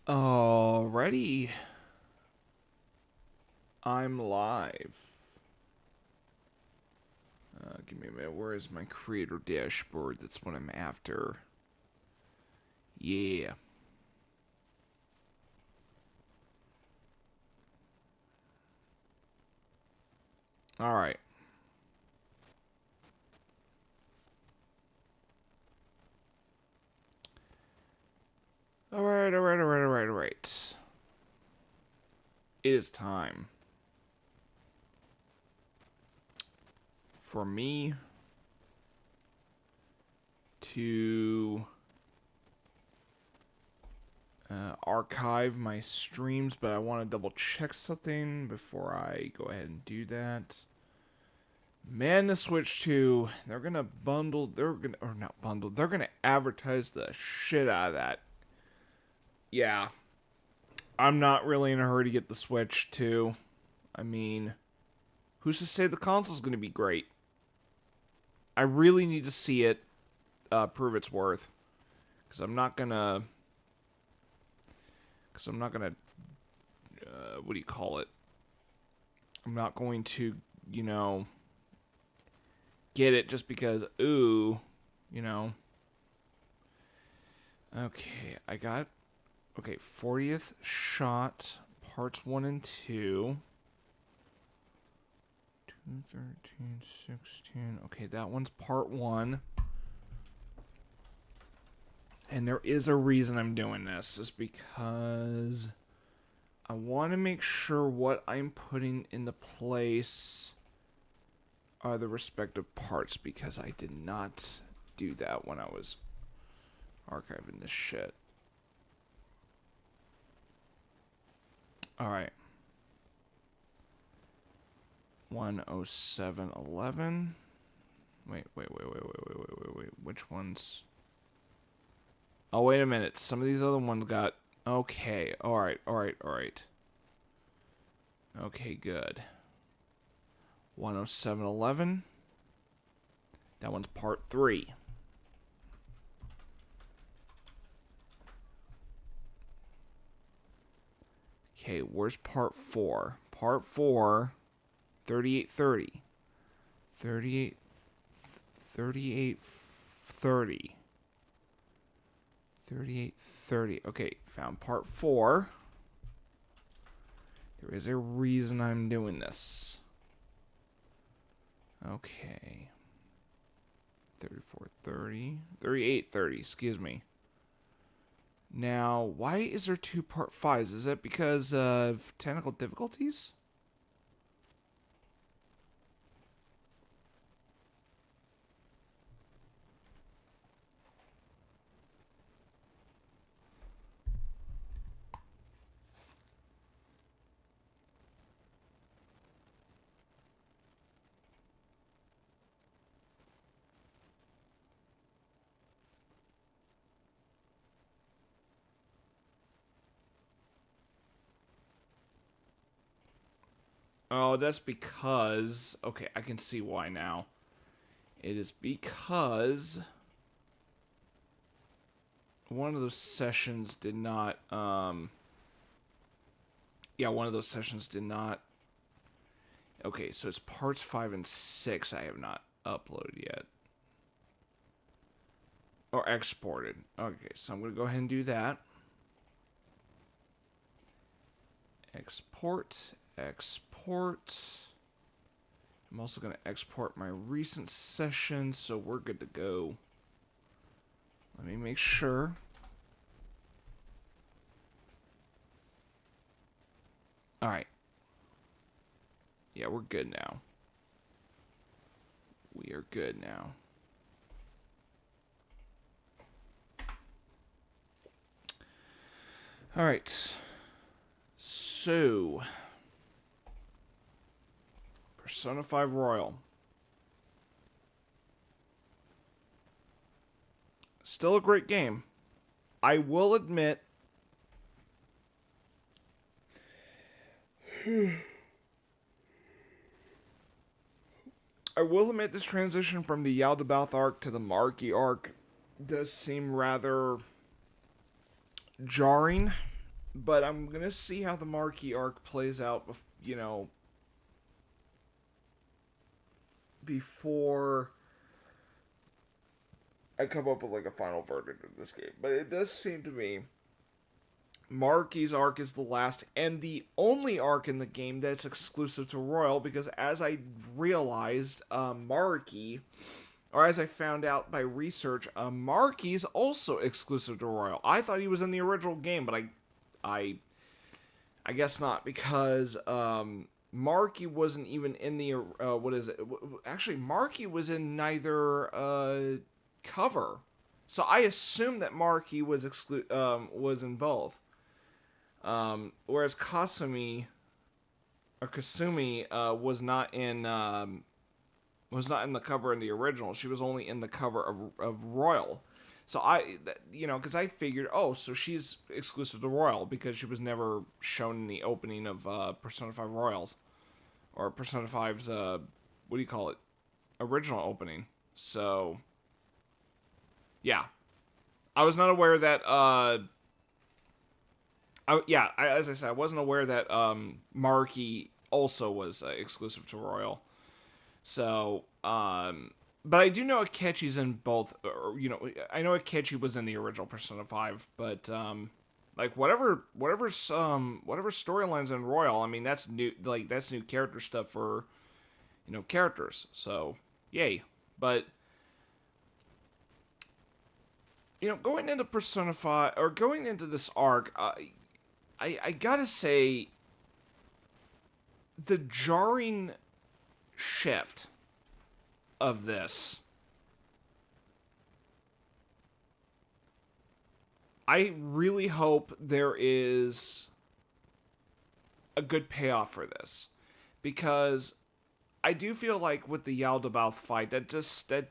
Alrighty, I'm live. Give me a minute. Where is my creator dashboard? That's what I'm after. Yeah. Alright. Alright. It is time for me to archive my streams, but I want to double check something before I go ahead and do that. Man, the Switch 2, they're gonna bundle, or not bundle, they're gonna advertise the shit out of that. Yeah, I'm not really in a hurry to get the Switch 2. I mean, who's to say the console's gonna be great? I really need to see it prove its worth, because I'm not gonna, what do you call it? I'm not going to, you know, get it just because, ooh, you know. Okay, I got, okay, 40th shot, parts 1 and 2. 13, 16. Okay, that one's part 1. And there is a reason I'm doing this, is because I want to make sure what I'm putting into place are the respective parts, because I did not do that when I was archiving this shit. Alright. 10711. Wait. Which ones? Oh, wait a minute. Some of these other ones got... Okay. Alright. Okay, good. 10711. That one's part 3. Okay, where's part 4? Part 4, 3830. 3830. 3830. Okay, found part 4. There is a reason I'm doing this. Okay. 3430. 3830, excuse me. Now, why is there 2 part 5s? Is that because of technical difficulties? Oh, that's because... Okay, I can see why now. It is because... one of those sessions did not... Yeah, one of those sessions did not... Okay, so it's parts 5 and 6 I have not uploaded yet. Or exported. Okay, so I'm going to go ahead and do that. Export. I'm also going to export my recent session, so we're good to go. Let me make sure. Alright. Yeah, we're good now. We are good now. Alright. So... Persona 5 Royal. Still a great game. I will admit... this transition from the Yaldabaoth arc to the Marki arc does seem rather jarring. But I'm gonna see how the Marquee arc plays out. Before I come up with like a final verdict of this game. But it does seem to me Marquis arc is the last and the only arc in the game that's exclusive to Royal, because as I realized, Marquis, or as I found out by research, Marquis is also exclusive to Royal. I thought he was in the original game, but I, I guess not, because Marquis wasn't even in the what is it? Actually, Marquis was in neither cover, so I assumed that Marquis was in both. Whereas Kasumi was not in the cover in the original. She was only in the cover of Royal. So because I figured, oh, so she's exclusive to Royal because she was never shown in the opening of Persona 5 Royals or Persona 5's what do you call it? Original opening. So yeah, I was not aware that as I said, I wasn't aware that Marky also was exclusive to Royal. So, but I do know Akechi's in both. I know Akechi was in the original Persona 5, but like whatever storylines in Royal. I mean, that's new. Like that's new character stuff for characters. So, yay! But going into Persona 5 or going into this arc, I gotta say, the jarring shift of this, I really hope there is a good payoff for this, because I do feel like with the Yaldabaoth fight, that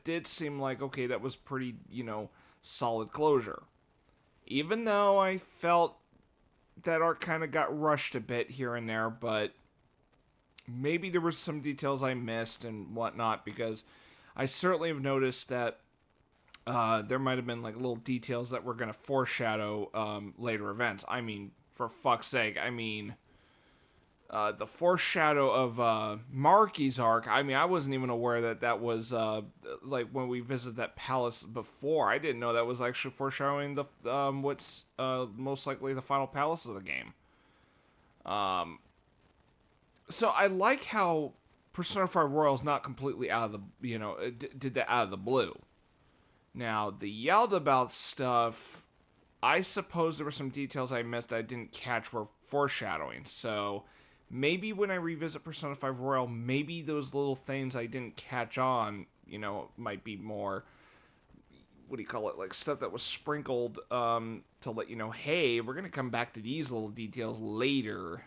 did seem like, okay, that was pretty solid closure, even though I felt that arc kind of got rushed a bit here and there, but maybe there were some details I missed and whatnot, because I certainly have noticed that there might have been like little details that were going to foreshadow later events. I mean, for fuck's sake, the foreshadow of Marky's arc. I mean, I wasn't even aware that was like when we visited that palace before. I didn't know that was actually foreshadowing the what's most likely the final palace of the game. So I like how Persona 5 Royal is not completely out of the did that out of the blue. Now the Yaldabaoth stuff, I suppose there were some details I missed that I didn't catch were foreshadowing. So maybe when I revisit Persona 5 Royal, maybe those little things I didn't catch on, might be more, what do you call it, like stuff that was sprinkled to let you know, hey, we're gonna come back to these little details later.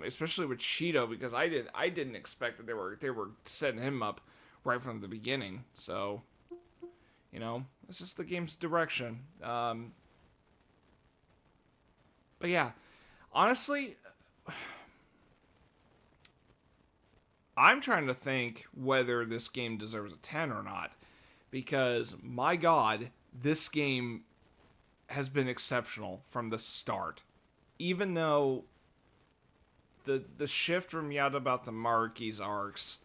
Especially with Shido, because I didn't expect that they were setting him up right from the beginning. So, it's just the game's direction. But yeah, honestly, I'm trying to think whether this game deserves a 10 or not, because my god, this game has been exceptional from the start. Even though the shift from Yaldabaoth to Marky's arcs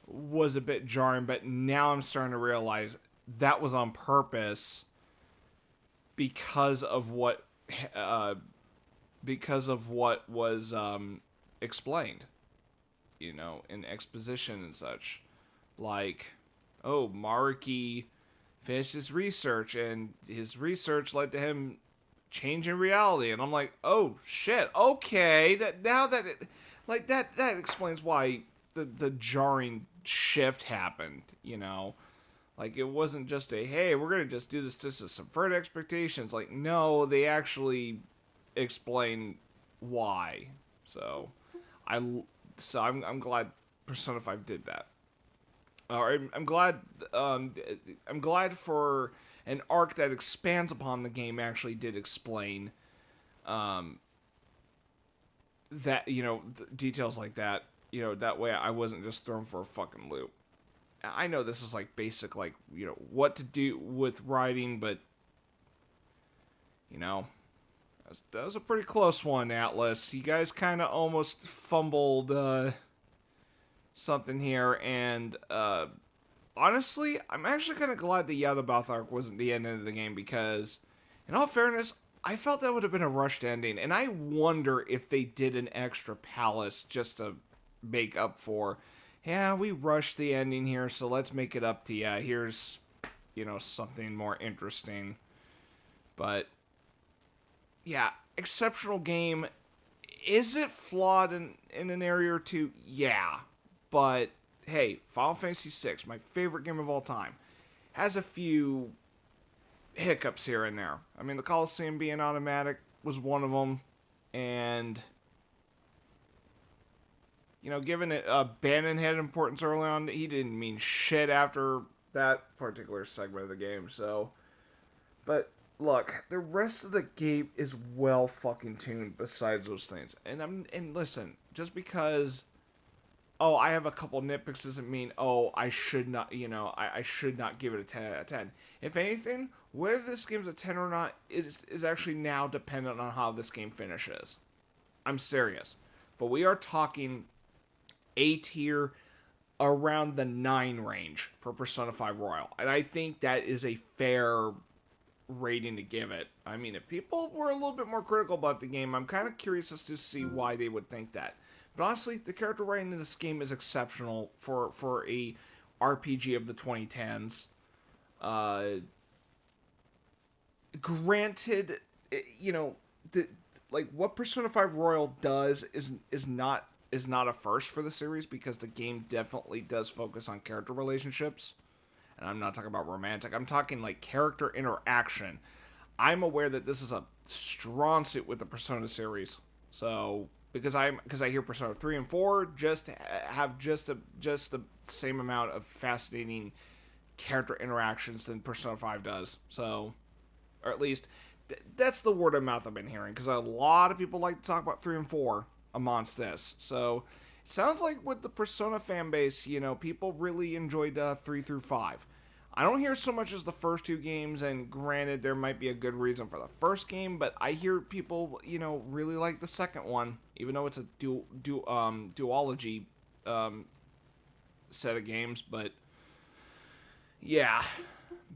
was a bit jarring, but now I'm starting to realize that was on purpose because of what was explained, in exposition and such. Like, oh, Marky finished his research, and his research led to him changing reality, and I'm like, oh shit, okay, that now that it, like that explains why the jarring shift happened. Like, it wasn't just a, hey, we're gonna just do this just to subvert expectations. Like, no, they actually explain why. So I'm glad Persona 5 did that. I'm glad for an arc that expands upon the game actually did explain that, details like that. That way I wasn't just thrown for a fucking loop. I know this is like basic, like, what to do with writing, but That was a pretty close one, Atlas. You guys kind of almost fumbled something here, and honestly, I'm actually kind of glad the Yaldabaoth arc wasn't the end of the game because, in all fairness, I felt that would have been a rushed ending, and I wonder if they did an extra palace just to make up for, yeah, we rushed the ending here, so let's make it up to you. Here's, something more interesting. But, yeah, exceptional game. Is it flawed in an area or two? Yeah. But, hey, Final Fantasy VI, my favorite game of all time, has a few hiccups here and there. I mean, the Coliseum being automatic was one of them. And, given it Banon had importance early on, he didn't mean shit after that particular segment of the game. So, but look, the rest of the game is well fucking tuned besides those things. And listen, just because I have a couple nitpicks doesn't mean I should not, I should not give it a 10 out of 10. If anything, whether this game's a 10 or not is actually now dependent on how this game finishes. I'm serious. But we are talking A tier around the 9 range for Persona 5 Royal. And I think that is a fair rating to give it. I mean, if people were a little bit more critical about the game, I'm kind of curious as to see why they would think that. But honestly, the character writing in this game is exceptional for a RPG of the 2010s. Granted, like what Persona 5 Royal does is not a first for the series because the game definitely does focus on character relationships. And I'm not talking about romantic. I'm talking like character interaction. I'm aware that this is a strong suit with the Persona series. So because I hear Persona 3 and 4 just have just the same amount of fascinating character interactions than Persona 5 does. So, or at least that's the word of mouth I've been hearing because a lot of people like to talk about 3 and 4 amongst this. So it sounds like with the Persona fan base, people really enjoyed 3 through 5. I don't hear so much as the first two games, and granted, there might be a good reason for the first game, but I hear people, really like the second one, even though it's a duology set of games. But yeah,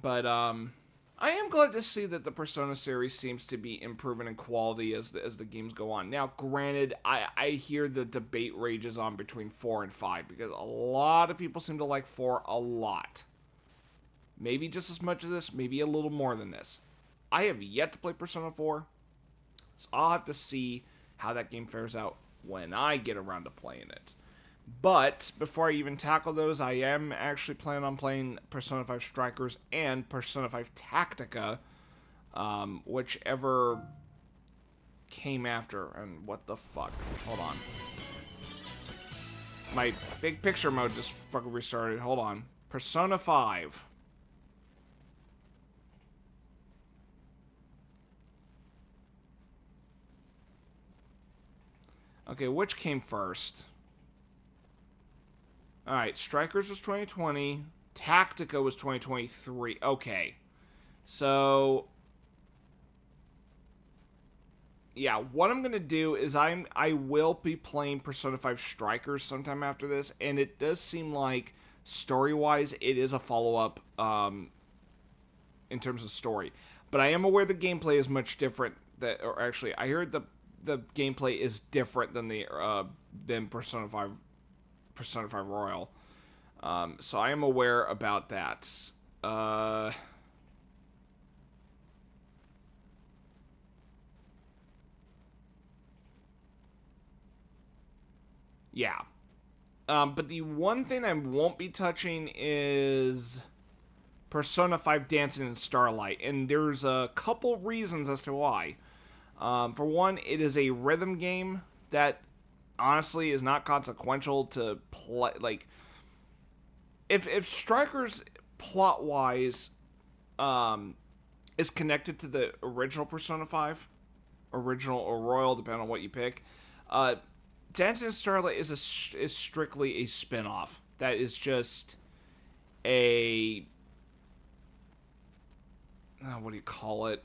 but I am glad to see that the Persona series seems to be improving in quality as the games go on. Now, granted, I hear the debate rages on between 4 and 5 because a lot of people seem to like 4 a lot. Maybe just as much as this, maybe a little more than this. I have yet to play Persona 4, so I'll have to see how that game fares out when I get around to playing it. But before I even tackle those, I am actually planning on playing Persona 5 Strikers and Persona 5 Tactica, whichever came after. And what the fuck? Hold on. My big picture mode just fucking restarted. Hold on. Persona 5. Okay, which came first? Alright, Strikers was 2020. Tactica was 2023. Okay. So, yeah, what I'm going to do is I will be playing Persona 5 Strikers sometime after this, and it does seem like, story-wise, it is a follow-up in terms of story. But I am aware the gameplay is much different. Or actually, I heard the gameplay is different than Persona 5 Royal. So I am aware about that. Yeah. But the one thing I won't be touching is Persona 5 Dancing in Starlight, and there's a couple reasons as to why. For one, it is a rhythm game that honestly is not consequential to play. Like, if Strikers plot wise is connected to the original Persona 5, original or Royal, depending on what you pick, Dancing in Starlight is strictly a spin-off. That is just a what do you call it?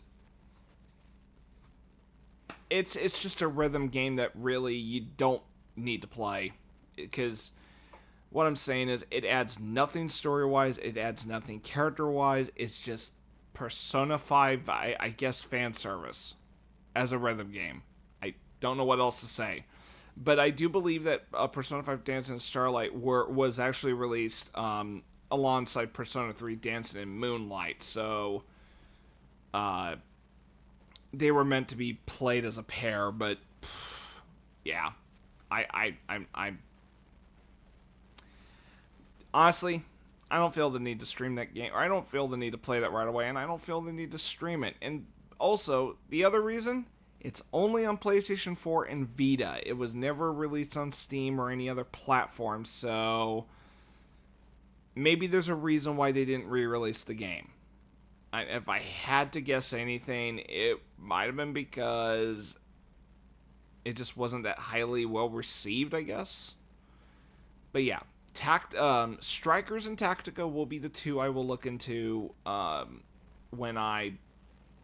it's just a rhythm game that really you don't need to play, because what I'm saying is it adds nothing story wise, it adds nothing character wise. It's just Persona 5, I guess, fan service as a rhythm game. I don't know what else to say. But I do believe that Persona 5 Dancing in Starlight was actually released alongside Persona 3 Dancing in Moonlight. So uh, they were meant to be played as a pair, but yeah. I'm honestly, I don't feel the need to stream that game, or I don't feel the need to play that right away, and I don't feel the need to stream it. And also, the other reason, it's only on PlayStation 4 and Vita. It was never released on Steam or any other platform, so maybe there's a reason why they didn't re-release the game. If I had to guess anything, it might have been because it just wasn't that highly well received, I guess. But yeah, Strikers and Tactica will be the two I will look into when I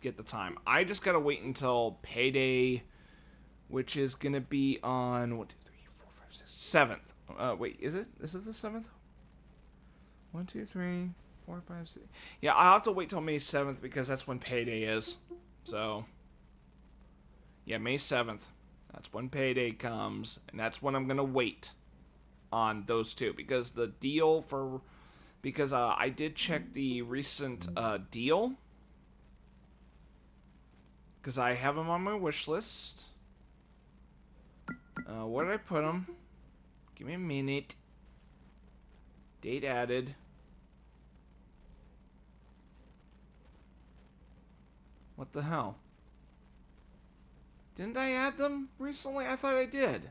get the time. I just gotta wait until Payday, which is gonna be on 1, 2, 3, 4, 5, 6, 7th. Wait, is it? Is it the 7th? 1, 2, 3, 4, 5, 6. Yeah, I'll have to wait till May 7th because that's when Payday is. So, yeah, May 7th. That's when Payday comes, and that's when I'm gonna wait on those two, because the deal for because I did check the recent deal, because I have them on my wish list. Where did I put them? Give me a minute. Date added. What the hell? Didn't I add them recently? I thought I did.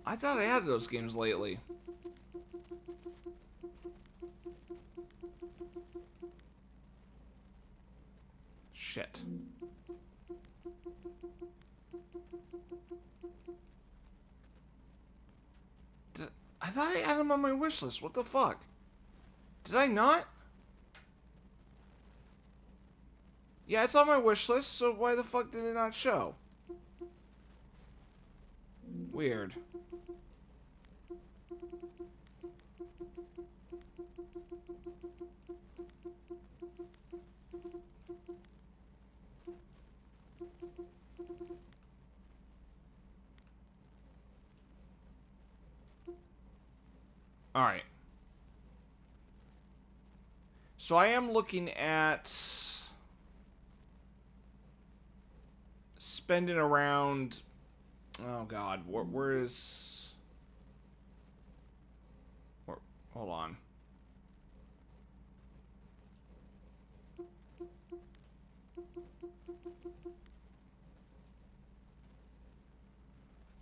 I thought I added those games lately. Shit. I thought I added them on my wish list. What the fuck? Did I not? Yeah, it's on my wish list, so why the fuck did it not show? Weird. Alright. So I am looking at spending around... Oh god, where is... Hold on.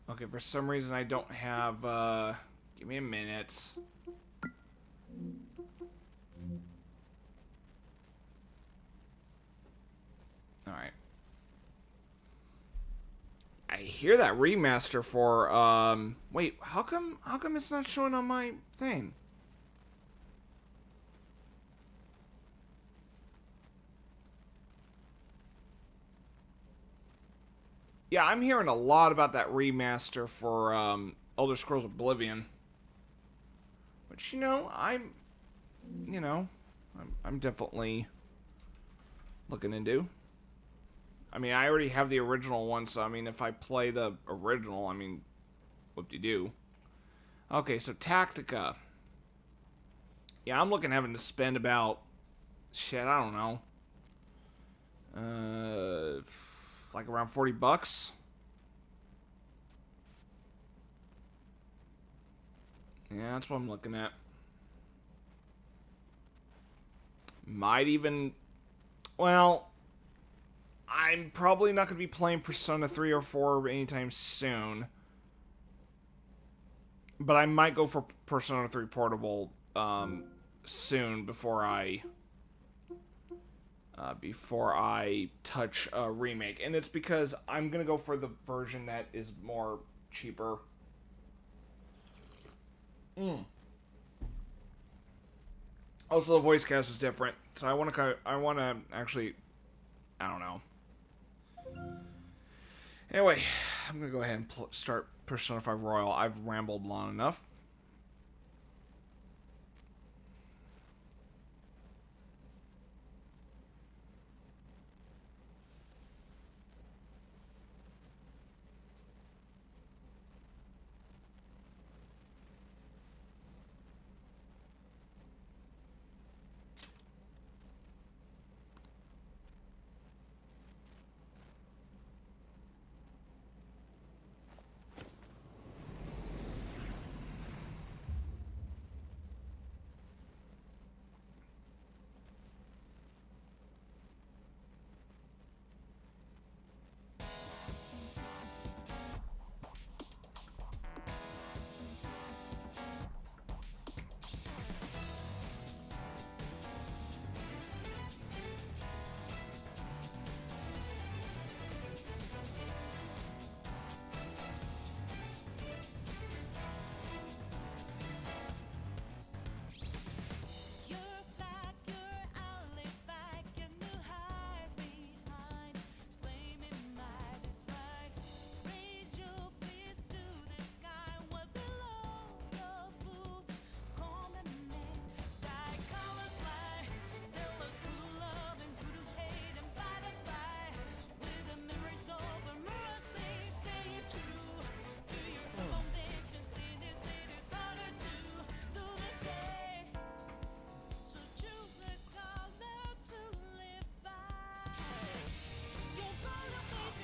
Okay, for some reason I don't have, give me a minute. Alright. I hear that remaster for, wait, how come it's not showing on my thing? Yeah, I'm hearing a lot about that remaster for Elder Scrolls Oblivion. Which, I'm definitely looking into. I mean, I already have the original one, so I mean, if I play the original, I mean, whoop-de-doo. Okay, so Tactica. Yeah, I'm looking at having to spend about, shit, I don't know. Like around $40. Yeah, that's what I'm looking at. Might even... Well, I'm probably not going to be playing Persona 3 or 4 anytime soon. But I might go for Persona 3 Portable soon before I touch a remake. And it's because I'm going to go for the version that is more cheaper. Also, the voice cast is different, so I want to actually I don't know. Anyway, I'm gonna go ahead and start Persona 5 Royal. I've rambled long enough.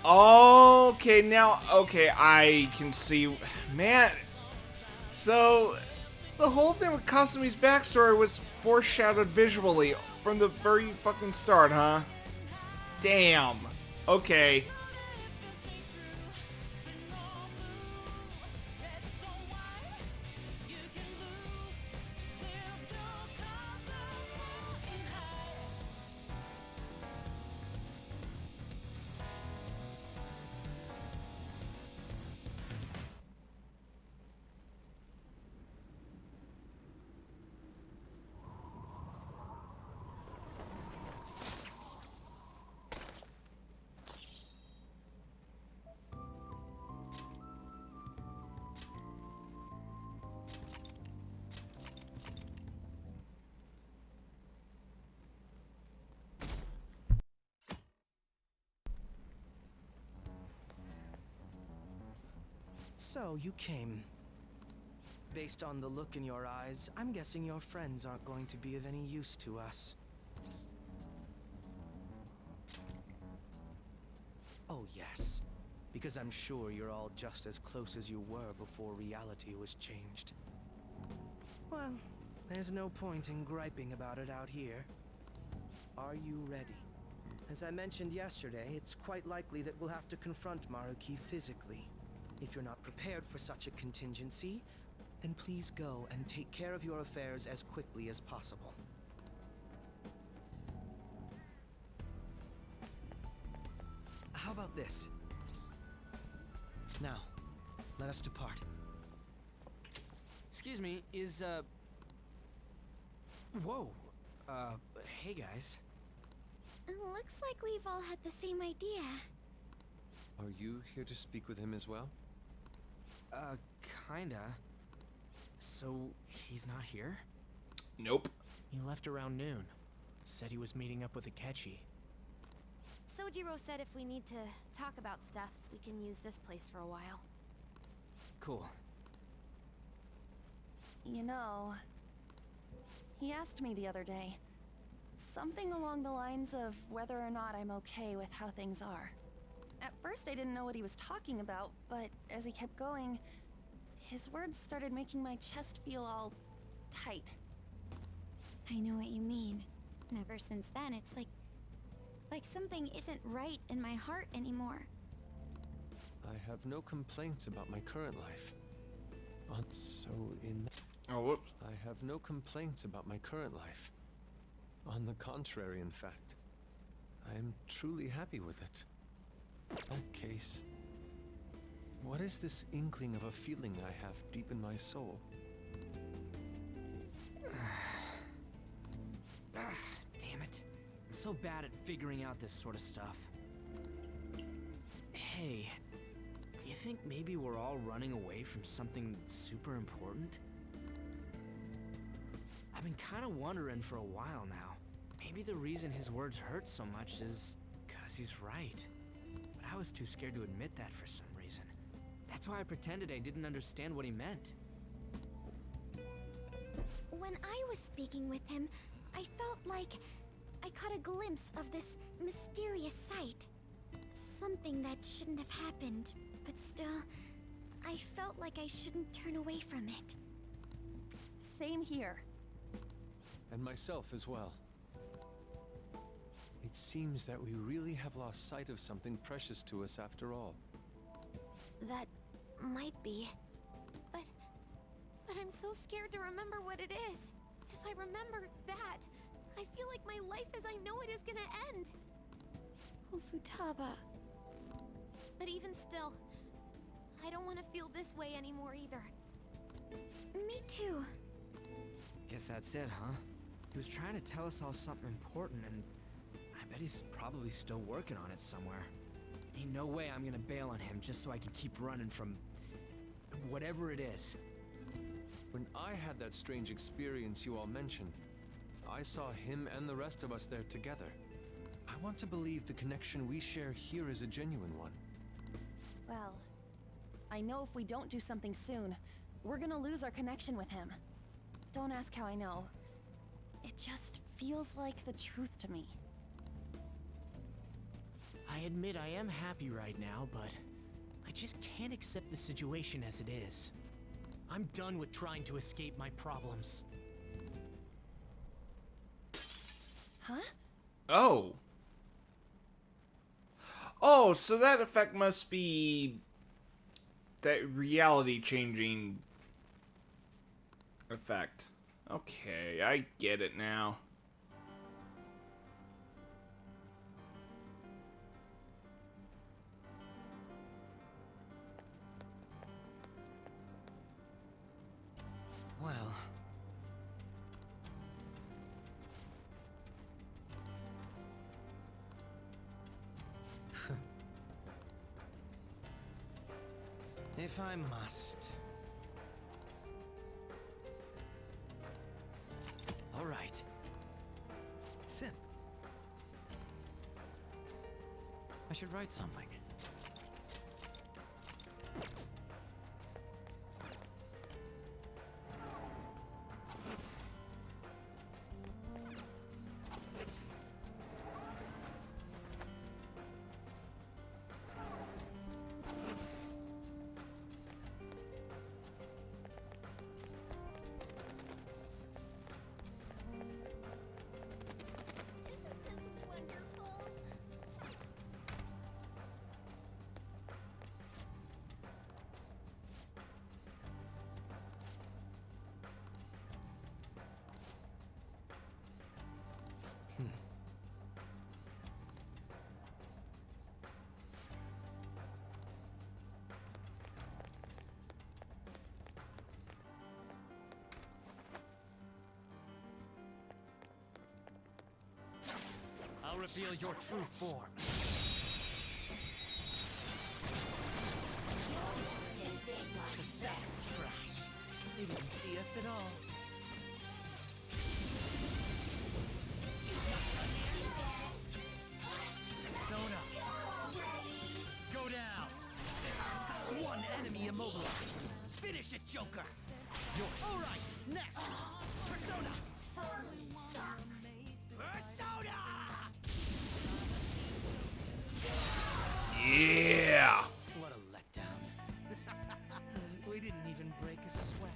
Okay, now, okay, I can see, man, so, the whole thing with Kasumi's backstory was foreshadowed visually from the very fucking start, huh? Damn. Okay. So, you came. Based on the look in your eyes, I'm guessing your friends aren't going to be of any use to us. Oh, yes. Because I'm sure you're all just as close as you were before reality was changed. Well, there's no point in griping about it out here. Are you ready? As I mentioned yesterday, it's quite likely that we'll have to confront Maruki physically. If you're not prepared for such a contingency, then please go and take care of your affairs as quickly as possible. How about this? Now, let us depart. Excuse me, is, Whoa. Hey guys. Looks like we've all had the same idea. Are you here to speak with him as well? Kinda. So, he's not here? Nope. He left around noon. Said he was meeting up with Akechi. Sojiro said if we need to talk about stuff, we can use this place for a while. Cool. You know, he asked me the other day. Something along the lines of whether or not I'm okay with how things are. At first I didn't know what he was talking about, but as he kept going, his words started making my chest feel all tight. I know what you mean. And ever since then, it's like something isn't right in my heart anymore. I have no complaints about my current life. Oh, whoops. I have no complaints about my current life. On the contrary, in fact, I am truly happy with it. In that case, what is this inkling of a feeling I have deep in my soul? Damn it. so bad at figuring out this sort of stuff. Hey, do you think maybe we're all running away from something super important? I've been kind of wondering for a while now. Maybe the reason his words hurt so much is because he's right. But I was too scared to admit that for some reason. That's why I pretended I didn't understand what he meant. When I was speaking with him, I felt like I caught a glimpse of this mysterious sight. Something that shouldn't have happened, but still, I felt like I shouldn't turn away from it. Same here. And myself as well. It seems that we really have lost sight of something precious to us after all. That might be. But I'm so scared to remember what it is. If I remember that, I feel like my life as I know it is gonna end. Oh, Futaba. But even still, I don't want to feel this way anymore either. Me too. Guess that's it, huh? He was trying to tell us all something important, and I bet he's probably still working on it somewhere. Ain't no way I'm gonna bail on him just so I can keep running from whatever it is. When I had that strange experience you all mentioned, I saw him and the rest of us there together. I want to believe the connection we share here is a genuine one. Well, I know if we don't do something soon, we're gonna lose our connection with him. Don't ask how I know. It just feels like the truth to me. I admit I am happy right now, but I just can't accept the situation as it is. I'm done with trying to escape my problems. Huh? Oh. Oh, so that effect must be that reality changing effect. Okay, I get it now. Well. If I must. All right. Sip. I should write something. Isn't this wonderful? I'll reveal your true form. Trash. They didn't see us at all. Persona. Go down. One enemy immobilized. Finish it, Joker. All right, next. Persona. Persona. Yeah. What a letdown. We didn't even break a sweat.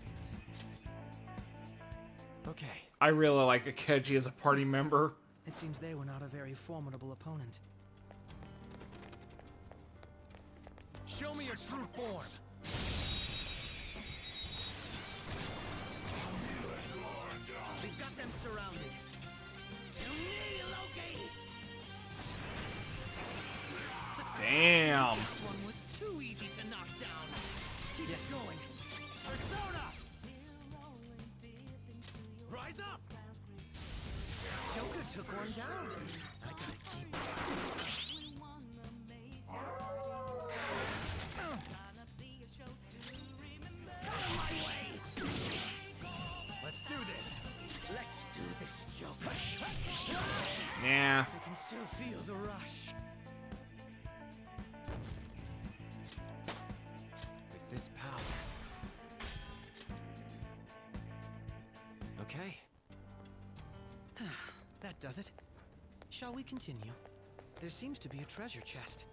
Okay, I really like Akechi as a party member. it seems they were not a very formidable opponent. Show me your true form. We've got them surrounded. To me, Loki! Damn. This one was too easy to knock down. Keep it going. Persona! Rise up! Joker took one down. I gotta keep. Let's do this. Let's do this, Joker. Nah. I can still feel the rush. With this power. Okay. That does it. Shall we continue? There seems to be a treasure chest.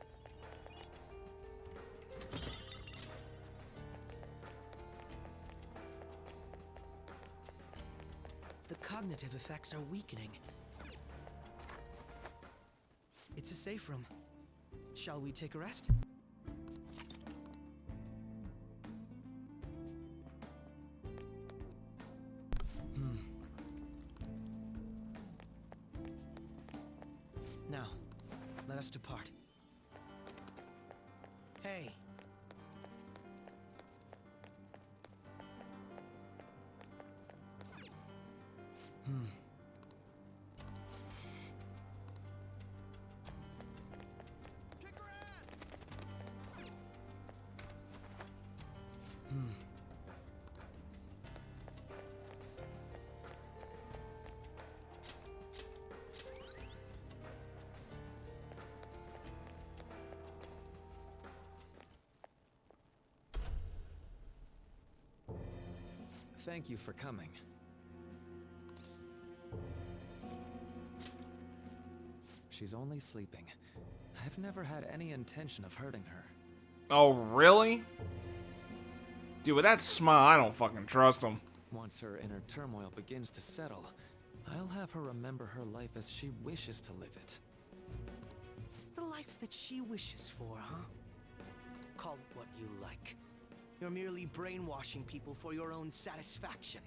The cognitive effects are weakening. It's a safe room. Shall we take a rest? Now, let us depart. Hey. Thank you for coming. She's only sleeping. I've never had any intention of hurting her. Oh, really? Dude, with that smile, I don't fucking trust him. Once her inner turmoil begins to settle, I'll have her remember her life as she wishes to live it. The life that she wishes for, huh? Call it what you like. You're merely brainwashing people for your own satisfaction.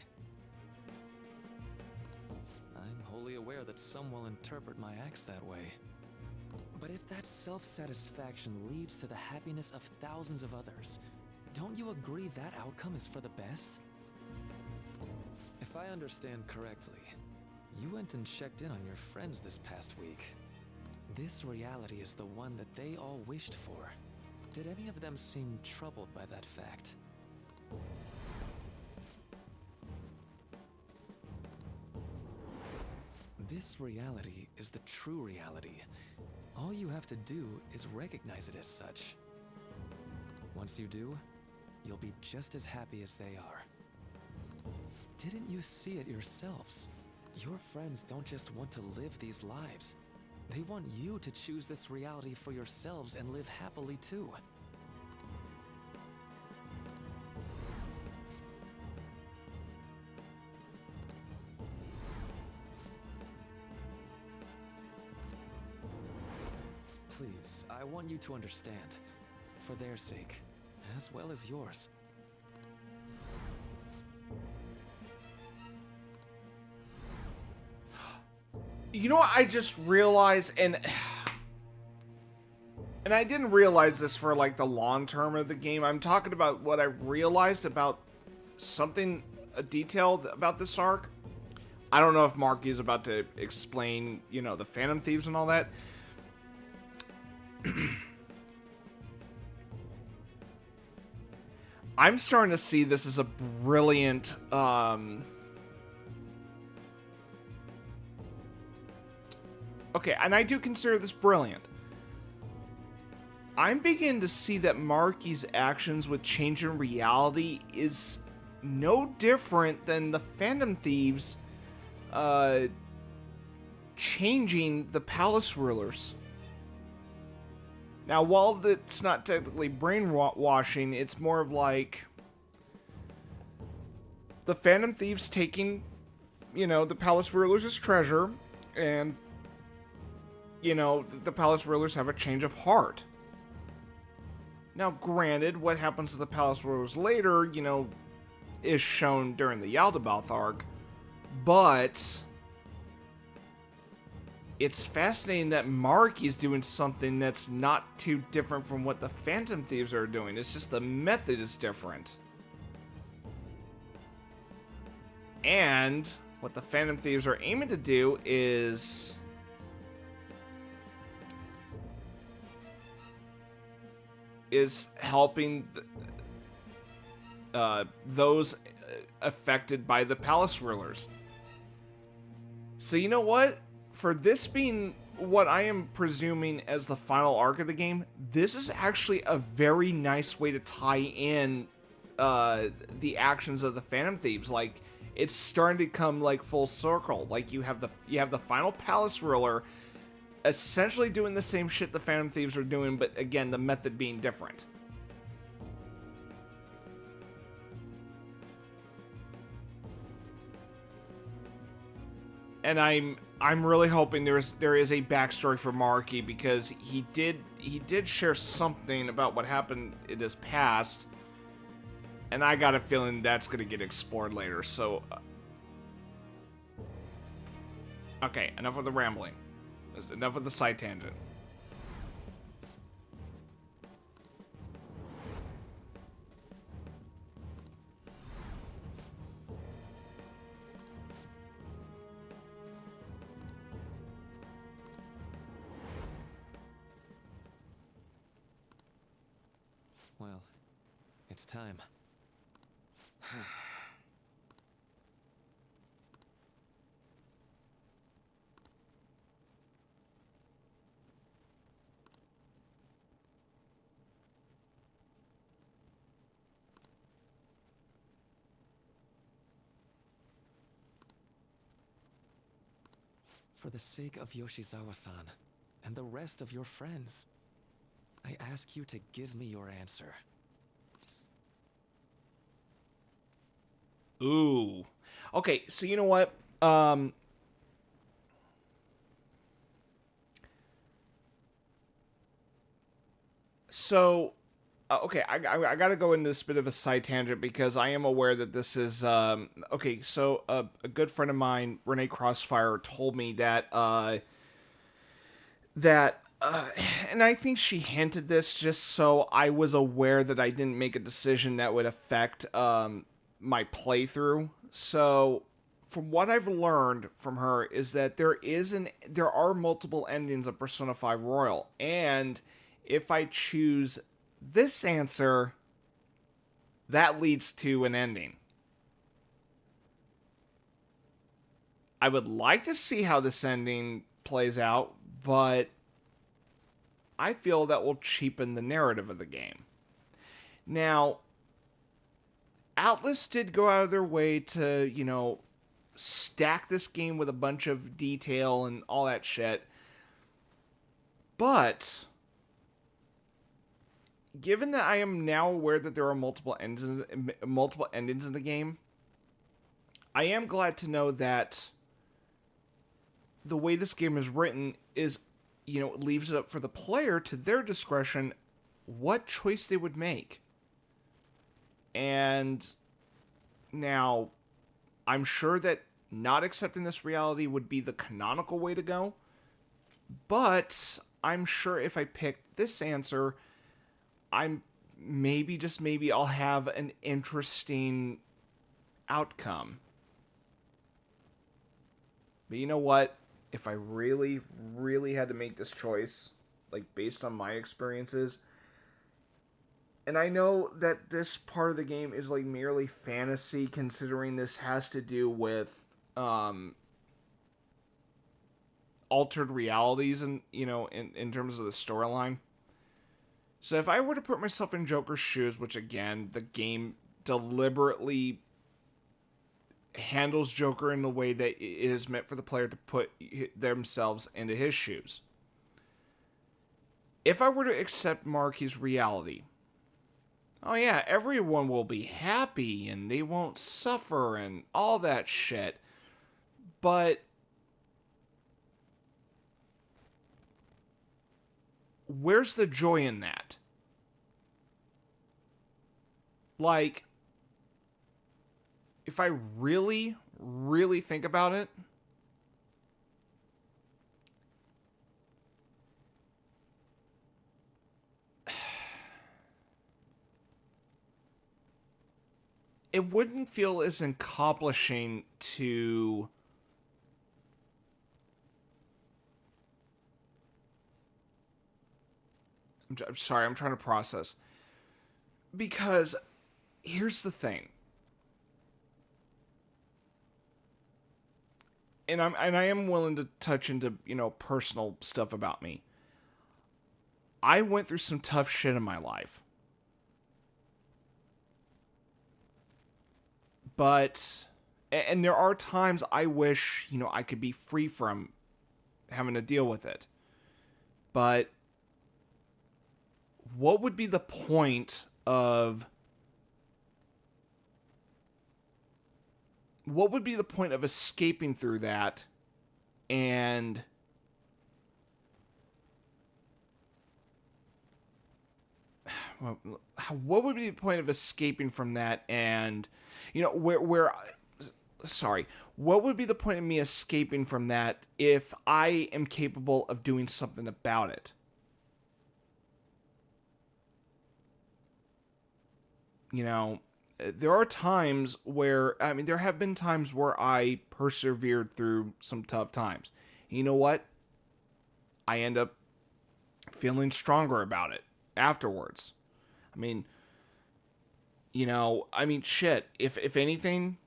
I'm wholly aware that some will interpret my acts that way. But if that self-satisfaction leads to the happiness of thousands of others, don't you agree that outcome is for the best? If I understand correctly, you went and checked in on your friends this past week. This reality is the one that they all wished for. Did any of them seem troubled by that fact? This reality is the true reality. All you have to do is recognize it as such. Once you do, you'll be just as happy as they are. Didn't you see it yourselves? Your friends don't just want to live these lives. They want you to choose this reality for yourselves and live happily too. Please, I want you to understand. For their sake, as well as yours. You know what I just realized, and I didn't realize this for like the long term of the game. I'm talking about what I realized about something, a detail about this arc. I don't know if Marky is about to explain, you know, the Phantom Thieves and all that. I'm starting to see this as a brilliant, okay, and I do consider this brilliant. I'm beginning to see that Marky's actions with changing reality is no different than the Phantom Thieves, changing the palace rulers. Now, while it's not technically brainwashing, it's more of like the Phantom Thieves taking, you know, the palace rulers as treasure, and, you know, the palace rulers have a change of heart. Now, granted, what happens to the palace rulers later, you know, is shown during the Yaldabaoth arc, but it's fascinating that Marky's doing something that's not too different from what the Phantom Thieves are doing. It's just the method is different. And what the Phantom Thieves are aiming to do is helping those affected by the palace rulers. So you know what? For this being what I am presuming as the final arc of the game, this is actually a very nice way to tie in the actions of the Phantom Thieves. Like, it's starting to come like full circle. Like, you have the final palace ruler essentially doing the same shit the Phantom Thieves are doing, but again, the method being different. And I'm really hoping there is a backstory for Marky, because he did share something about what happened in his past, and I got a feeling that's gonna get explored later. So, okay, enough of the rambling. Enough of the side tangent. Well, it's time. For the sake of Yoshizawa-san and the rest of your friends, I ask you to give me your answer. Ooh. Okay, so you know what? Okay, I gotta go into this bit of a side tangent, because I am aware that this is, okay, so a good friend of mine, Renee Crossfire, told me that, and I think she hinted this just so I was aware that I didn't make a decision that would affect, my playthrough. So, from what I've learned from her is that there are multiple endings of Persona 5 Royal, and if I choose this answer, that leads to an ending. I would like to see how this ending plays out, but I feel that will cheapen the narrative of the game. Now, Atlas did go out of their way to, stack this game with a bunch of detail and all that shit. But given that I am now aware that there are multiple endings in the game, I am glad to know that the way this game is written is, it leaves it up for the player to their discretion what choice they would make. And now, I'm sure that not accepting this reality would be the canonical way to go, but I'm sure if I pick this answer, I'm maybe, just maybe, I'll have an interesting outcome. But you know what? If I really, really had to make this choice, like, based on my experiences, and I know that this part of the game is, like, merely fantasy, considering this has to do with, altered realities and, in terms of the storyline. So if I were to put myself in Joker's shoes, which again, the game deliberately handles Joker in the way that it is meant for the player to put themselves into his shoes. If I were to accept Marky's reality, oh yeah, everyone will be happy and they won't suffer and all that shit. But where's the joy in that? Like, if I really, really think about it, it wouldn't feel as accomplishing to I'm sorry, I'm trying to process. Because here's the thing. And I am willing to touch into, personal stuff about me. I went through some tough shit in my life. But and there are times I wish, I could be free from having to deal with it. But what would be the point of escaping through that and what would be the point of escaping from that and what would be the point of me escaping from that if I am capable of doing something about it? There are times where, there have been times where I persevered through some tough times. You know what? I end up feeling stronger about it afterwards. Shit. If anything,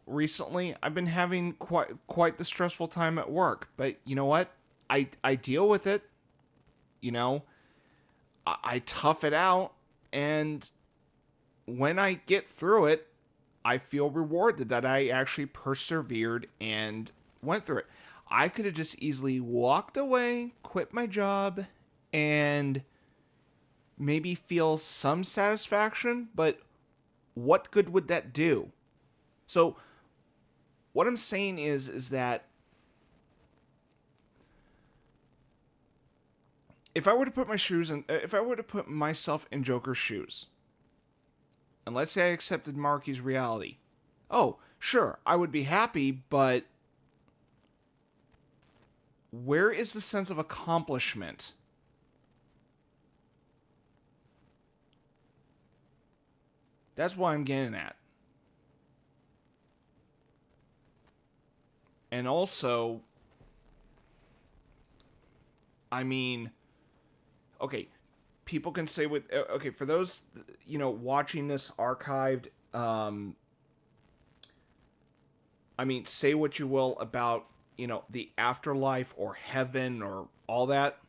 recently I've been having quite the stressful time at work. But you know what? I deal with it. I tough it out, and when I get through it, I feel rewarded that I actually persevered and went through it. I could have just easily walked away, quit my job, and maybe feel some satisfaction, but what good would that do? So, what I'm saying is that if I were to put myself in Joker's shoes, and let's say I accepted Marky's reality. Oh, sure, I would be happy, but where is the sense of accomplishment? That's what I'm getting at. And also, okay, people can say for those, watching this archived, say what you will about, the afterlife or heaven or all that.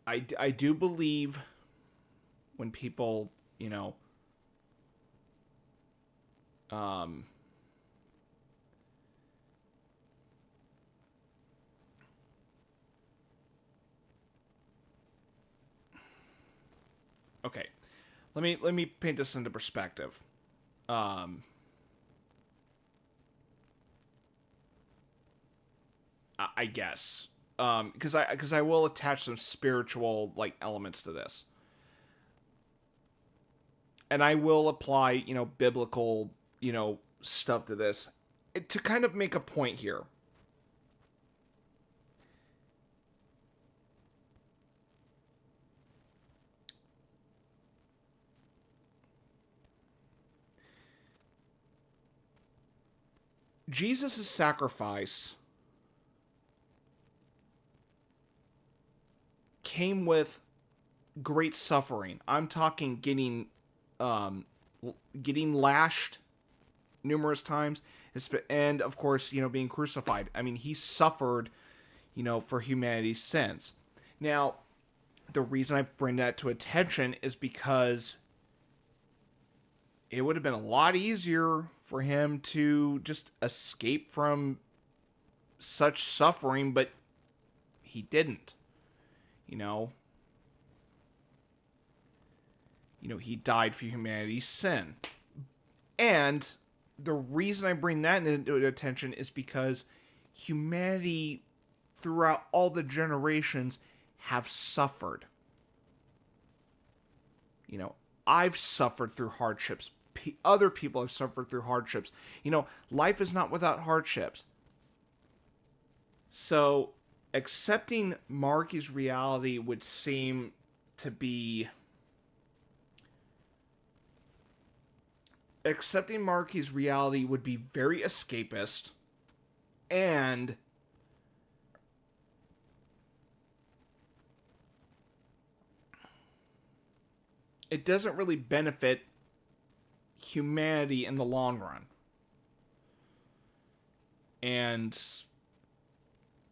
I do believe when people, okay, let me paint this into perspective. I guess, because I will attach some spiritual elements to this, and I will apply biblical stuff to this to kind of make a point here. Jesus' sacrifice came with great suffering. I'm talking getting lashed numerous times, and of course, being crucified. He suffered, for humanity's sins. Now, the reason I bring that to attention is because it would have been a lot easier for him to just escape from such suffering, but he didn't. He died for humanity's sin. And the reason I bring that into attention is because humanity, throughout all the generations, have suffered. I've suffered through hardships. Other people have suffered through hardships. Life is not without hardships. So, accepting Marky's reality would seem to be accepting Marky's reality would be very escapist, and it doesn't really benefit humanity in the long run. And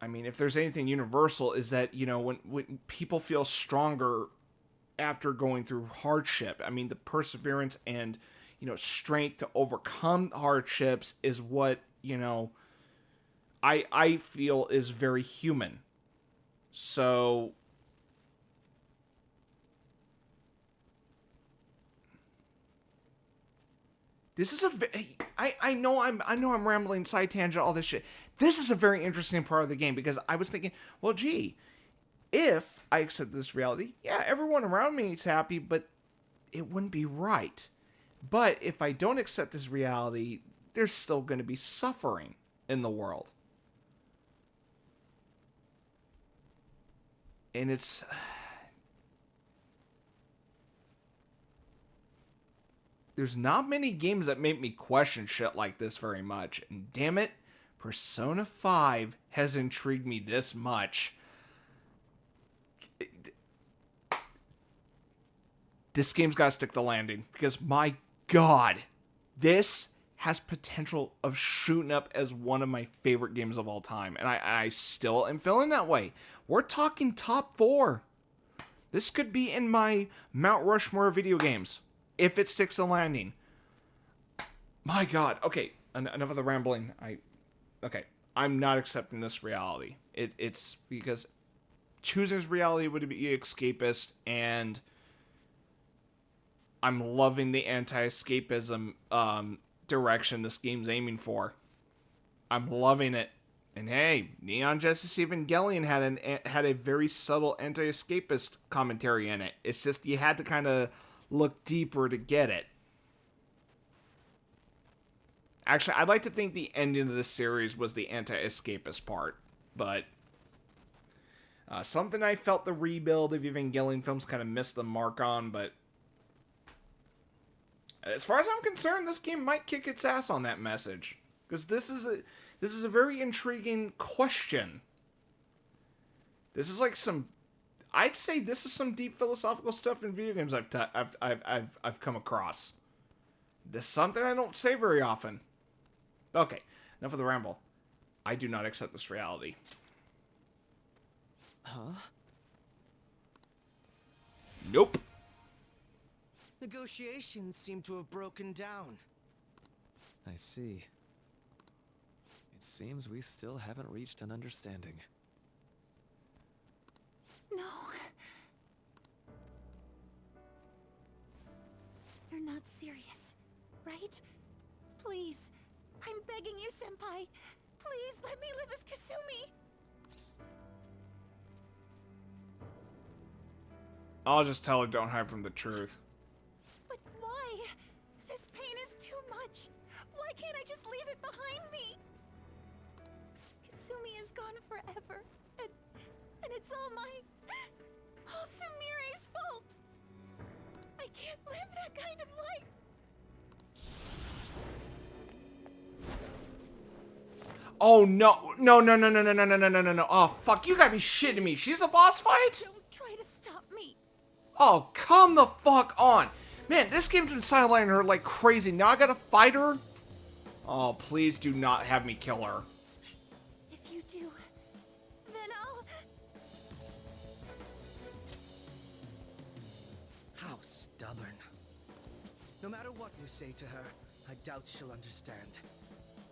I mean, if there's anything universal, is that, you know, when people feel stronger after going through hardship, I mean, the perseverance and, you know, strength to overcome hardships is what, you know, I feel is very human. So this is I know I'm rambling, side tangent, all this shit. This is a very interesting part of the game, because I was thinking, well, gee, if I accept this reality, yeah, everyone around me is happy, but it wouldn't be right. But if I don't accept this reality, there's still going to be suffering in the world. And it's... There's not many games that make me question shit like this very much. And damn it, Persona 5 has intrigued me this much. This game's got to stick the landing, because my god, this has potential of shooting up as one of my favorite games of all time. And I still am feeling that way. We're talking top 4. This could be in my Mount Rushmore of video games, if it sticks the landing. My god. Okay, enough of the rambling. Okay, I'm not accepting this reality. It's because choosing this reality would be escapist, and I'm loving the anti-escapism direction this game's aiming for. I'm loving it. And hey, Neon Genesis Evangelion had a very subtle anti-escapist commentary in it. It's just you had to kind of look deeper to get it. Actually, I'd like to think the ending of the series was the anti-escapist part, but something I felt the rebuild of Evangelion films kind of missed the mark on. But as far as I'm concerned, this game might kick its ass on that message, because this is a very intriguing question. This is like I'd say this is some deep philosophical stuff in video games I've come across. This is something I don't say very often. Okay, enough of the ramble. I do not accept this reality. Huh? Nope. Negotiations seem to have broken down. I see. It seems we still haven't reached an understanding. No. You're not serious, right? Please. I'm begging you, Senpai. Please let me live as Kasumi. I'll just tell her don't hide from the truth. But why? This pain is too much. Why can't I just leave it behind me? Kasumi is gone forever, and it's all Sumire's fault. I can't live that kind of life. Oh no. No. Oh fuck, you gotta be shitting me. She's a boss fight? Don't try to stop me. Oh, come the fuck on. Man, this game's been sidelining her like crazy. Now I gotta fight her? Oh, please do not have me kill her. If you do, then I'll... How stubborn. No matter what you say to her, I doubt she'll understand.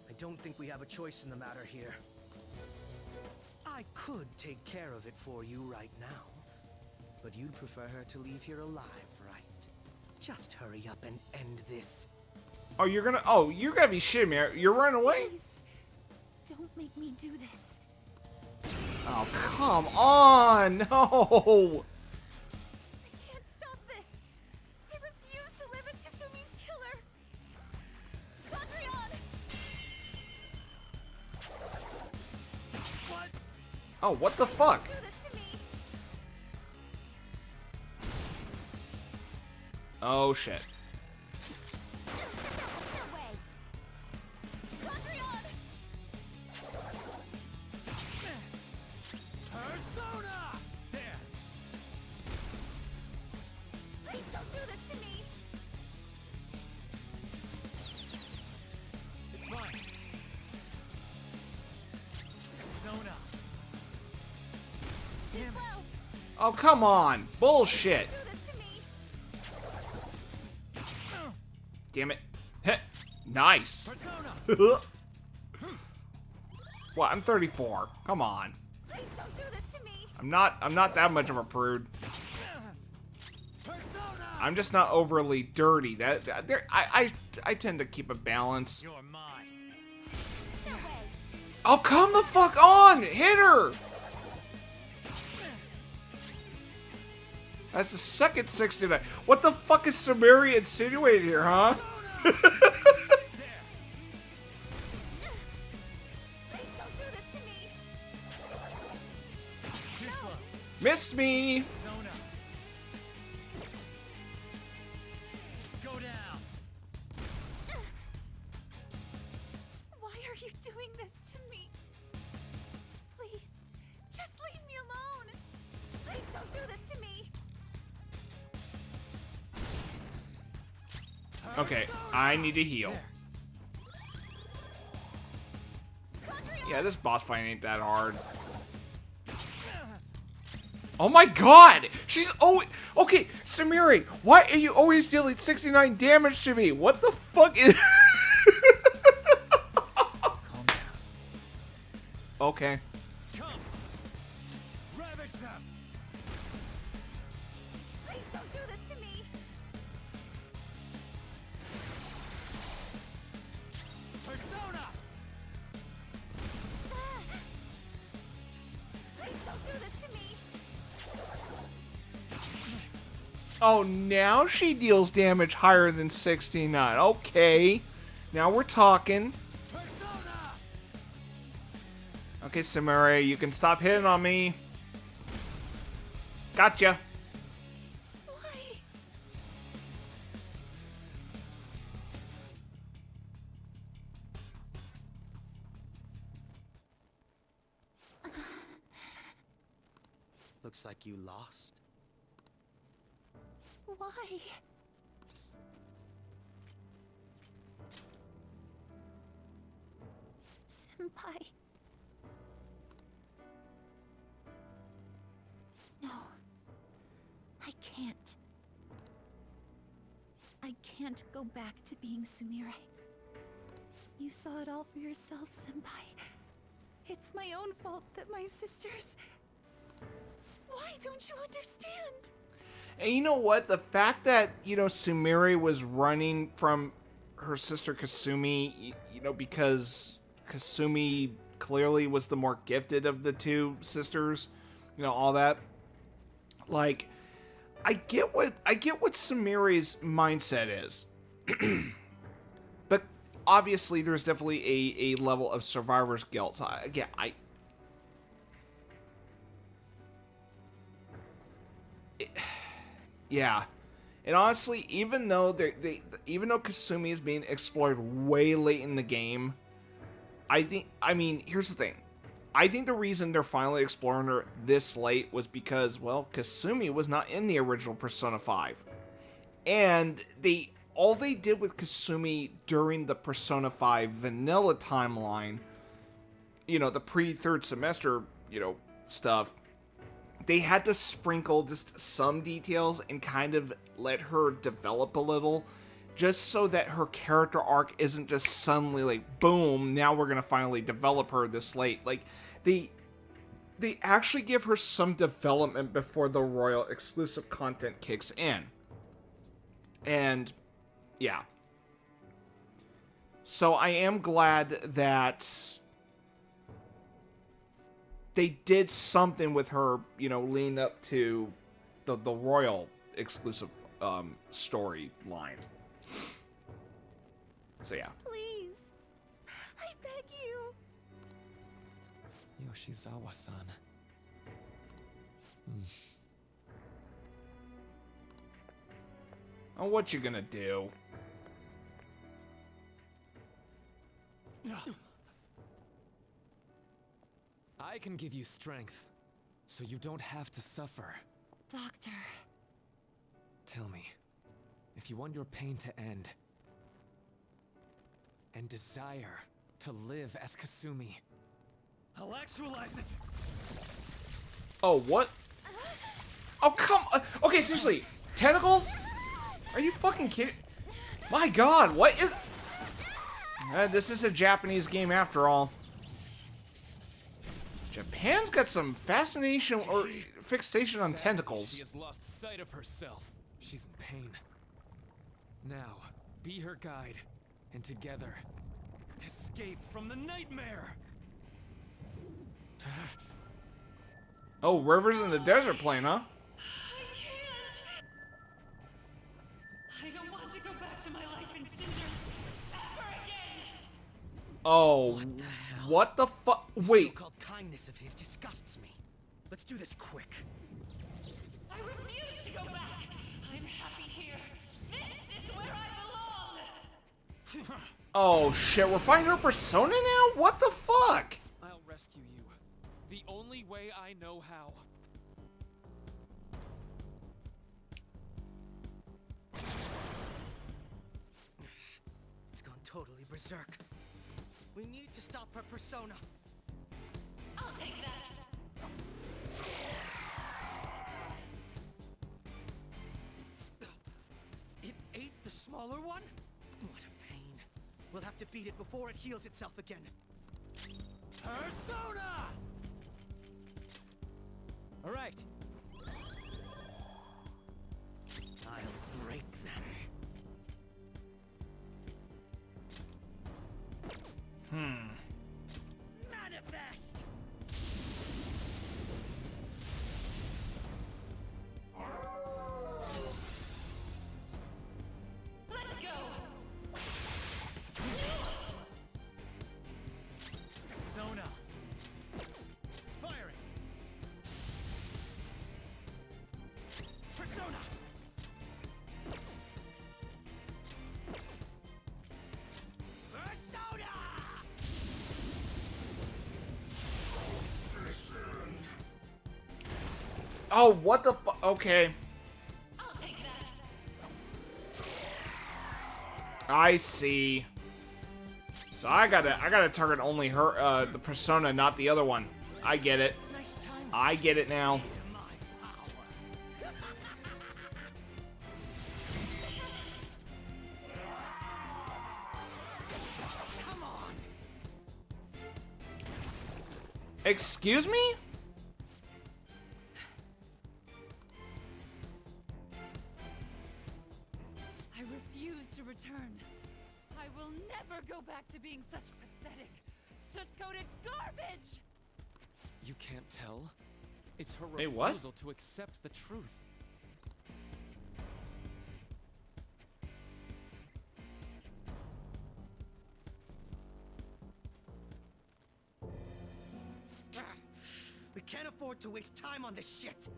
I don't think we have a choice in the matter here. I could take care of it for you right now, but you'd prefer her to leave here alive, right? Just hurry up and end this. Oh, you're gonna be shitting me. You're running away? Please, don't make me do this. Oh, come on. No. I can't stop this. I refuse to live as Kasumi's killer. Cendrillon! What? Oh, what the fuck? Do this to me. Oh, shit. Oh, come on. Bullshit. Do this to me. Damn it. Heh. Nice. Persona! What? I'm 34. Come on. Please don't do this to me. I'm not that much of a prude. Persona! I'm just not overly dirty. I tend to keep a balance. You're mine. No way. Oh, come the fuck on! Hit her! That's the second 69. What the fuck is Samaria insinuating here, huh? Please don't do this to me. Too slow. Missed me! Persona. Go down. Why are you doing this to me? Please, just leave me alone. Please don't do this to me. Okay, I need to heal. Sondria! Yeah, this boss fight ain't that hard. Oh my god! She's always... Okay, Samiri, why are you always dealing 69 damage to me? What the fuck is... Calm down. Okay. Come. Ravage them. Please don't do this to me. Persona. Please don't do this to me. Oh, now she deals damage higher than 69. Okay. Now we're talking. Persona. Okay, Samiri, you can stop hitting on me. Gotcha. Why? Looks like you lost. Why? Senpai. No. I can't. I can't go back to being Sumire. You saw it all for yourself, Senpai. It's my own fault that my sisters... Why don't you understand? And you know what? The fact that, you know, Sumire was running from her sister Kasumi, you know, because Kasumi clearly was the more gifted of the two sisters, you know, all that. Like, I get what Sumire's mindset is. But obviously there's definitely a level of survivor's guilt. So yeah. And honestly, even though even though Kasumi is being explored way late in the game, I mean, here's the thing. I think the reason they're finally exploring her this late was because, well, Kasumi was not in the original Persona 5. And all they did with Kasumi during the Persona 5 vanilla timeline, you know, the pre-third semester, you know, stuff, they had to sprinkle just some details and kind of let her develop a little, just so that her character arc isn't just suddenly like, boom, now we're gonna finally develop her this late. Like, they actually give her some development before the Royal exclusive content kicks in. And, yeah. So I am glad that they did something with her, you know, leading up to the Royal exclusive storyline. So yeah. Please. I beg you. Yoshizawa-san. Oh, what you gonna do? I can give you strength, so you don't have to suffer. Doctor. Tell me, if you want your pain to end, and desire to live as Kasumi, I'll actualize it. Oh, what? Oh, come on. Okay, seriously. Tentacles? Are you fucking kidding? My god, what is... this is a Japanese game after all. Japan's got some fascination or fixation on tentacles. She has lost sight of herself. She's in pain. Now, be her guide, and together, escape from the nightmare. Oh, Rivers in the Desert playing, huh? I don't want to go back to my life in cinders ever again. Oh, what the fuck? Wait. So-called kindness of his disgusts me. Let's do this quick. I refuse to go back. I'm happy here. This is where I belong. Oh shit, we're fighting her persona now? What the fuck? I'll rescue you. The only way I know how. It's gone totally berserk. We need to stop her persona. I'll take that. It ate the smaller one? What a pain. We'll have to beat it before it heals itself again. Persona! All right. I'll break them. Manifest! Let's go. Persona! Firing! Persona! Persona! Oh, what the fu- Okay. I'll take that. I see. So I gotta target only her, the persona, not the other one. I get it. Nice time. I get it now. My power. Come on. Excuse me? I refuse to return. I will never go back to being such pathetic, soot-coated garbage! You can't tell? It's her Hey, what? refusal to accept the truth. We can't afford to waste time on this shit.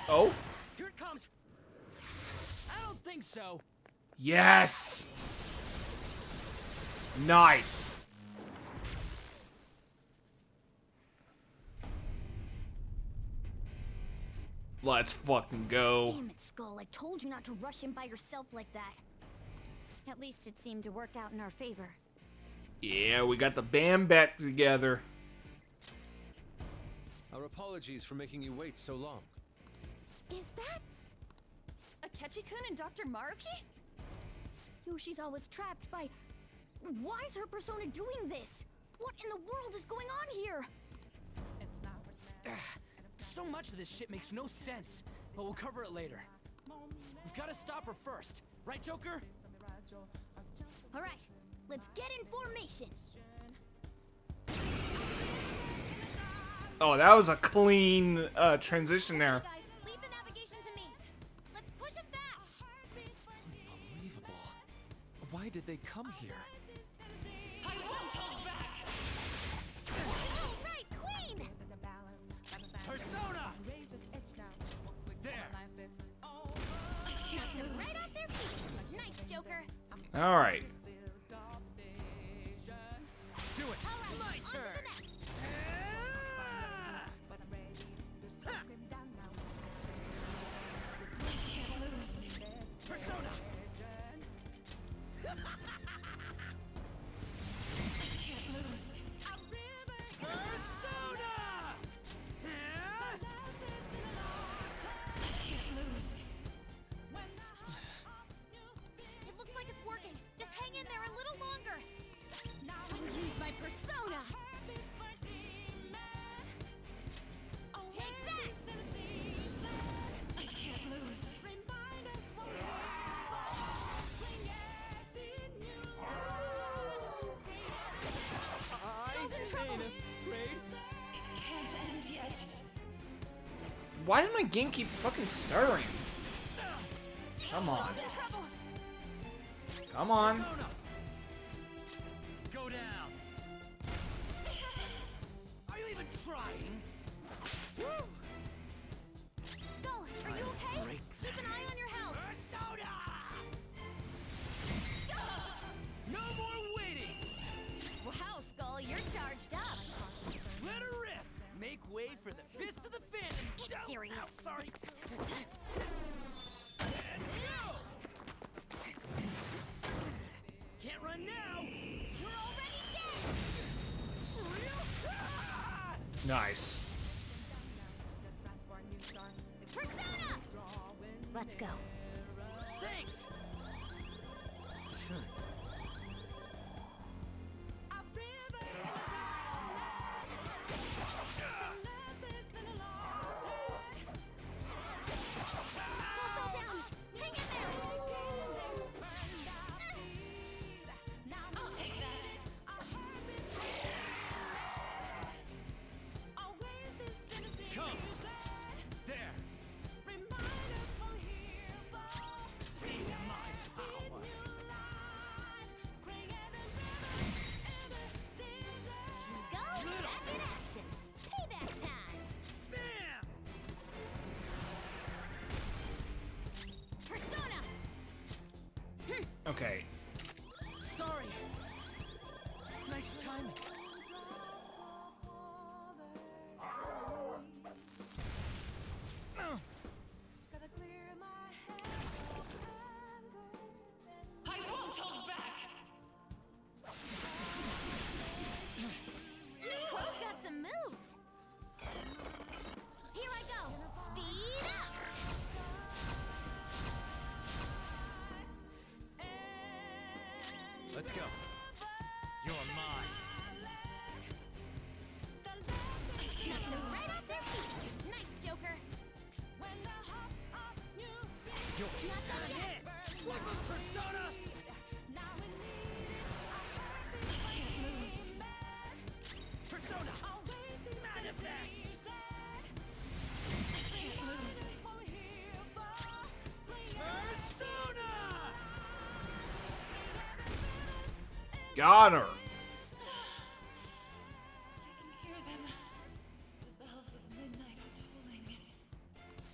Oh? Here it comes. I don't think so. Yes! Nice. Let's fucking go. Damn it, Skull. I told you not to rush in by yourself like that. At least it seemed to work out in our favor. Yeah, we got the band back together. Our apologies for making you wait so long. Is that Akechi-kun and Dr. Maruki? Yoshi's always trapped by... Why is her persona doing this? What in the world is going on here? So much of this shit makes no sense, but we'll cover it later. We've got to stop her first, right, Joker? All right, let's get in formation. Oh, that was a clean transition there. Guys, leave the navigation to me. Let's push it back. Unbelievable. Why did they come here? I won't hold back! Oh, right, Queen! Persona! There. Knocked them right off their feet. Nice, Joker. All right. Do it. All right, My on to turn. the next. Persona! Persona! my persona! Take that! I can't lose. It can't end yet. Why did my game keep fucking stuttering? Come on. Come on. Go down. Are you even trying? Skull, are you okay? Keep an eye on your health. Persona! No more waiting. Wow, Skull, you're charged up. Let her rip. Make way for the fist of the Phantom. Get serious. Ow, sorry. Let's go. Can't run now. You're already dead! For real? Ah! Nice. Persona! Let's go. Thanks. Sure. Skull fell down. Hang in there. I'll take that. Come. There. Feel my power. Skull, back in action. Payback time. Bam! Persona! Okay. Sorry. Nice timing. I won't hold back. Crow's got some moves. Here I go. Speed up. Let's go. You're mine. Knocked them right off their feet. Nice, Joker. You're Not done yet. One move, Persona! Persona! Manifest! Persona! Got her. I can hear them. The bells of midnight are tolling.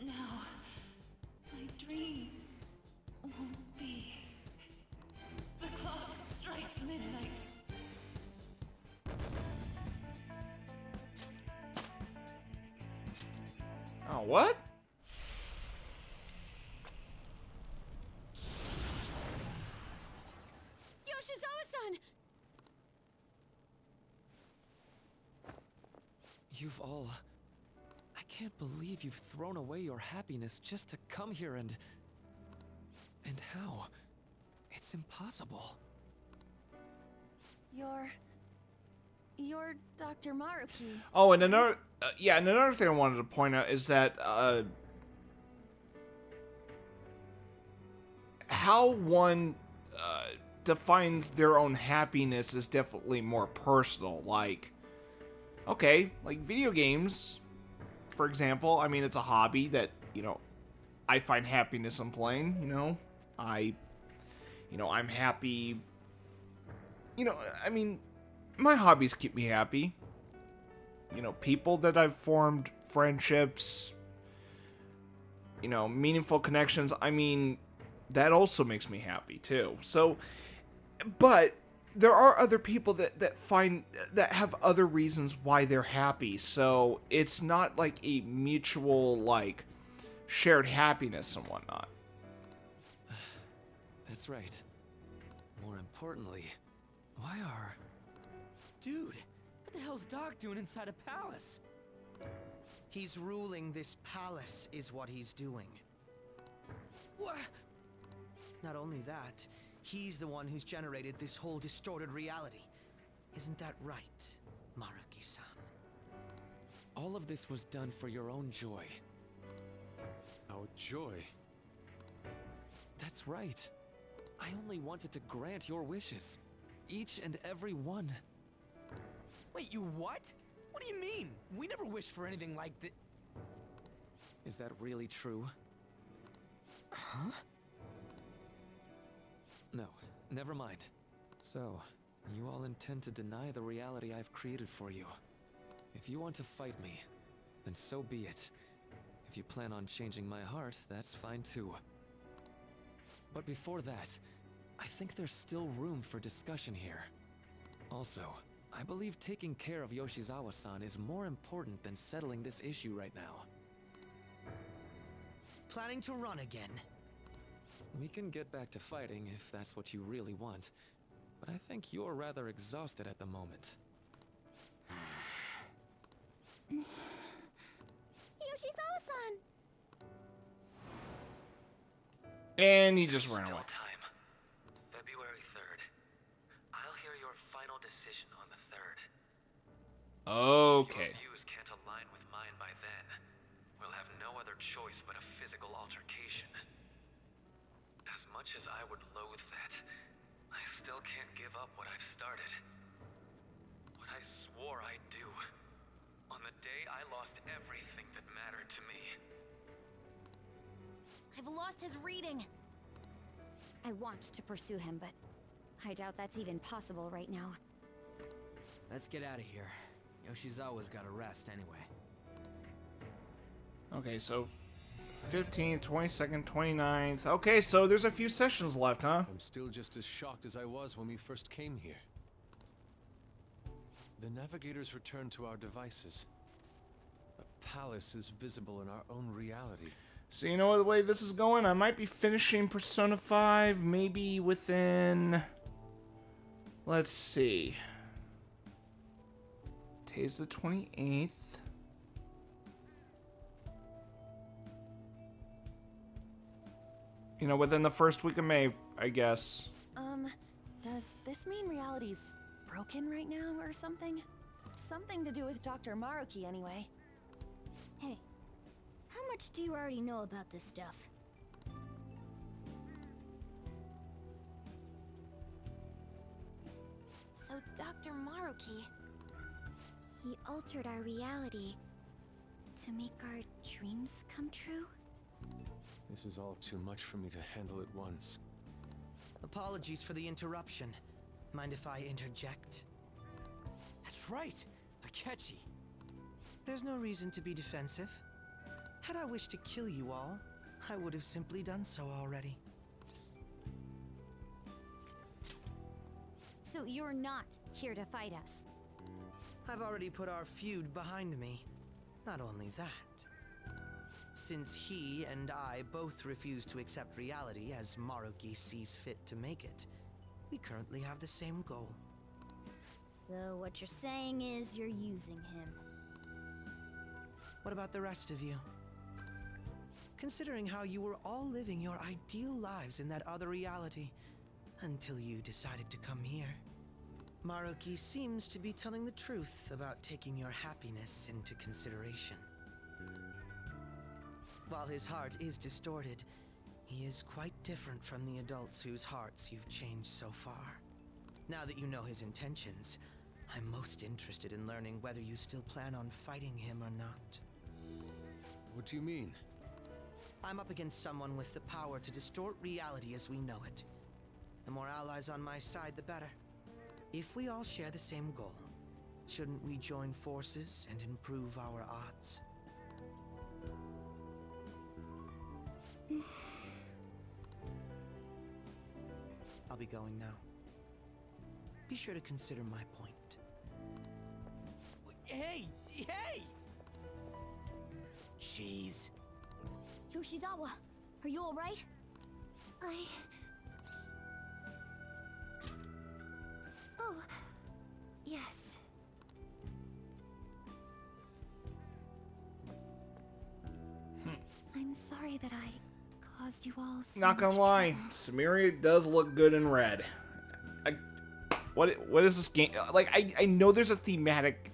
Now, my dream won't be. The clock strikes midnight. Oh, what? Yoshizawa-san! You've all... I can't believe you've thrown away your happiness just to come here and... And how? It's impossible. You're Dr. Maruki. Oh, and another, yeah, and another thing I wanted to point out is that how one defines their own happiness is definitely more personal. Like, okay, like video games, for example. I mean, it's a hobby that, you know, I find happiness in playing. I'm happy. I mean, my hobbies keep me happy. People that I've formed friendships, meaningful connections. I mean, that also makes me happy too. So, but there are other people that have other reasons why they're happy. So it's not like a mutual, like, shared happiness and whatnot. That's right. More importantly, why are... Dude, what the hell's Doc doing inside a palace? He's ruling this palace, is what he's doing. What? Not only that, he's the one who's generated this whole distorted reality. Isn't that right, Maruki-san? All of this was done for your own joy. Our joy. That's right. I only wanted to grant your wishes. Each and every one. Wait, you what? What do you mean? We never wished for anything like that. Is that really true? Huh? No, never mind. So, you all intend to deny the reality I've created for you. If you want to fight me, then so be it. If you plan on changing my heart, that's fine too. But before that, I think there's still room for discussion here. Also, I believe taking care of Yoshizawa-san is more important than settling this issue right now. Planning to run again? We can get back to fighting if that's what you really want, but I think you're rather exhausted at the moment. Yoshizawa-san! And he just ran away. Time. February 3rd. I'll hear your final decision on the 3rd. Okay. Your views can't align with mine by then. We'll have no other choice but a physical altercation. As much as I would loathe that, I still can't give up what I've started. What I swore I'd do. On the day I lost everything that mattered to me. I've lost his reading. I want to pursue him, but I doubt that's even possible right now. Let's get out of here. Yoshizawa's got to rest anyway. Okay, so 15th, 22nd, 29th. Okay, so there's a few sessions left, huh? I'm still just as shocked as I was when we first came here. The navigators returned to our devices. A palace is visible in our own reality. So you know what, the way this is going, I might be finishing Persona 5 maybe within... Let's see. Today's the 28th. You know, within the first week of May, I guess. Does this mean reality's broken right now or something? Something to do with Dr. Maruki anyway. Hey, how much do you already know about this stuff? So, Dr. Maruki... He altered our reality to make our dreams come true? This is all too much for me to handle at once. Apologies for the interruption. Mind if I interject? That's right, Akechi. There's no reason to be defensive. Had I wished to kill you all, I would have simply done so already. So you're not here to fight us? I've already put our feud behind me. Not only that. Since he and I both refuse to accept reality as Maruki sees fit to make it, we currently have the same goal. So what you're saying is you're using him. What about the rest of you? Considering how you were all living your ideal lives in that other reality, until you decided to come here. Maruki seems to be telling the truth about taking your happiness into consideration. While his heart is distorted, he is quite different from the adults whose hearts you've changed so far. Now that you know his intentions, I'm most interested in learning whether you still plan on fighting him or not. What do you mean? I'm up against someone with the power to distort reality as we know it. The more allies on my side, the better. If we all share the same goal, shouldn't we join forces and improve our odds? I'll be going now. Be sure to consider my point. Hey! Hey! Jeez. Yoshizawa, are you alright? Oh, yes. I'm sorry that I caused you all so Not gonna much lie, trouble. Samaria does look good in red. What is this game? Like, I know there's a thematic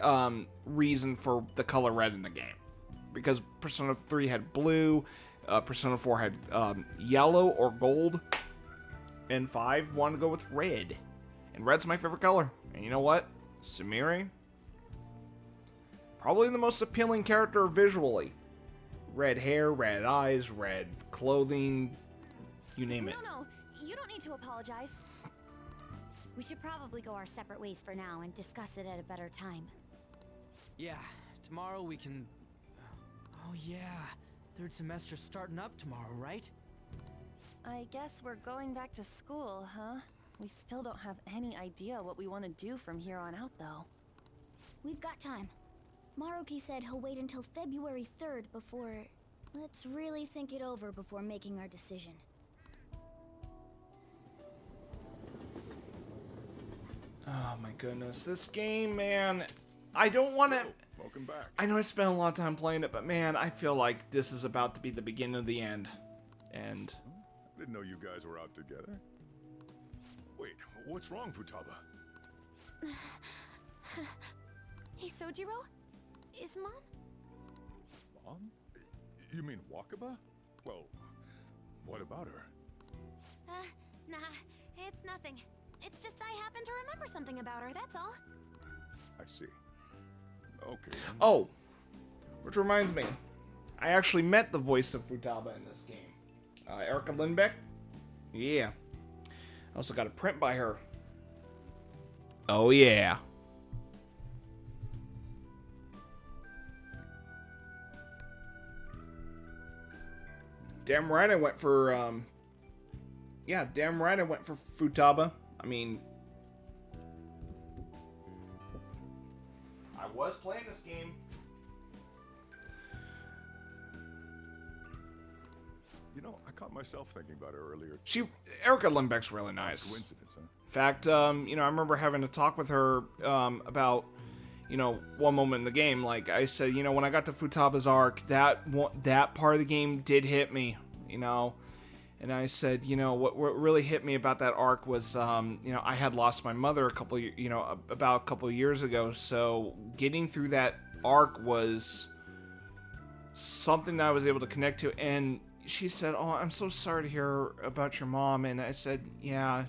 reason for the color red in the game, because Persona 3 had blue, Persona 4 had yellow or gold, and 5 wanted to go with red, and red's my favorite color. And you know what? Sumire, probably the most appealing character visually. Red hair, red eyes, red clothing, you name it. No, you don't need to apologize. We should probably go our separate ways for now and discuss it at a better time. Yeah, tomorrow we can... Oh yeah, third semester's starting up tomorrow, right? I guess we're going back to school, huh? We still don't have any idea what we want to do from here on out, though. We've got time. Maruki said he'll wait until February 3rd before... Let's really think it over before making our decision. Oh my goodness, this game, man. I don't want to... Welcome back. I know I spent a lot of time playing it, but man, I feel like this is about to be the beginning of the end. And... I didn't know you guys were out together. Wait, what's wrong, Futaba? Hey, Sojiro? Is Mom? Mom? You mean Wakaba? Well, what about her? Nah, it's nothing. It's just I happen to remember something about her, that's all. I see. Okay. then. oh, which reminds me, I actually met the voice of Futaba in this game. Erica Lindbeck. Yeah. I also got a print by her. Oh yeah. Damn right I went for, yeah, damn right I went for Futaba. I mean, I was playing this game. You know, I caught myself thinking about her earlier. Erica Lindbeck's really nice. Coincidence, huh? In fact, you know, I remember having a talk with her about, you know, one moment in the game. Like I said, you know, when I got to Futaba's arc, that part of the game did hit me, you know. And I said, you know, what really hit me about that arc was, you know, I had lost my mother about a couple of years ago. So getting through that arc was something that I was able to connect to. And she said, "Oh, I'm so sorry to hear about your mom." And I said, "Yeah,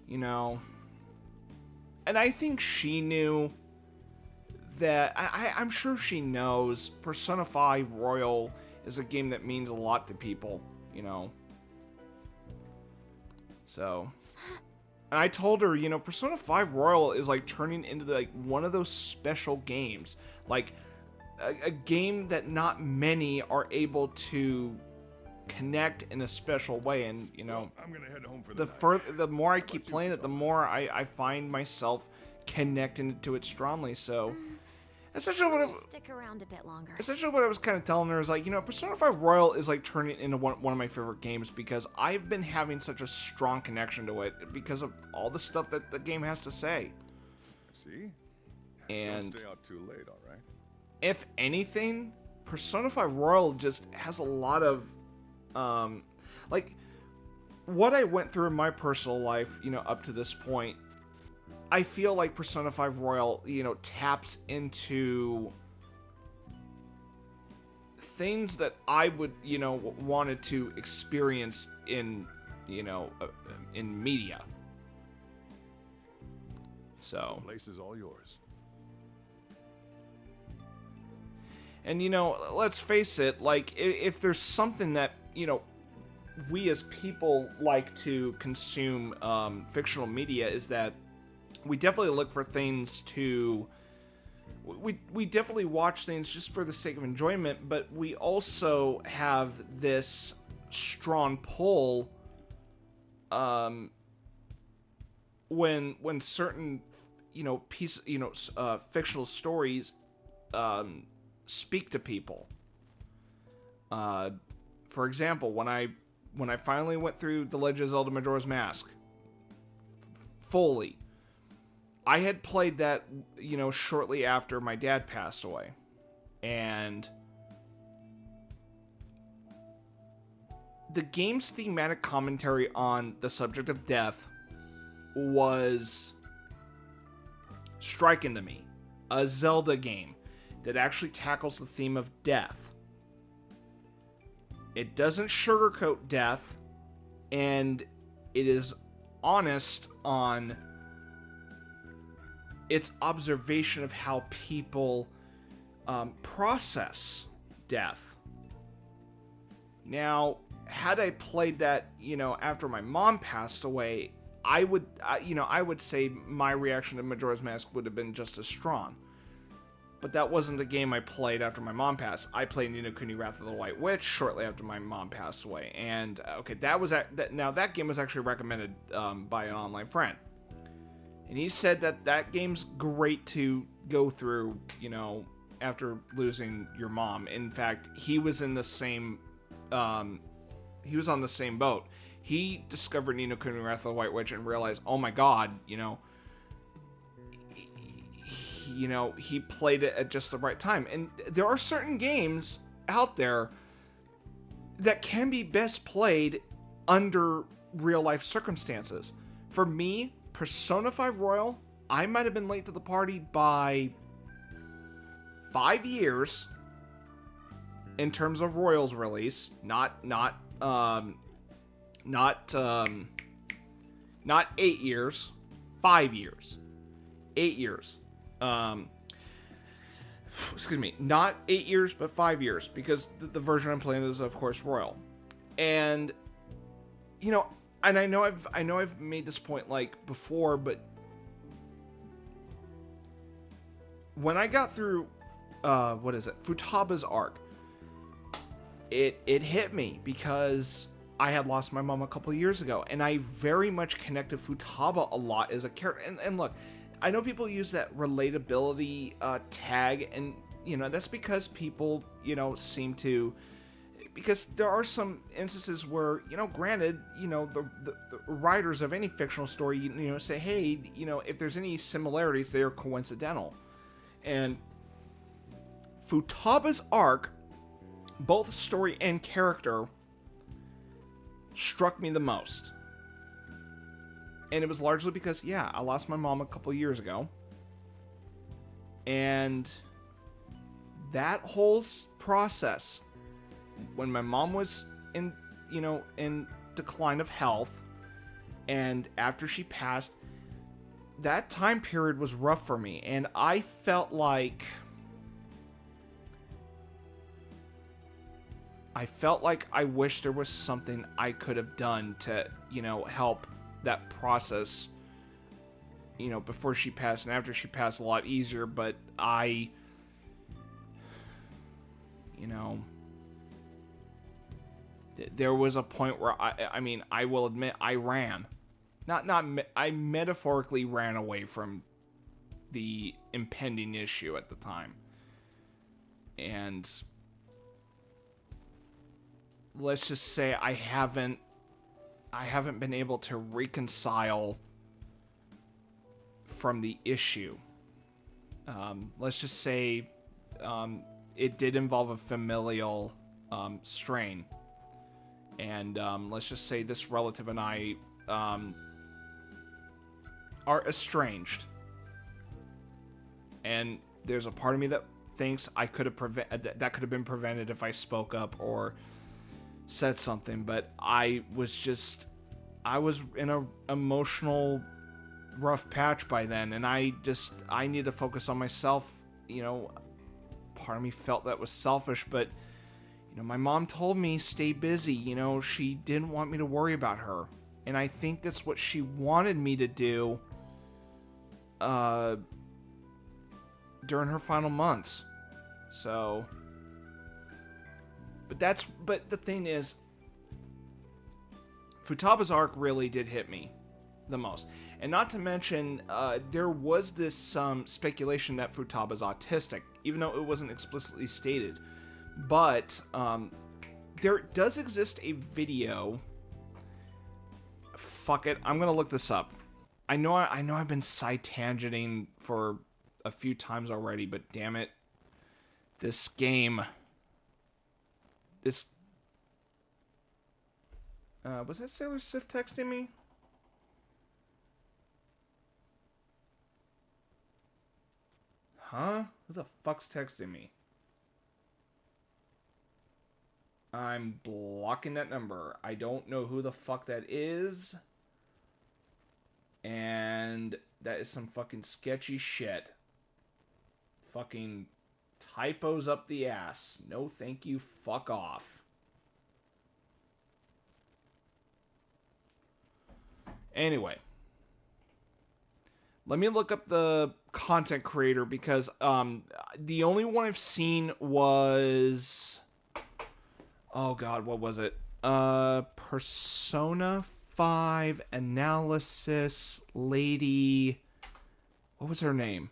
you know." And I think she knew that, I'm sure she knows Persona 5 Royal is a game that means a lot to people, you know. So, and I told her, you know, Persona 5 Royal is like turning into like one of those special games, like a game that not many are able to connect in a special way. And you know, I'm gonna head home for the more I keep playing it, the more I find myself connecting to it strongly. So essentially Stick around a bit longer. essentially what I was kind of telling her is like, you know, Persona 5 Royal is like turning into one of my favorite games because I've been having such a strong connection to it because of all the stuff that the game has to say. See? And Don't stay out too late, all right? if anything, Persona 5 Royal just has a lot of like what I went through in my personal life, you know, up to this point. I feel like Persona 5 Royal, you know, taps into things that I would, you know, wanted to experience in, you know, in media. So, The place is all yours. and you know, let's face it, like if there's something that, you know, we as people like to consume fictional media, is that we definitely look for things to... We definitely watch things just for the sake of enjoyment, but we also have this strong pull when certain, you know, fictional stories speak to people. For example, when I finally went through The Legend of Zelda Majora's Mask fully, I had played that, you know, shortly after my dad passed away. And the game's thematic commentary on the subject of death was striking to me. A Zelda game that actually tackles the theme of death. It doesn't sugarcoat death, and it is honest on its observation of how people process death. Now, had I played that, after my mom passed away, I would say my reaction to Majora's Mask would have been just as strong. But that wasn't the game I played after my mom passed. I played Ni no Kuni: Wrath of the White Witch shortly after my mom passed away. And, that game was actually recommended by an online friend. And he said that game's great to go through, after losing your mom. In fact, he was in the same, he was on the same boat. He discovered Ni no Kuni: Wrath of the White Witch and realized, oh my god, he played it at just the right time. And there are certain games out there that can be best played under real life circumstances. For me, Persona 5 Royal, I might have been late to the party by 5 years in terms of Royal's release. Not 8 years, 5 years. 8 years. Excuse me, not 8 years, but 5 years, because the version I'm playing is, of course, Royal. And, and I know I've made this point, like, before, but when I got through, Futaba's arc, it hit me, because I had lost my mom a couple of years ago, and I very much connected Futaba a lot as a character. And look, I know people use that relatability tag, and that's because people seem to, because there are some instances where granted the writers of any fictional story say, hey, if there's any similarities, they are coincidental. And Futaba's arc, both story and character, struck me the most. And it was largely because, I lost my mom a couple years ago. And that whole process, when my mom was in decline of health, and after she passed, that time period was rough for me. And I felt like I wish there was something I could have done to, help that process, before she passed. And after she passed, a lot easier. But there was a point where I will admit I ran. I metaphorically ran away from the impending issue at the time. And let's just say I haven't been able to reconcile from the issue. Let's just say it did involve a familial strain. And let's just say this relative and I are estranged. And there's a part of me that thinks that could have been prevented if I spoke up or said something. But I was in a emotional rough patch by then, and I need to focus on myself. Part of me felt that was selfish, but my mom told me stay busy. She didn't want me to worry about her, and I think that's what she wanted me to do during her final months. So, but the thing is, Futaba's arc really did hit me the most. And not to mention, there was this speculation that Futaba's autistic, even though it wasn't explicitly stated. But there does exist a video. Fuck it, I'm gonna look this up. I know I've been side-tangenting for a few times already, but damn it, this game. Was that Sailor Sif texting me? Huh? Who the fuck's texting me? I'm blocking that number. I don't know who the fuck that is. And that is some fucking sketchy shit. Fucking typos up the ass. No thank you, fuck off. Anyway. Let me look up the content creator because the only one I've seen was... Oh god, what was it? Persona 5 analysis lady... What was her name?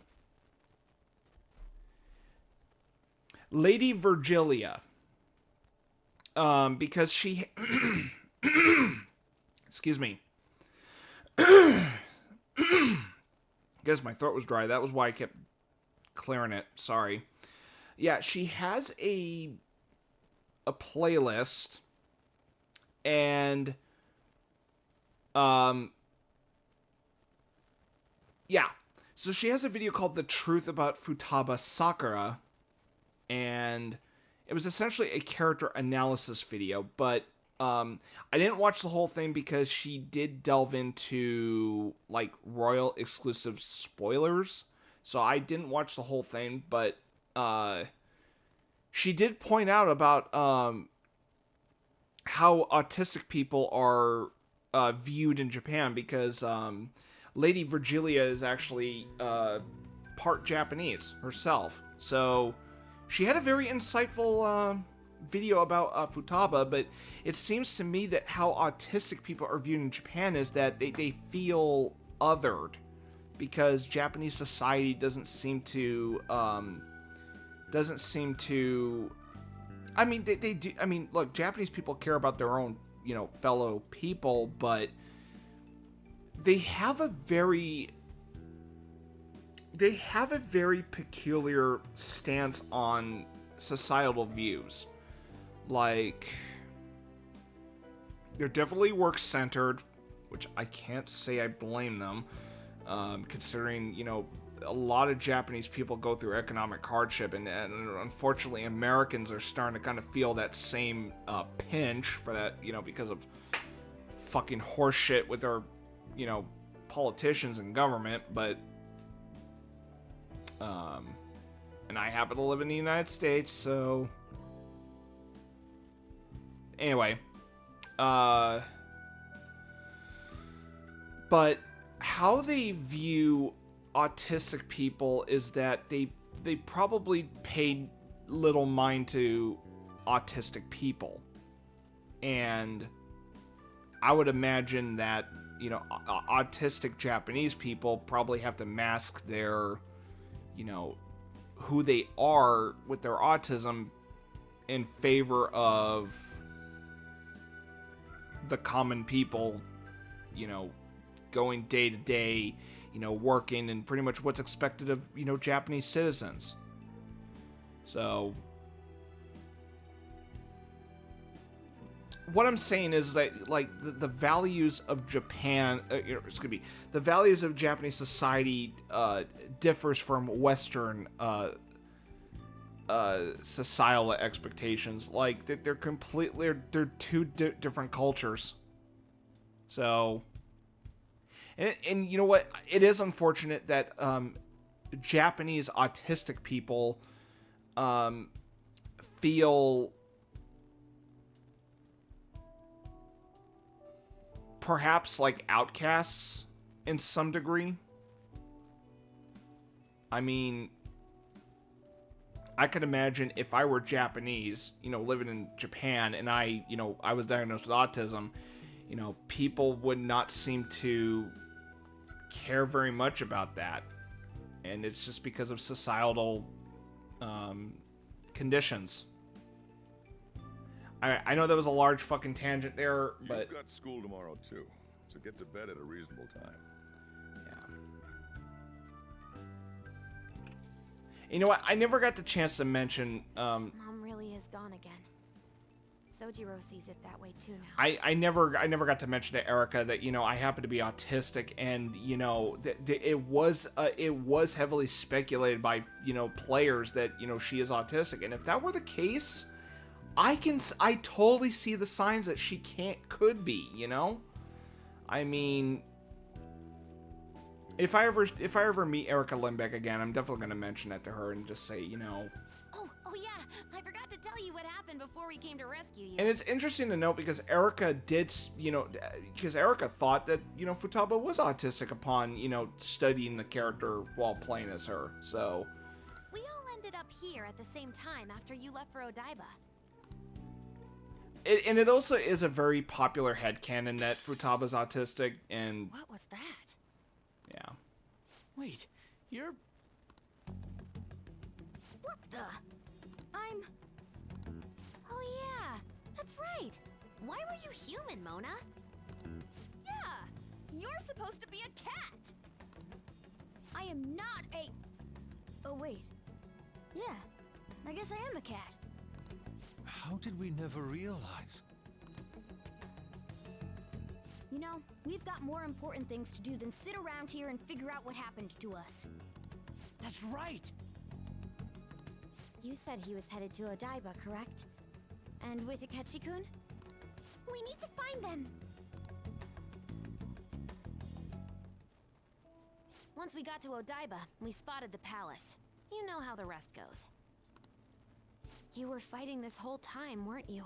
Lady Virgilia. Because she... Excuse me. Guess my throat was dry. That was why I kept clearing it. Sorry. Yeah, she has a playlist, and yeah. So she has a video called "The Truth About Futaba Sakura," and it was essentially a character analysis video, but I didn't watch the whole thing because she did delve into like royal exclusive spoilers. So I didn't watch the whole thing, but she did point out about how autistic people are viewed in Japan because Lady Virgilia is actually part Japanese herself. So she had a very insightful video about Futaba, but it seems to me that how autistic people are viewed in Japan is that they feel othered because Japanese society doesn't seem to I mean they do. I mean, look, Japanese people care about their own, you know, fellow people, but they have a very peculiar stance on societal views. Like, they're definitely work-centered, which I can't say I blame them, considering, you know, a lot of Japanese people go through economic hardship, and unfortunately Americans are starting to kind of feel that same pinch for that, you know, because of fucking horseshit with our, you know, politicians and government, but, and I happen to live in the United States, so... Anyway, but how they view autistic people is that they probably paid little mind to autistic people, and I would imagine that, you know, autistic Japanese people probably have to mask their, you know, who they are with their autism in favor of the common people, you know, going day to day, you know, working, and pretty much what's expected of, you know, Japanese citizens. So what I'm saying is that, like, the values of Japan, the values of Japanese society differs from Western societal expectations. Like, they're completely, they're two different cultures. So, and you know what? It is unfortunate that Japanese autistic people feel perhaps like outcasts in some degree. I mean, I could imagine if I were Japanese, you know, living in Japan, and I was diagnosed with autism, you know, people would not seem to care very much about that. And it's just because of societal conditions. I know that was a large fucking tangent there, but... You've got school tomorrow, too, so get to bed at a reasonable time. You know what? I never got the chance to mention... Mom really is gone again. Sojiro sees it that way too now. I never got to mention to Erica that, you know, I happen to be autistic, and, you know, it was heavily speculated by, you know, players that, you know, she is autistic, and if that were the case, I totally see the signs that she could be, you know? I mean, if I ever meet Erica Limbeck again, I'm definitely going to mention that to her and just say, you know. Oh yeah, I forgot to tell you what happened before we came to rescue you. And it's interesting to note because Erica thought that, you know, Futaba was autistic upon, you know, studying the character while playing as her. So We all ended up here at the same time after you left for Odaiba. and it also is a very popular headcanon that Futaba's autistic, and What was that? yeah. Wait, you're... What the? Oh yeah, that's right. Why were you human, Mona? Yeah! You're supposed to be a cat! I am not a... Oh, wait. Yeah, I guess I am a cat. How did we never realize? You know, we've got more important things to do than sit around here and figure out what happened to us. That's right! You said he was headed to Odaiba, correct? And with Akechi-kun? We need to find them! Once we got to Odaiba, we spotted the palace. You know how the rest goes. You were fighting this whole time, weren't you?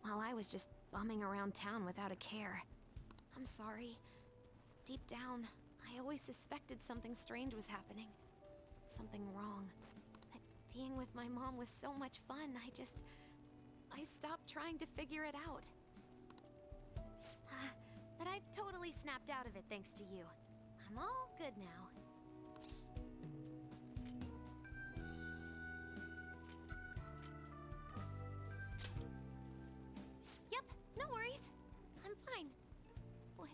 While I was just bumming around town without a care. I'm sorry. Deep down, I always suspected something strange was happening. Something wrong. That being with my mom was so much fun, I stopped trying to figure it out. But I've totally snapped out of it thanks to you. I'm all good now. Yep, no worries. I'm fine. With...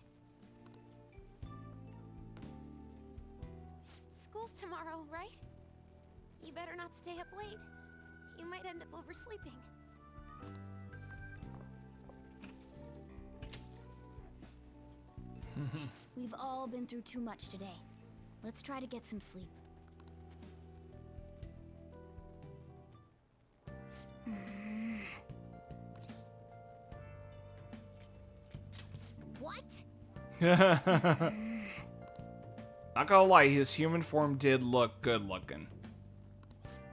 School's tomorrow, right? You better not stay up late. You might end up oversleeping. We've all been through too much today. Let's try to get some sleep. What? Not gonna lie, his human form did look good looking.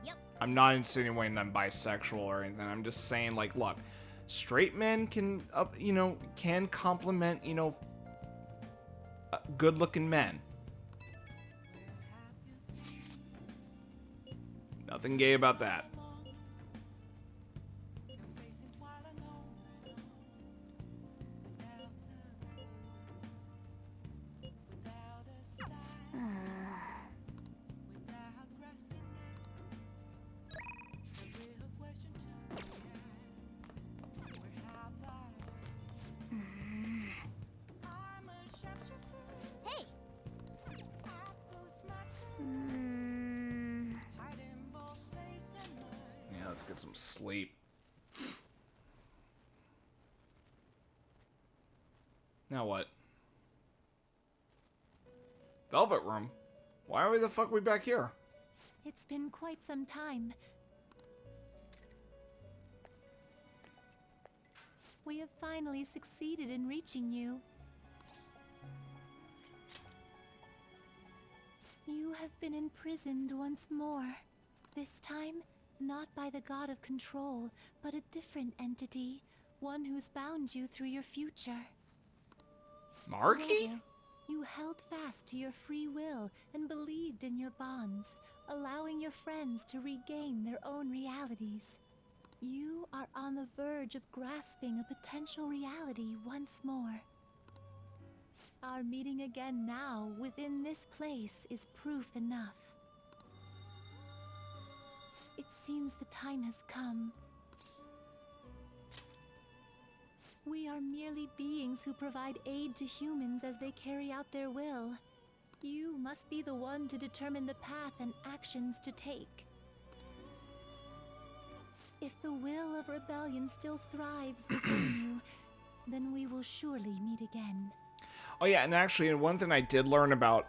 Yep. I'm not insinuating I'm bisexual or anything. I'm just saying, like, look, straight men can, can compliment, good-looking men. Nothing gay about that. Hey! Yeah, let's get some sleep. Now what? Velvet Room? Why are the fuck we back here? It's been quite some time. We have finally succeeded in reaching you. You have been imprisoned once more. This time, not by the god of control, but a different entity. One who's bound you through your future. Marky? However, you held fast to your free will and believed in your bonds, allowing your friends to regain their own realities. You are on the verge of grasping a potential reality once more. Our meeting again now within this place is proof enough. It seems the time has come. We are merely beings who provide aid to humans as they carry out their will. You must be the one to determine the path and actions to take. If the will of rebellion still thrives within you, then we will surely meet again. Oh yeah, and actually, one thing I did learn about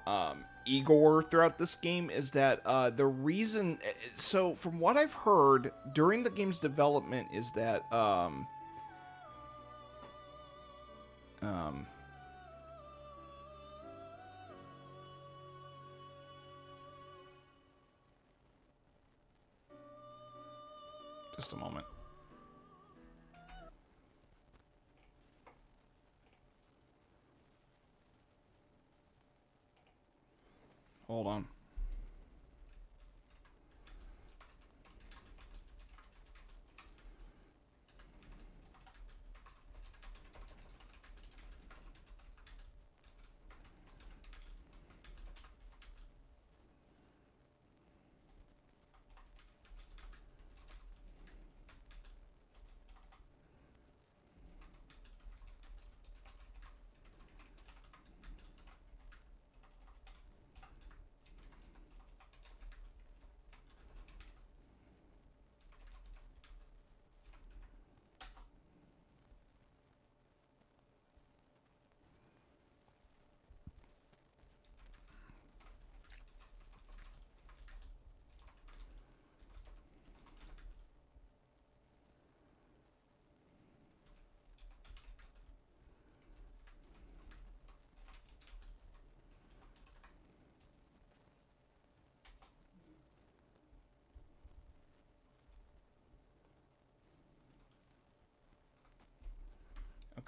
Igor throughout this game is that the reason... So, from what I've heard during the game's development is that... just a moment. Hold on.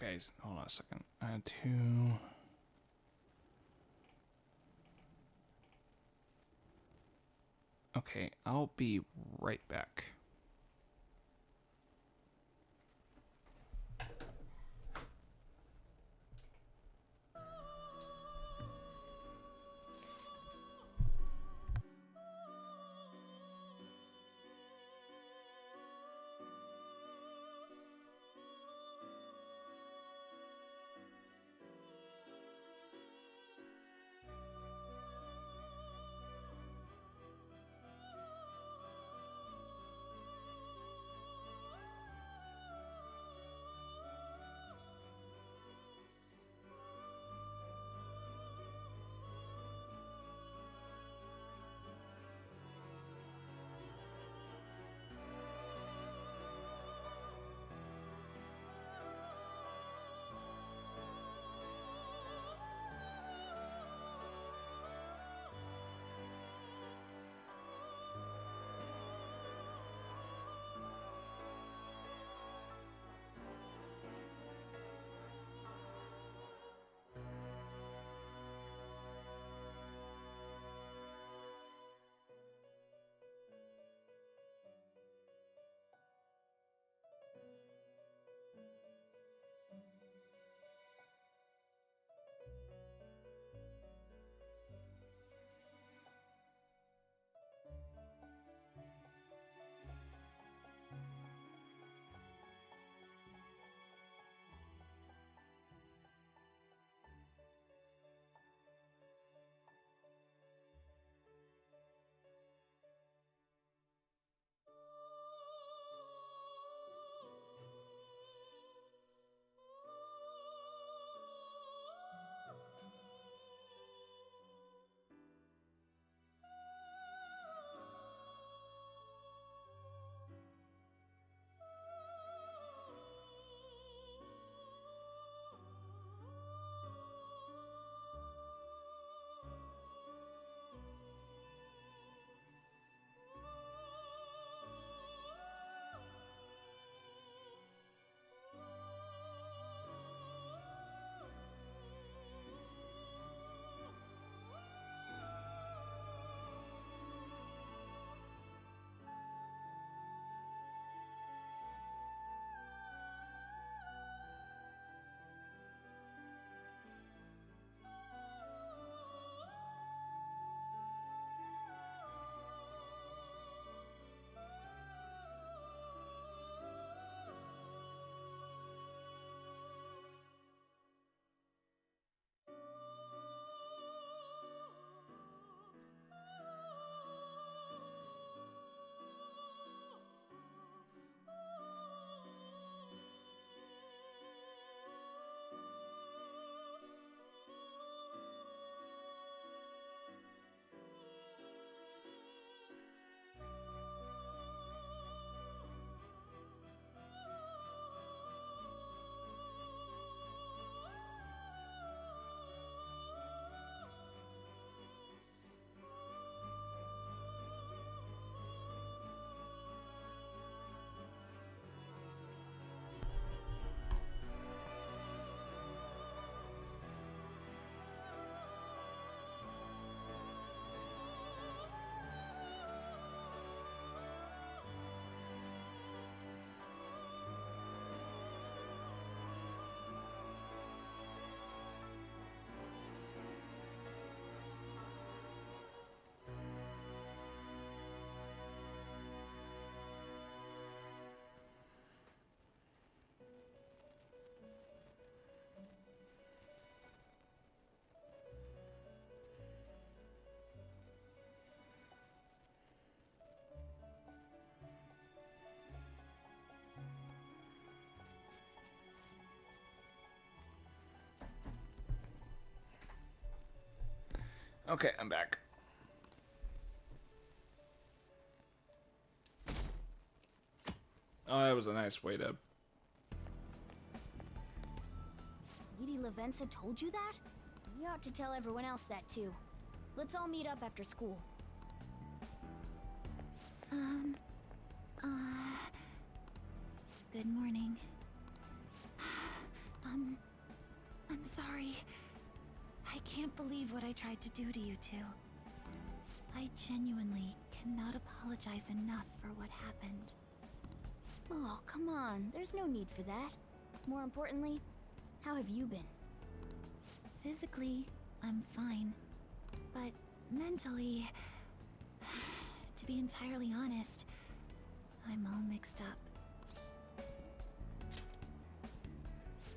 Okay, hold on a second. Add to... Okay, I'll be right back. Okay, I'm back. Oh, that was a nice way to... Lady Lavenza told you that? You ought to tell everyone else that too. Let's all meet up after school. Good morning. I'm sorry. I can't believe what I tried to do to you two. I genuinely cannot apologize enough for what happened. Oh, come on. There's no need for that. More importantly, how have you been? Physically, I'm fine. But mentally, to be entirely honest, I'm all mixed up.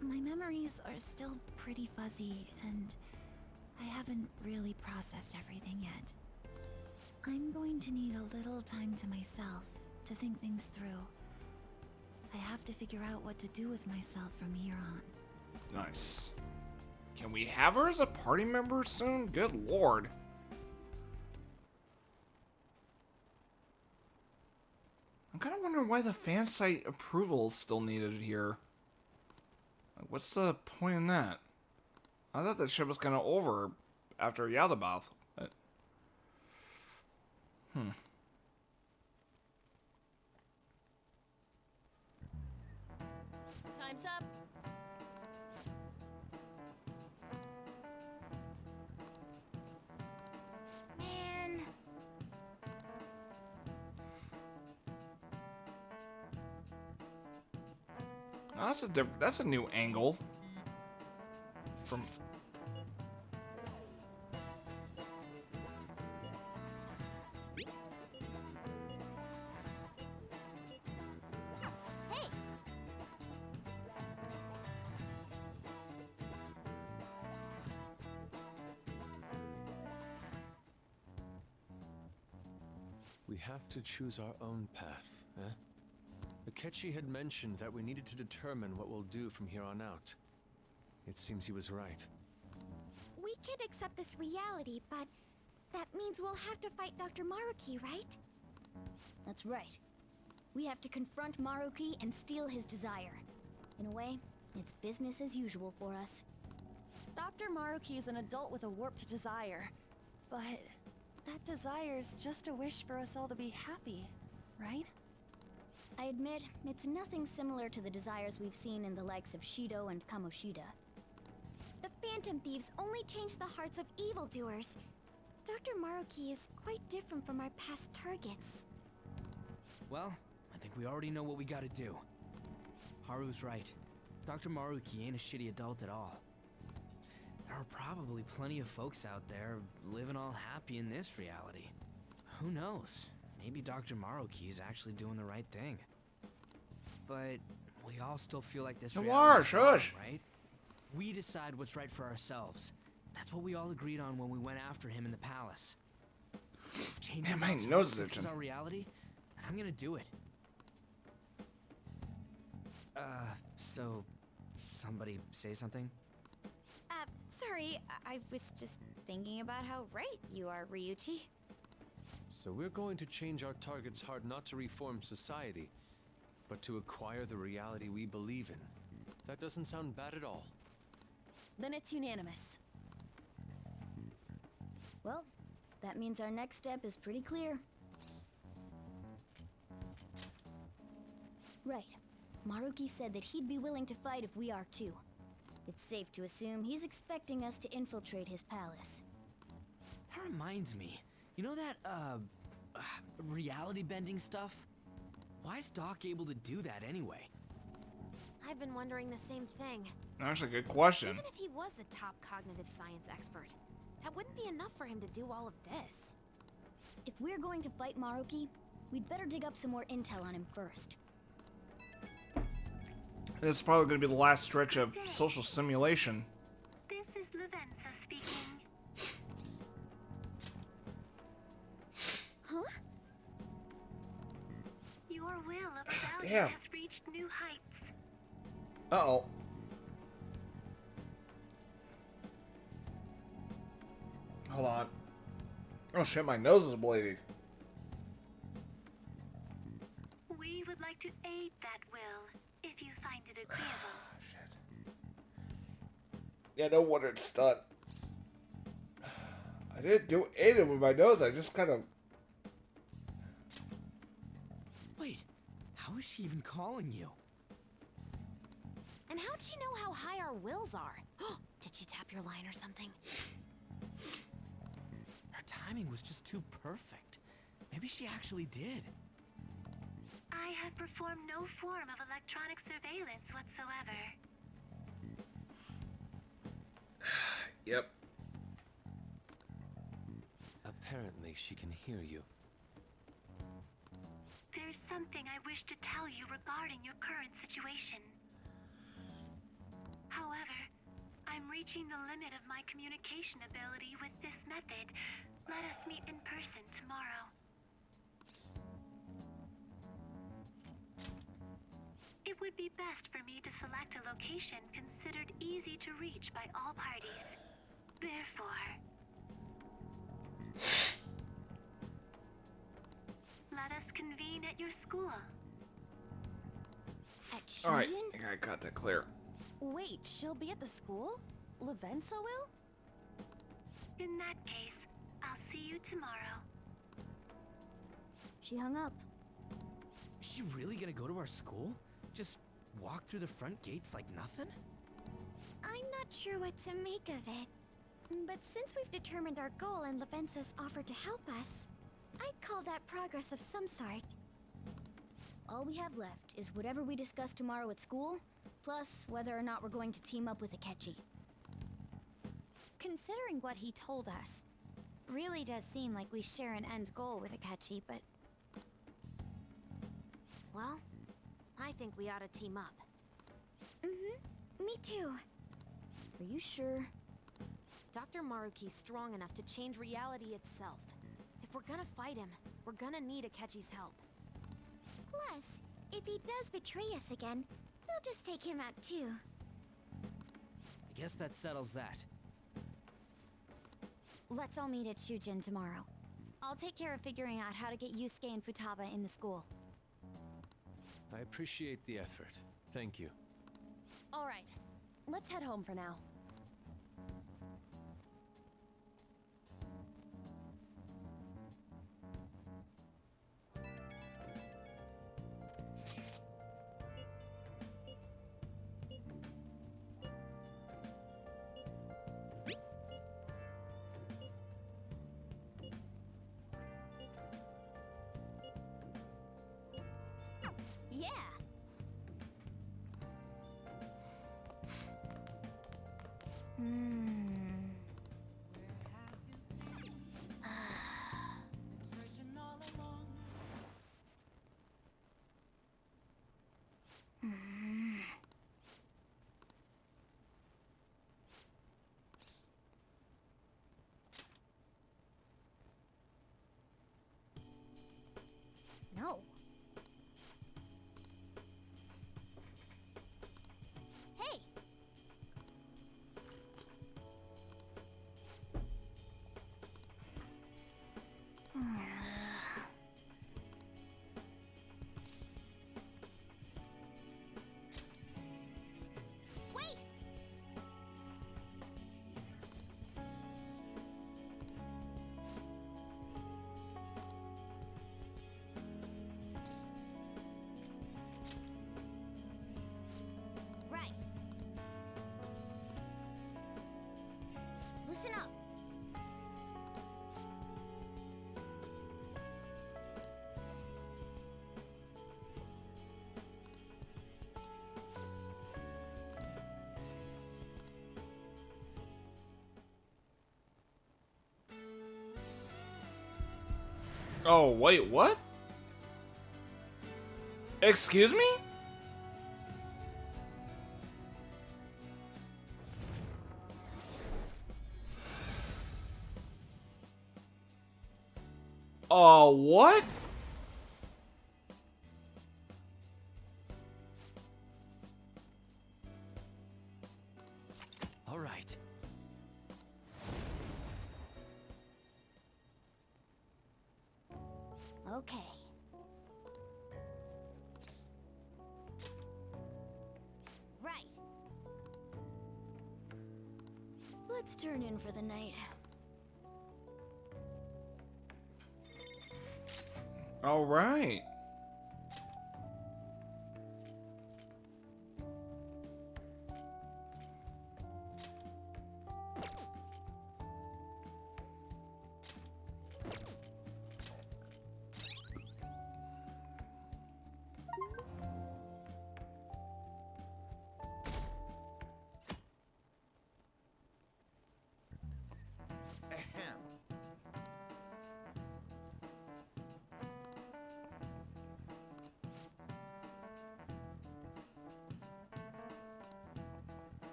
My memories are still pretty fuzzy, and I haven't really processed everything yet. I'm going to need a little time to myself to think things through. I have to figure out what to do with myself from here on. Nice. Can we have her as a party member soon? Good lord. I'm kind of wondering why the fan site approval is still needed here. Like, what's the point in that? I thought that shit was kind of over after Yaldabaoth. But... Time's up. Man. Oh, that's a new angle. From... Hey. We have to choose our own path, eh? Akechi had mentioned that we needed to determine what we'll do from here on out. It seems he was right. We could accept this reality, but that means we'll have to fight Dr. Maruki, right? That's right. We have to confront Maruki and steal his desire. In a way, it's business as usual for us. Dr. Maruki is an adult with a warped desire. But that desire's just a wish for us all to be happy, right? I admit, it's nothing similar to the desires we've seen in the likes of Shido and Kamoshida. The Phantom Thieves only change the hearts of evildoers. Dr. Maruki is quite different from our past targets. Well, I think we already know what we gotta do. Haru's right. Dr. Maruki ain't a shitty adult at all. There are probably plenty of folks out there living all happy in this reality. Who knows? Maybe Dr. Maruki is actually doing the right thing. But we all still feel like this reality is wrong, right? We decide what's right for ourselves. That's what we all agreed on when we went after him in the palace. Man, my nose is itching. Our reality, and I'm gonna do it. So somebody say something? Sorry, I was just thinking about how right you are, Ryuichi. So we're going to change our target's heart not to reform society, but to acquire the reality we believe in. That doesn't sound bad at all. Then it's unanimous. Well, that means our next step is pretty clear. Right. Maruki said that he'd be willing to fight if we are too. It's safe to assume he's expecting us to infiltrate his palace. That reminds me. You know that, reality bending stuff? Why is Doc able to do that anyway? I've been wondering the same thing. Actually, good question. Even if he was the top cognitive science expert, that wouldn't be enough for him to do all of this. If we're going to fight Maruki, we'd better dig up some more intel on him first. This is probably going to be the last stretch of social simulation. This is Lavenza speaking. Huh? Your will of value Damn. has reached new heights. Hold on. Oh shit, my nose is bleeding. We would like to aid that will, if you find it agreeable. Shit. Yeah, no wonder it's done. I didn't do it with my nose, I just kind of... Wait, how is she even calling you? And how'd she know how high our wills are? Did she tap your line or something? Her timing was just too perfect. Maybe she actually did. I have performed no form of electronic surveillance whatsoever. Yep. Apparently, she can hear you. There's something I wish to tell you regarding your current situation. However, I'm reaching the limit of my communication ability with this method. Let us meet in person tomorrow. It would be best for me to select a location considered easy to reach by all parties. Therefore, let us convene at your school. At Shujin? Alright, I think I got that clear. Wait, she'll be at the school? Lavenza will? In that case, I'll see you tomorrow. She hung up. Is she really gonna go to our school? Just walk through the front gates like nothing? I'm not sure what to make of it. But since we've determined our goal and Lavenza's offered to help us, I'd call that progress of some sort. All we have left is whatever we discuss tomorrow at school, plus whether or not we're going to team up with Akechi. Considering what he told us, really does seem like we share an end goal with Akechi, but... Well, I think we ought to team up. Mm-hmm. Me too. Are you sure? Dr. Maruki's strong enough to change reality itself. If we're gonna fight him, we're gonna need Akechi's help. Plus, if he does betray us again, we'll just take him out too. I guess that settles that. Let's all meet at Shujin tomorrow. I'll take care of figuring out how to get Yusuke and Futaba in the school. I appreciate the effort. Thank you. All right, let's head home for now. Yeah! No. Hey! Wait! Right. Listen up. Oh, wait, what? Excuse me? What? All right. Okay. Right. Let's turn in for the night. All right.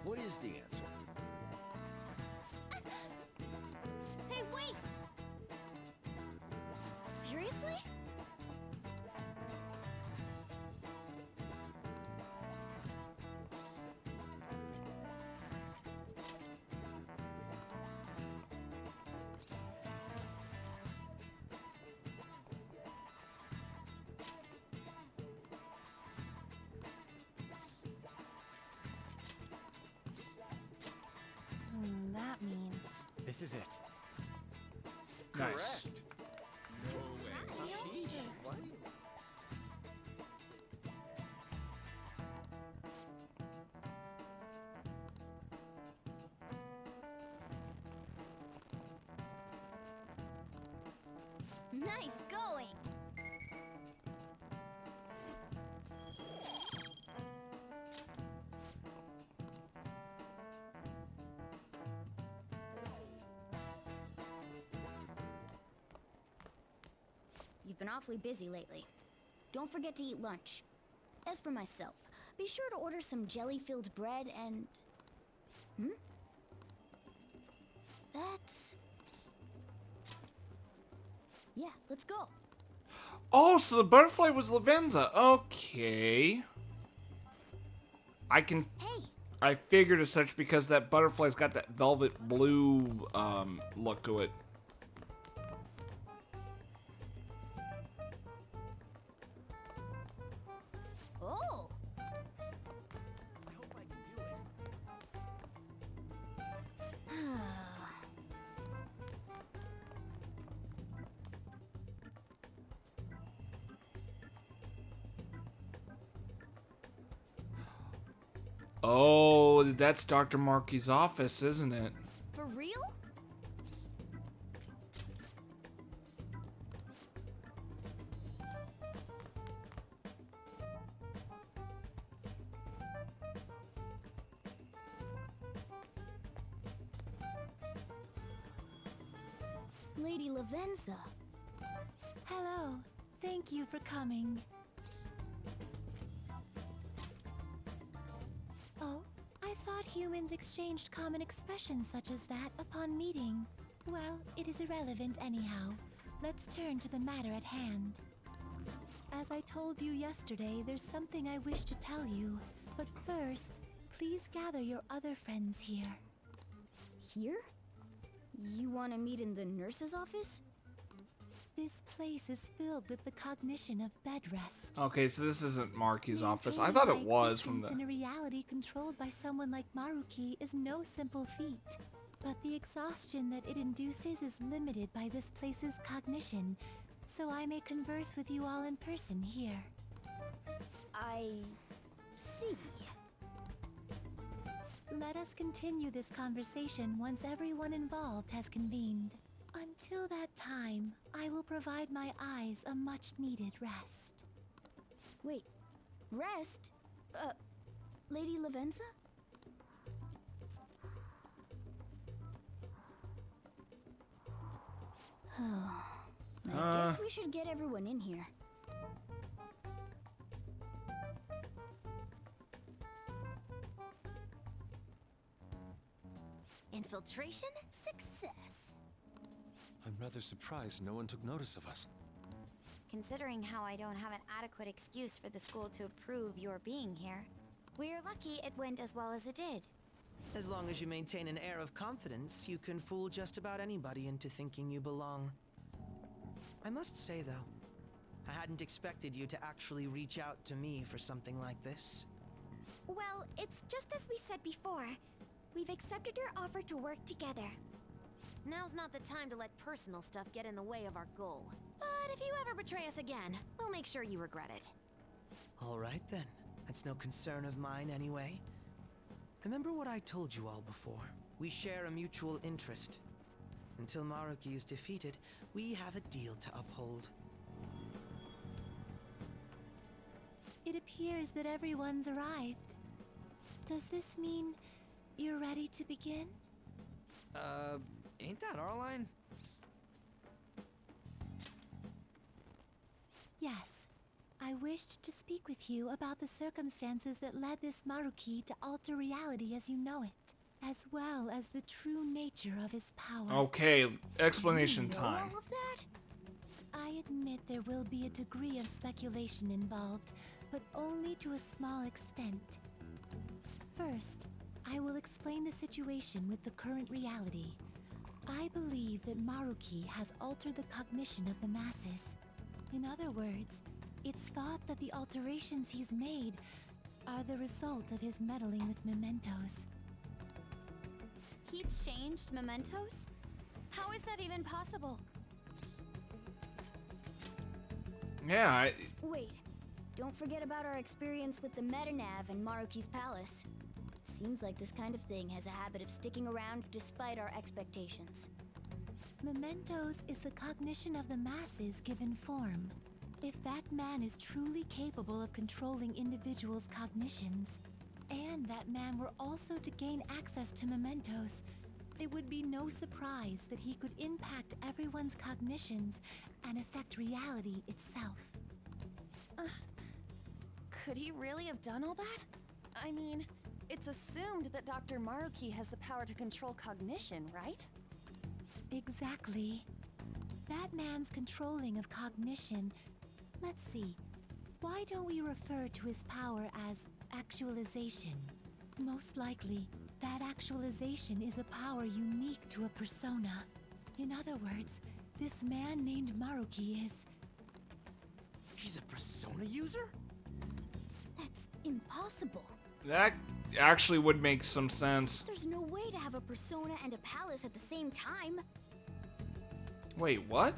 What is the answer? Hey, wait! Seriously? That means... This is it. Nice. Correct. No way. What? Nice going! You've been awfully busy lately. Don't forget to eat lunch. As for myself, be sure to order some jelly-filled bread and... That's... Yeah, let's go. Oh, so the butterfly was Lavenza. Okay. Hey! I figured as such because that butterfly's got that velvet blue look to it. Oh! I hope I can do it. Oh, that's Dr. Markey's office, isn't it? For real? Lady Lavenza. Hello. Thank you for coming. Oh, I thought humans exchanged common expressions such as that upon meeting. Well, it is irrelevant anyhow. Let's turn to the matter at hand. As I told you yesterday, there's something I wish to tell you. But first, please gather your other friends here. Here? You want to meet in the nurse's office? This place is filled with the cognition of bed rest. Okay, so this isn't Markey's office. I thought it was from the... In a reality controlled by someone like Maruki is no simple feat. But the exhaustion that it induces is limited by this place's cognition, so I may converse with you all in person here. I see. Let us continue this conversation once everyone involved has convened. Until that time, I will provide my eyes a much-needed rest. Wait, rest? Lady Lavenza? I guess we should get everyone in here. Infiltration success. I'm rather surprised no one took notice of us. Considering how I don't have an adequate excuse for the school to approve your being here, We're lucky it went as well as it did. As long as you maintain an air of confidence, you can fool just about anybody into thinking you belong. I must say, though, I hadn't expected you to actually reach out to me for something like this. Well, it's just as we said before. We've accepted your offer to work together. Now's not the time to let personal stuff get in the way of our goal. But if you ever betray us again, we'll make sure you regret it. All right, then. That's no concern of mine, anyway. Remember what I told you all before. We share a mutual interest. Until Maruki is defeated, we have a deal to uphold. It appears that everyone's arrived. Does this mean you're ready to begin? Ain't that our line? Yes. I wished to speak with you about the circumstances that led this Maruki to alter reality as you know it, as well as the true nature of his power. Okay, explanation You know time. all of that? I admit there will be a degree of speculation involved, but only to a small extent. First, I will explain the situation with the current reality. I believe that Maruki has altered the cognition of the masses. In other words, it's thought that the alterations he's made are the result of his meddling with mementos. He changed mementos? How is that even possible? Yeah, Wait, don't forget about our experience with the Metanav and Maruki's palace. Seems like this kind of thing has a habit of sticking around despite our expectations. Mementos is the cognition of the masses given form. If that man is truly capable of controlling individuals' cognitions, and that man were also to gain access to mementos, it would be no surprise that he could impact everyone's cognitions and affect reality itself. Could he really have done all that? I mean, it's assumed that Dr. Maruki has the power to control cognition, right? Exactly. That man's controlling of cognition. Let's see. Why don't we refer to his power as actualization? Most likely, that actualization is a power unique to a persona. In other words, this man named Maruki is... He's a persona user? That's impossible. that actually would make some sense. There's no way to have a persona and a palace at the same time. Wait, what?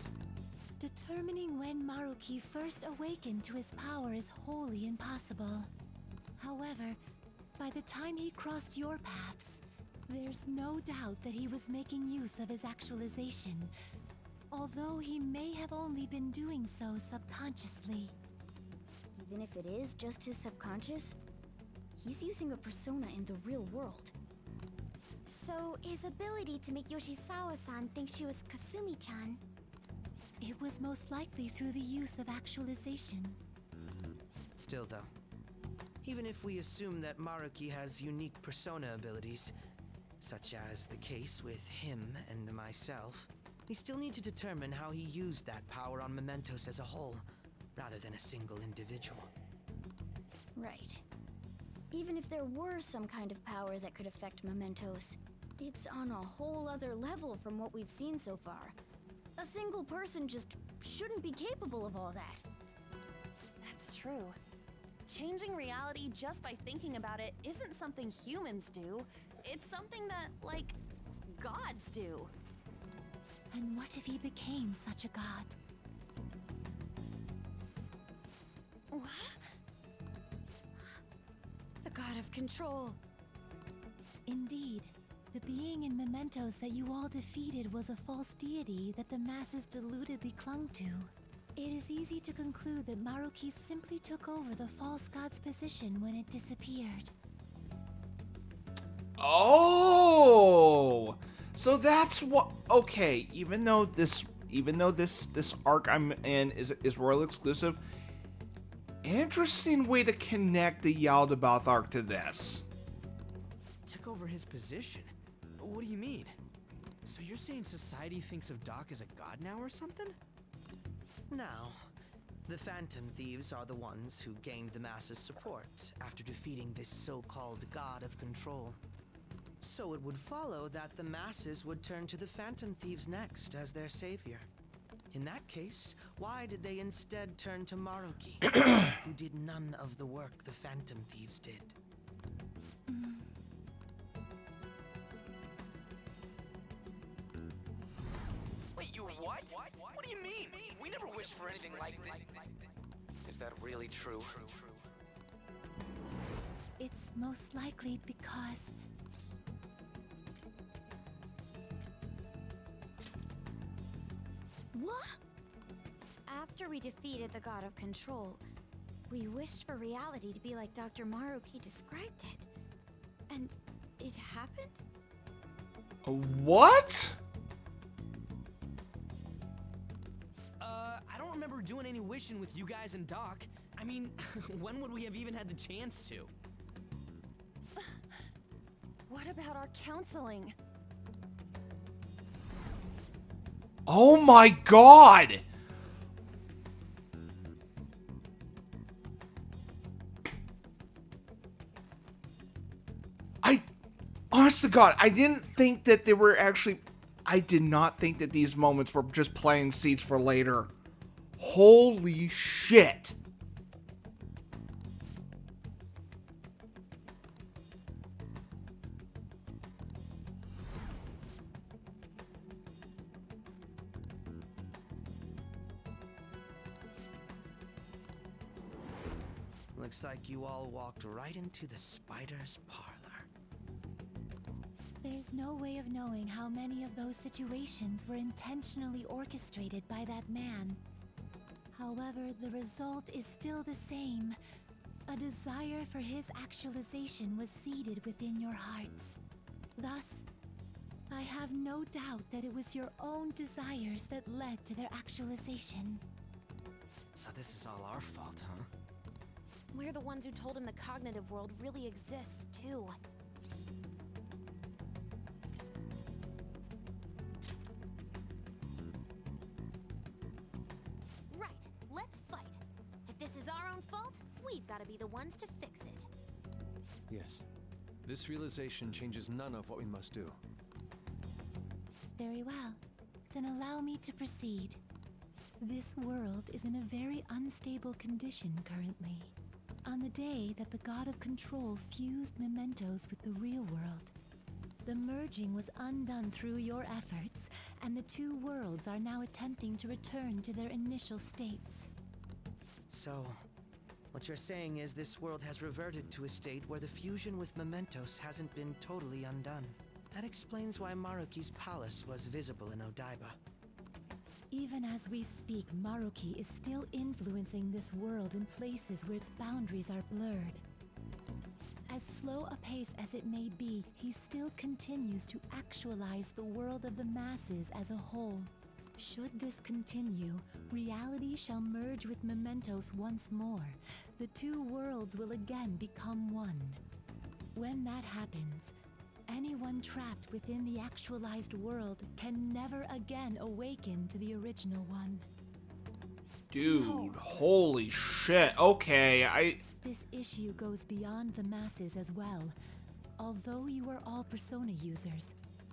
Determining when Maruki first awakened to his power is wholly impossible. However, by the time he crossed your paths, there's no doubt that he was making use of his actualization, although he may have only been doing so subconsciously. Even if it is just his subconscious, he's using a persona in the real world. So, his ability to make Yoshizawa-san think she was Kasumi-chan. It was most likely through the use of actualization. Still, though, even if we assume that Maruki has unique persona abilities, such as the case with him and myself, we still need to determine how he used that power on Mementos as a whole, rather than a single individual. Right. Even if there were some kind of power that could affect Mementos, it's on a whole other level from what we've seen so far. A single person just shouldn't be capable of all that. That's true. Changing reality just by thinking about it isn't something humans do. It's something that, like, gods do. And what if he became such a god? What? The god of control. Indeed, the being in Mementos that you all defeated was a false deity that the masses deludedly clung to. It is easy to conclude that Maruki simply took over the false god's position when it disappeared. Oh, so that's what. Okay, even though this arc I'm in is Royal exclusive, interesting way to connect the Yaldabaoth arc to this. Took over his position? What do you mean? So you're saying society thinks of Doc as a god now or something? Now, The Phantom Thieves are the ones who gained the masses' support after defeating this so-called God of Control. So it would follow that the masses would turn to the Phantom Thieves next as their savior. In that case, why did they instead turn to Maruki, who did none of the work the Phantom Thieves did? Wait, you what? What do you mean? We never wished for anything like that. Is that really true? It's most likely because What? After we defeated the God of Control, we wished for reality to be like Dr. Maruki described it. And it happened? What? I don't remember doing any wishing with you guys and Doc. I mean, when would we have even had the chance to? What about our counseling? Oh my god! Honest to God, I didn't think that they were actually... I did not think that these moments were just playing seeds for later. Holy shit! Looks like you all walked right into the spider's parlor. there's no way of knowing how many of those situations were intentionally orchestrated by that man. However, the result is still the same. A desire for his actualization was seeded within your hearts. Thus, I have no doubt that it was your own desires that led to their actualization. So this is all our fault, huh? We're the ones who told him the cognitive world really exists, too. Right, let's fight. If this is our own fault, we've got to be the ones to fix it. Yes. This realization changes none of what we must do. Very well. Then allow me to proceed. This world is in a very unstable condition currently. On the day that the God of Control fused mementos with the real world, the merging was undone through your efforts, and the two worlds are now attempting to return to their initial states. So, what you're saying is this world has reverted to a state where the fusion with mementos hasn't been totally undone. That explains why Maruki's palace was visible in Odaiba. Even as we speak, Maruki is still influencing this world in places where its boundaries are blurred. As slow a pace as it may be, he still continues to actualize the world of the masses as a whole. Should this continue, reality shall merge with mementos once more. The two worlds will again become one. When that happens, anyone trapped within the actualized world can never again awaken to the original one. Dude, holy shit. Okay, This issue goes beyond the masses as well. Although you are all Persona users,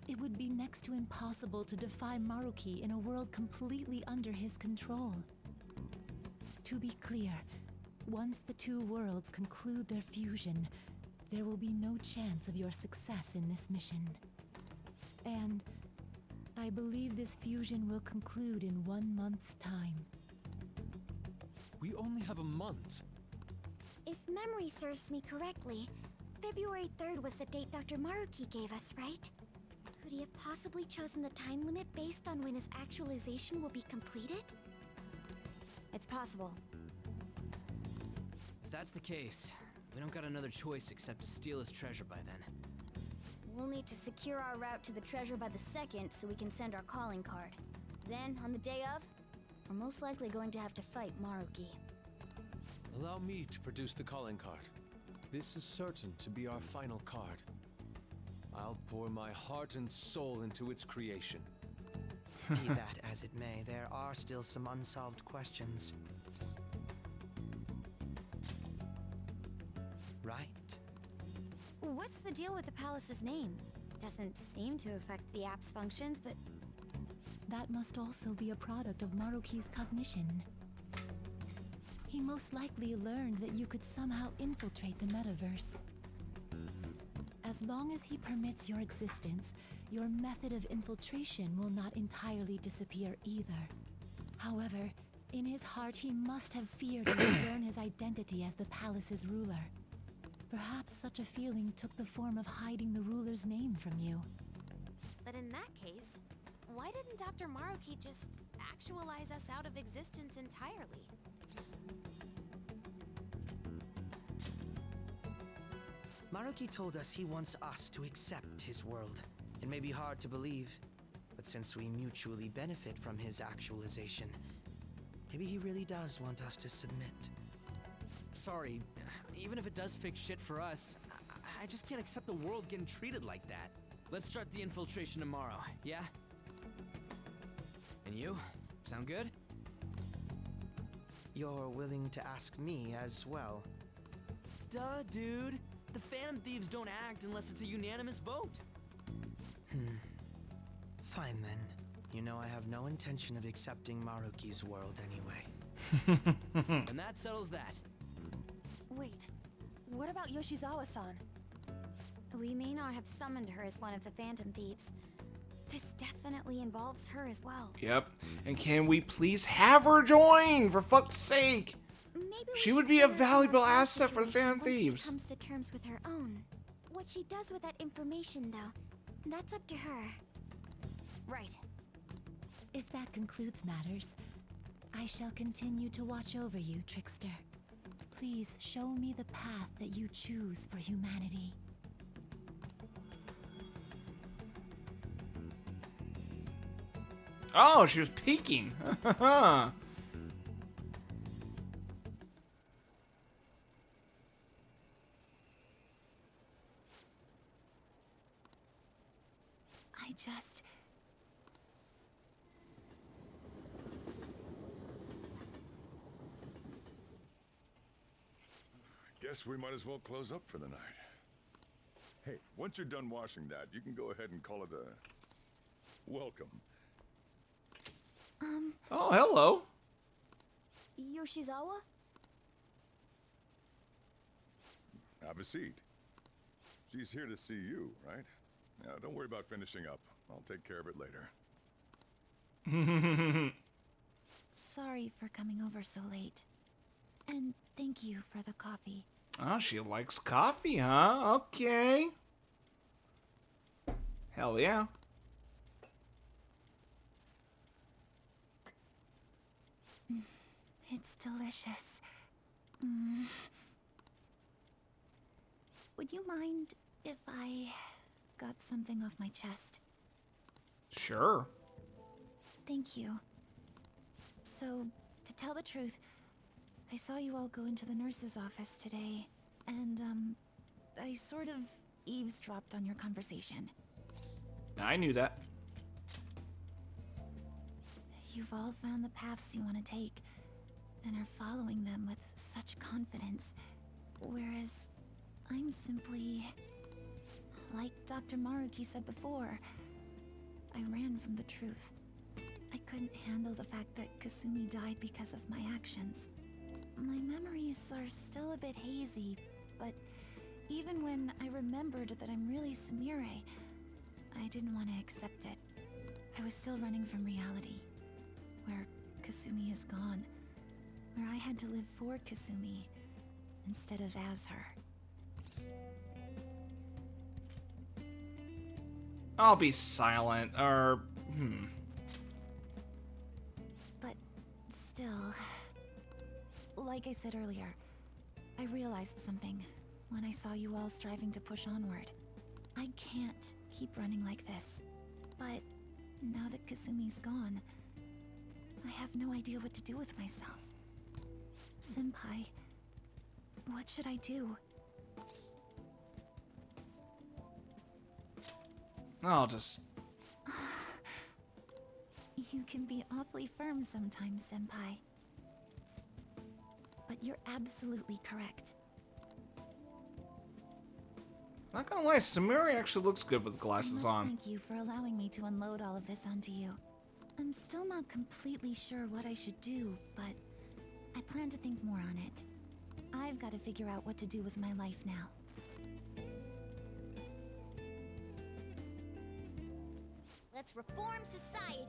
it would be next to impossible to defy Maruki in a world completely under his control. To be clear, once the two worlds conclude their fusion, there will be no chance of your success in this mission. And I believe this fusion will conclude in 1 month's time. We only have a month. If memory serves me correctly, February 3rd was the date Dr. Maruki gave us, right? Could he have possibly chosen the time limit based on when his actualization will be completed? It's possible. If that's the case, we don't got another choice except to steal his treasure by then. We'll need to secure our route to the treasure by the 2nd so we can send our calling card. Then, on the day of, we're most likely going to have to fight Maruki. Allow me to produce the calling card. This is certain to be our final card. I'll pour my heart and soul into its creation. Be that as it may, there are still some unsolved questions. right? What's the deal with the palace's name? Doesn't seem to affect the app's functions, but That must also be a product of Maruki's cognition. He most likely learned that you could somehow infiltrate the metaverse. As long as he permits your existence, your method of infiltration will not entirely disappear either. However, in his heart he must have feared he would learn his identity as the palace's ruler. Perhaps such a feeling took the form of hiding the ruler's name from you. But in that case, why didn't Dr. Maruki just actualize us out of existence entirely? Maruki told us he wants us to accept his world. It may be hard to believe, but since we mutually benefit from his actualization, maybe he really does want us to submit. Sorry, even if it does fix shit for us, I just can't accept the world getting treated like that. Let's start the infiltration tomorrow, yeah? And you? Sound good? You're willing to ask me as well. Duh, dude. The Phantom Thieves don't act unless it's a unanimous vote. Fine then. You know I have no intention of accepting Maruki's world anyway. And that settles that. Wait, what about Yoshizawa-san? we may not have summoned her as one of the Phantom Thieves. This definitely involves her as well. Yep. And can we please have her join, for fuck's sake? Maybe She we would should be a let her valuable handle her asset for the situation Phantom once Thieves. She comes to terms with her own. What she does with that information, though, that's up to her. Right. If that concludes matters, I shall continue to watch over you, Trickster. Please show me the path that you choose for humanity. Oh, she was peeking. I just... Guess we might as well close up for the night. Hey, once you're done washing that, you can go ahead and call it a welcome. Oh, hello. Yoshizawa? Have a seat. She's here to see you, right? Now, don't worry about finishing up. I'll take care of it later. Sorry for coming over so late. And thank you for the coffee. Oh, she likes coffee, huh? Okay. Hell yeah. It's delicious. Would you mind if I got something off my chest? Sure. Thank you. So, to tell the truth, I saw you all go into the nurse's office today, and, I sort of eavesdropped on your conversation. I knew that. You've all found the paths you want to take, and are following them with such confidence, whereas I'm simply... Like Dr. Maruki said before, I ran from the truth. I couldn't handle the fact that Kasumi died because of my actions. My memories are still a bit hazy, but even when I remembered that I'm really Sumire, I didn't want to accept it. I was still running from reality, where Kasumi is gone, where I had to live for Kasumi instead of as her. I'll be silent, or... But still, like I said earlier, I realized something when I saw you all striving to push onward. I can't keep running like this. But now that Kasumi's gone, I have no idea what to do with myself. Senpai, what should I do? I'll just... You can be awfully firm sometimes, Senpai. But you're absolutely correct. Not gonna lie, Sumire actually looks good with glasses on. Thank you for allowing me to unload all of this onto you. I'm still not completely sure what I should do, but I plan to think more on it. I've got to figure out what to do with my life now. Let's reform society.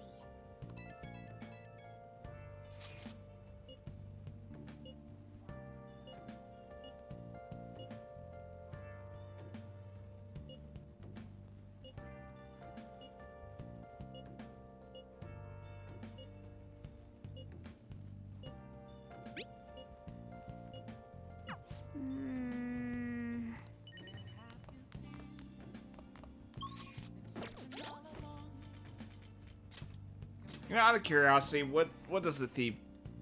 You know, out of curiosity, what does the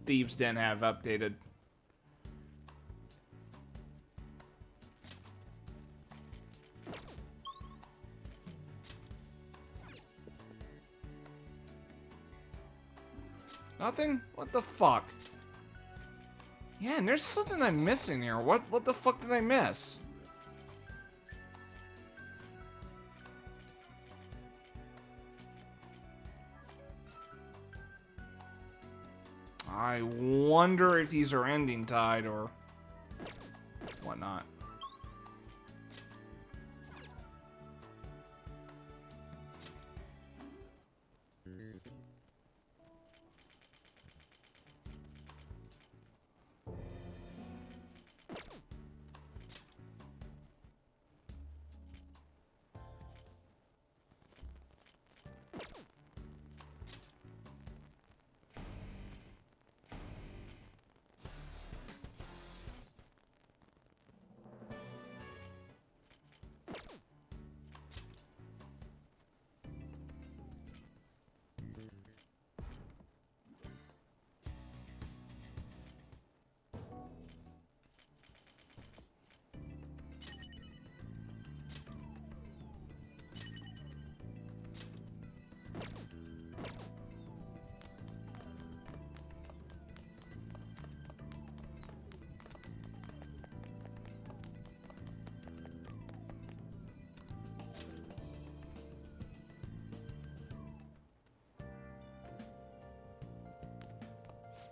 Thieves' Den have updated? Nothing? What the fuck? Yeah, and there's something I'm missing here. What the fuck did I miss? I wonder if these are ending tide or whatnot.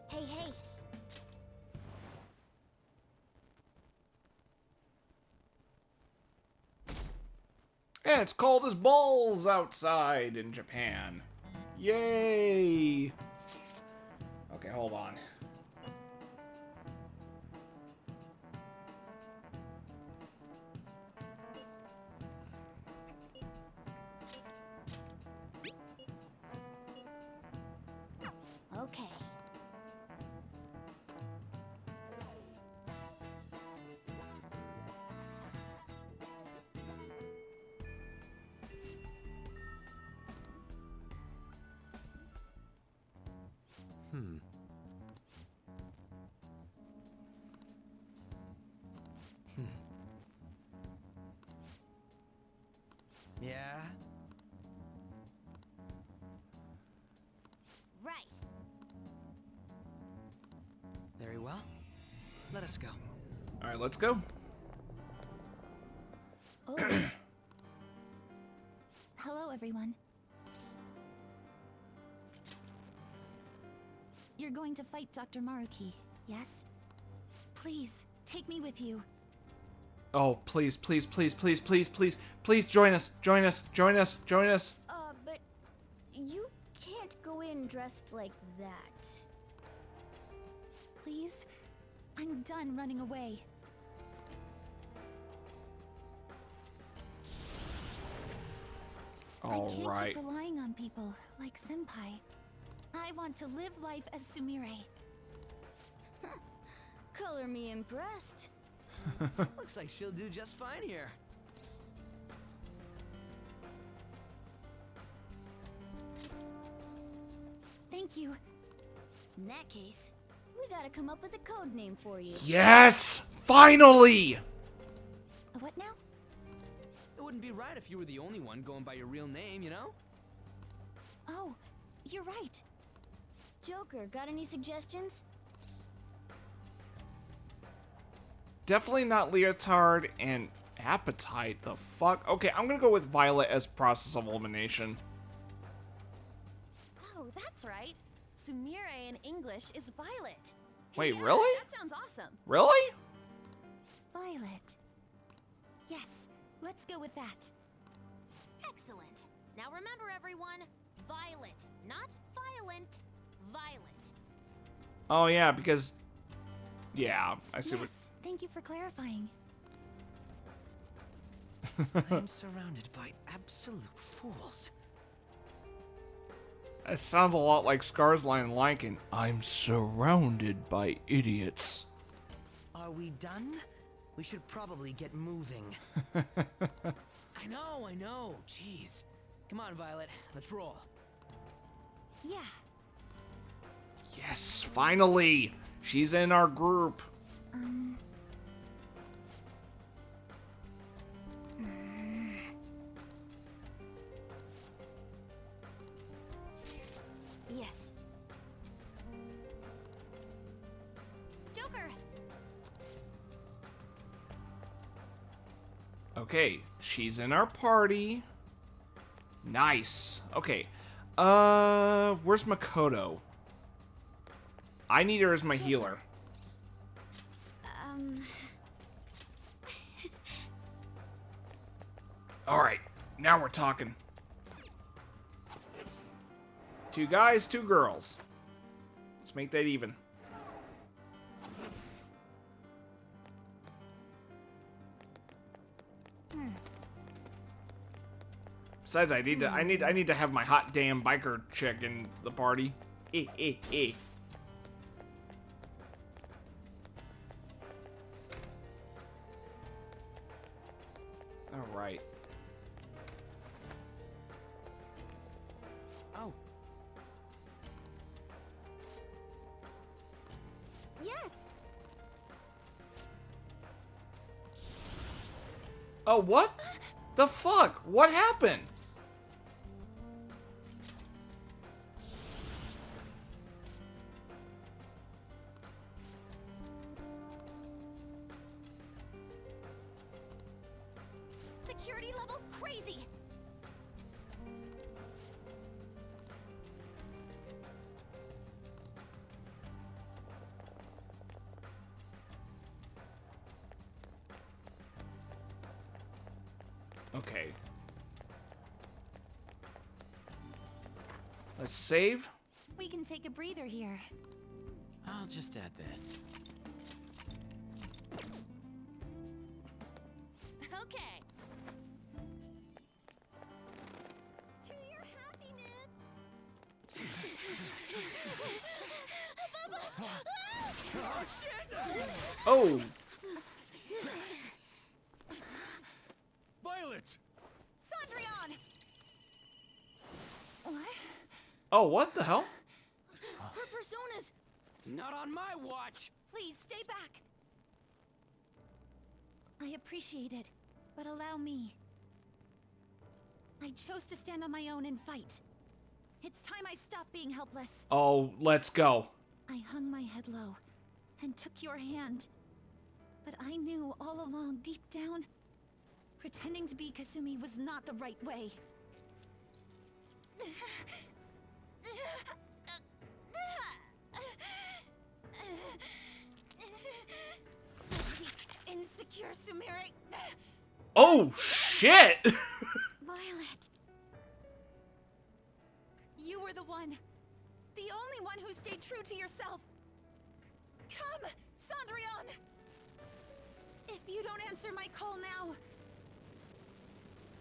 Hey, hey. And it's cold as balls outside in Japan. Yay! Okay, hold on. Okay. Yeah? Right. Very well. Let us go. Alright, let's go. Oh. Hello, everyone. You're going to fight Dr. Maruki, yes? Please, take me with you. Oh, please, please, please, please, please, please, please join us, join us, join us, join us. But you can't go in dressed like that. Please? I'm done running away. I can't keep relying on people like Senpai. I want to live life as Sumire. Color me impressed. Looks like she'll do just fine here. Thank you. In that case, we gotta come up with a code name for you. Yes! Finally! What now? It wouldn't be right if you were the only one going by your real name, you know? Oh, you're right. Joker, got any suggestions? Definitely not Leotard and Appetite, the fuck? Okay, I'm gonna go with Violet as process of elimination. Oh, that's right. Sumire in English is Violet. Wait, Yeah, really? That sounds awesome. Really? Violet. Yes, let's go with that. Excellent. Now remember, everyone, Violet, not violent. Violet. Oh yeah, because yeah, I see Yes, thank you for clarifying. I'm surrounded by absolute fools. It sounds a lot like Scar's line in Lion. I'm surrounded by idiots. Are we done? We should probably get moving. I know. Jeez. Come on, Violet. Let's roll. Yeah. Yes, finally! She's in our group. Yes. Joker. Okay, she's in our party. Nice. Okay. Where's Makoto? I need her as my healer. Alright, now we're talking. 2 guys, 2 girls. Let's make that even. Besides, I need to have my hot damn biker chick in the party. All right. Oh. Yes. Oh, what? The fuck? What happened? Security level crazy. Okay. Let's save. We can take a breather here. I'll just add this. Okay. To your happiness. Oh, Violet! Cendrillon! What? oh, what the hell? Her personas! Not on my watch! Please stay back! I appreciate it, but allow me. I chose to stand on my own and fight. It's time I stop being helpless. Oh, let's go. I hung my head low and took your hand. But I knew all along, deep down, pretending to be Kasumi was not the right way. Insecure Sumire. Oh, shit! Violet. You were the one. The only one who stayed true to yourself. Come, Cendrillon! If you don't answer my call now,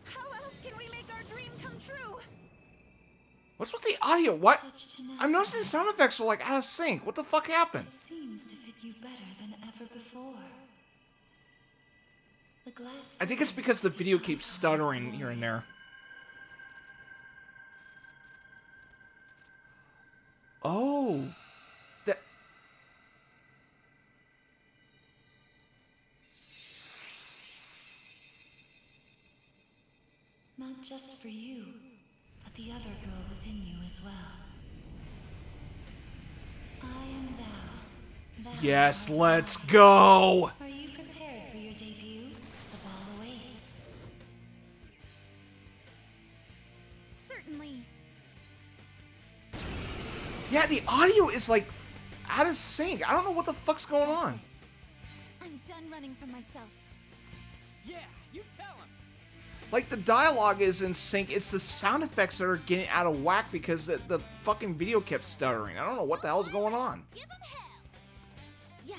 how else can we make our dream come true? What's with the audio? What? I'm noticing sound effects are like out of sync. What the fuck happened? Seems to fit you better than ever before. The glass. I think it's because the video keeps stuttering here and there. Oh. That. Not just for you, but the other girl within you as well. I am thou. Thou Yes, art let's I. go! Are you prepared for your debut? The ball awaits. Yeah, the audio is like out of sync. I don't know what the fuck's going on. I'm done running from myself. Yeah, you tell him. Like, the dialogue is in sync. It's the sound effects that are getting out of whack because the fucking video kept stuttering. I don't know what the hell's going on. Give 'em hell. Yes.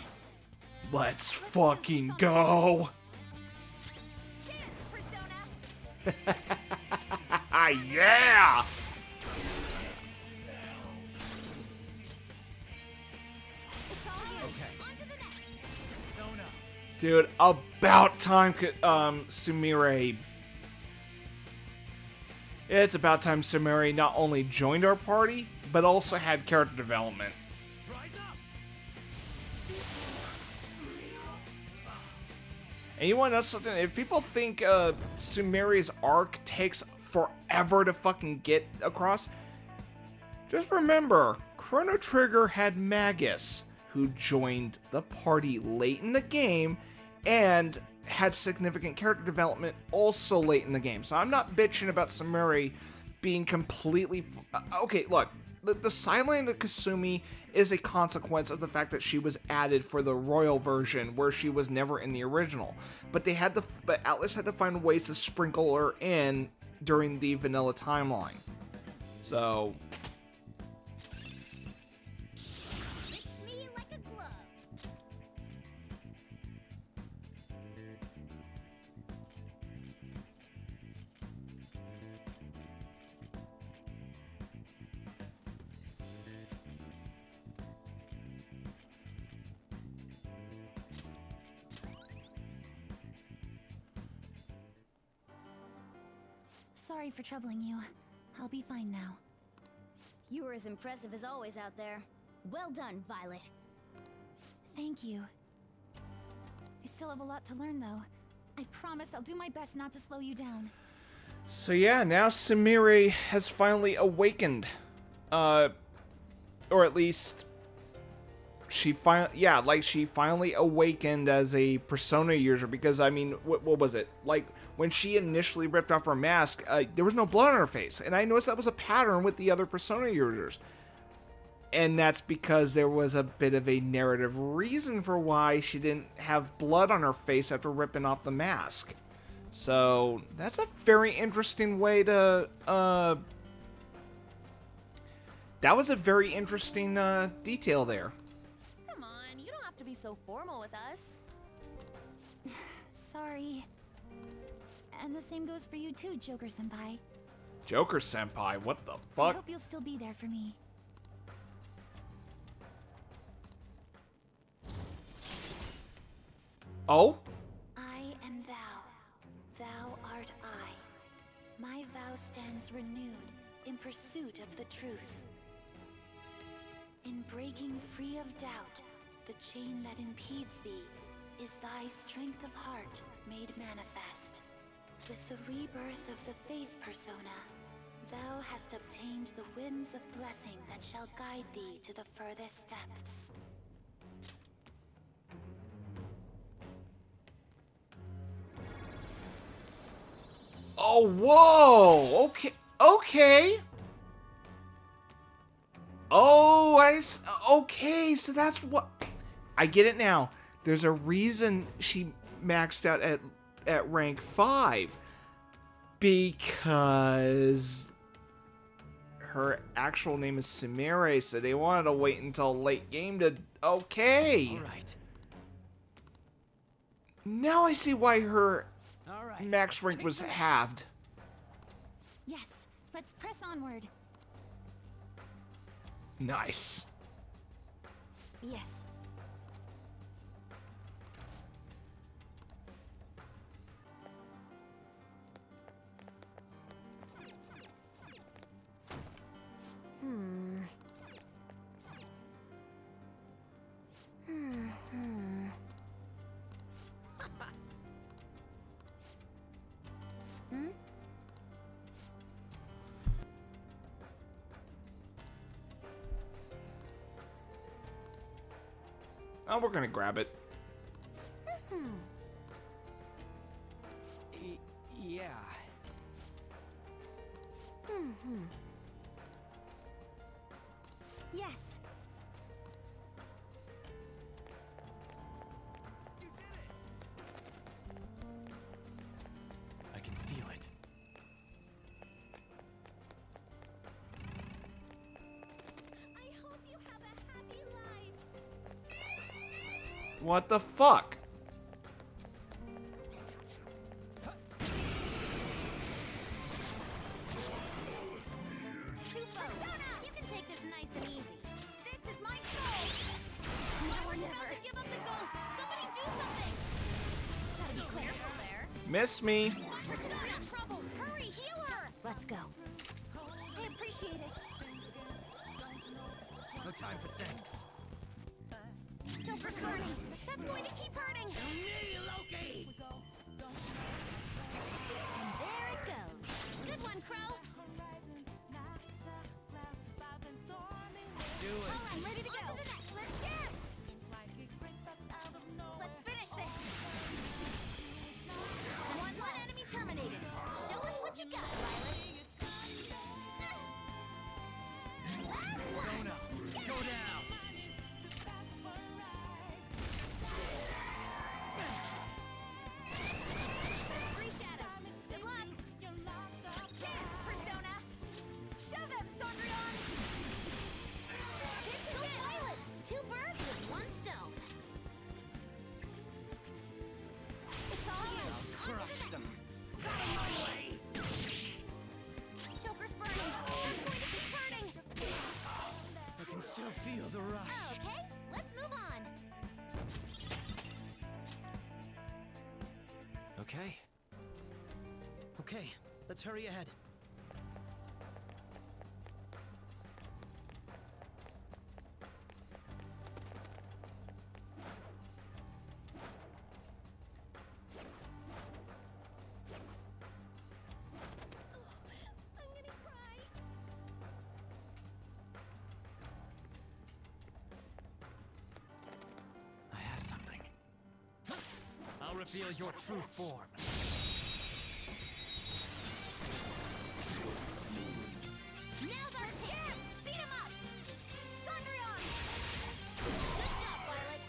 Let's fucking go. Cheers, Persona. Yeah! It's all you. Okay. On to the next. Persona. Dude, about time, Sumire. It's about time Sumire not only joined our party, but also had character development. Rise up. And you want to know something? If people think Sumire's arc takes forever to fucking get across, just remember, Chrono Trigger had Magus, who joined the party late in the game and had significant character development also late in the game. So I'm not bitching about Sumire being completely... Okay, look, the Silent of Kasumi is a consequence of the fact that she was added for the Royal version, where she was never in the original. But Atlas had to find ways to sprinkle her in during the vanilla timeline. So... Fits me like a glove. Sorry for troubling you. I'll be fine now. You were as impressive as always out there. Well done, Violet. Thank you. I still have a lot to learn, though. I promise I'll do my best not to slow you down. So yeah, now Sumire has finally awakened. Or at least... she finally awakened as a Persona user, because, I mean, what was it? Like, when she initially ripped off her mask, there was no blood on her face, and I noticed that was a pattern with the other Persona users. And that's because there was a bit of a narrative reason for why she didn't have blood on her face after ripping off the mask. So, that's a very interesting way to, that was a very interesting, detail there. Come on, you don't have to be so formal with us. Sorry. And the same goes for you too, Joker-senpai. Joker-senpai, what the I fuck? hope you'll still be there for me. Oh? I am thou. Thou art I. My vow stands renewed in pursuit of the truth. In breaking free of doubt, the chain that impedes thee is thy strength of heart made manifest. With the rebirth of the Faith Persona, thou hast obtained the winds of blessing that shall guide thee to the furthest depths. Oh, whoa! Okay, okay! Oh, okay, so that's what... I get it now. There's a reason she maxed out at rank 5. Because her actual name is Sumire, so they wanted to wait until late game to... Okay! Alright. Now I see why her Alright. max rank was halved. Yes, let's press onward. Nice. Yes. Oh, we're gonna grab it. Yeah. Yes. I can feel it. I hope you have a happy life. What the fuck? Persona, you can take this nice and easy. This is my soul. Now or never. To give up the ghost. Somebody do something. Gotta be careful there. Miss me. Persona in trouble. Hurry, heal her. Let's go. I appreciate it. No time for thanks. Joker's burning. That's going to keep hurting. Loki! And there it goes. Good one, Crow. Do it. All right, ready to go. On to the next. Let's dance. Let's finish this. One enemy terminated. Show us what you got, Violet. Last one. Go down. Three shadows. Good luck. Dance, Persona. Show them, Sondrion. Go Violet. Two birds with one stone. It's all you. On to the Crush next. them. Joker's burning. That's going to keep burning. I can still feel the rush. Okay, let's move on. Okay. Okay, let's hurry ahead. I'm gonna cry. I have something. I'll reveal your true form. Now's our chance! Speed him up! Sondrion! Good job, Violet!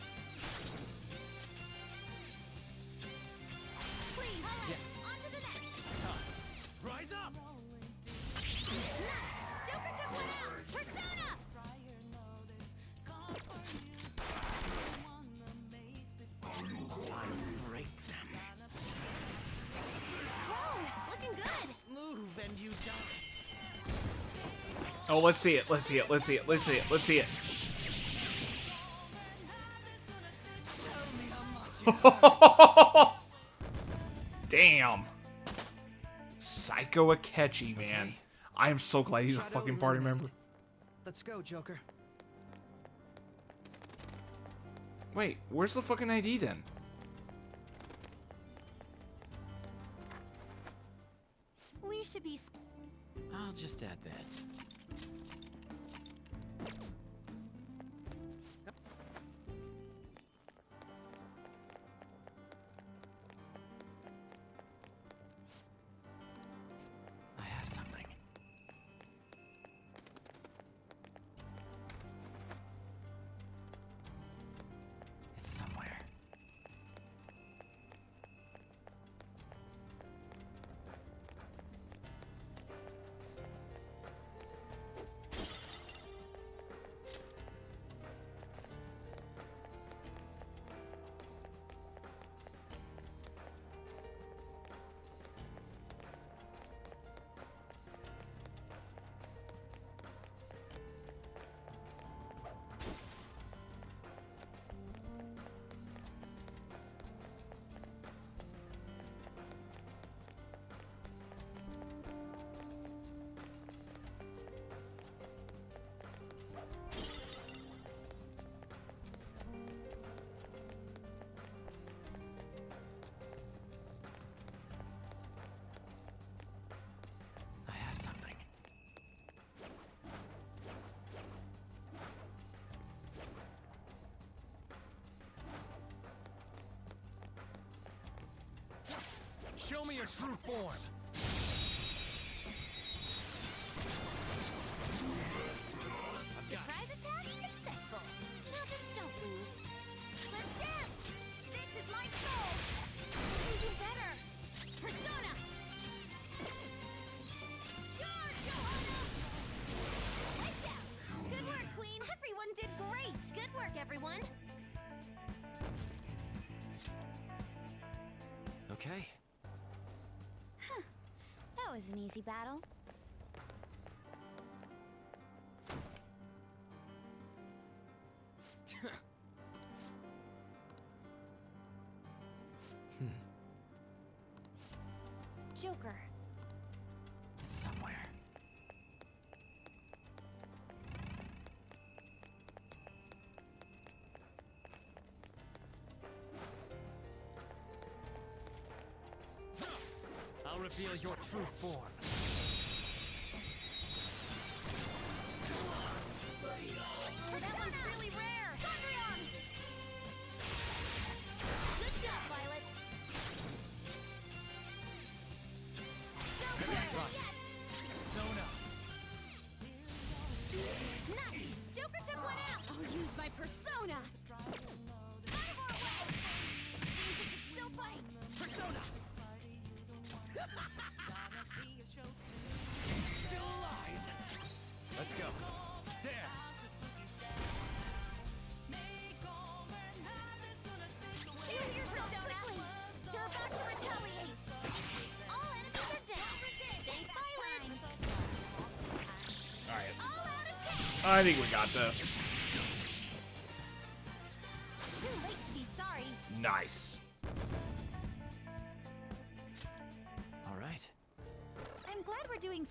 Please, on to the next! Rise up! Nice! Joker took one out! Persona! I'll break them. Crow, looking good! Move and you die. Oh, let's see it. Let's see it. Let's see it. Let's see it. Let's see it. Damn. Psycho Akechi, man. I am so glad he's a Shadow fucking party eliminated. member. Let's go, Joker. Wait, where's the fucking ID then? We should be... I'll just add this. I have something. It's somewhere. I have something. Show me your true form. Surprise Okay. That was an easy battle. Joker. It's somewhere. I'll reveal your true form. That one's really rare! Thundreon! Good job, Violet! Persona. Nice! Joker took one out! I'll use my persona! Out of our way! Seems it could still fight! Persona. Still alive. Let's go. There. Stay here, Persona! You're about to retaliate! All enemies are down! Stay silent! Alright. All out attack! I think we got this. Too late to be sorry! Nice. All right. I'm glad we're doing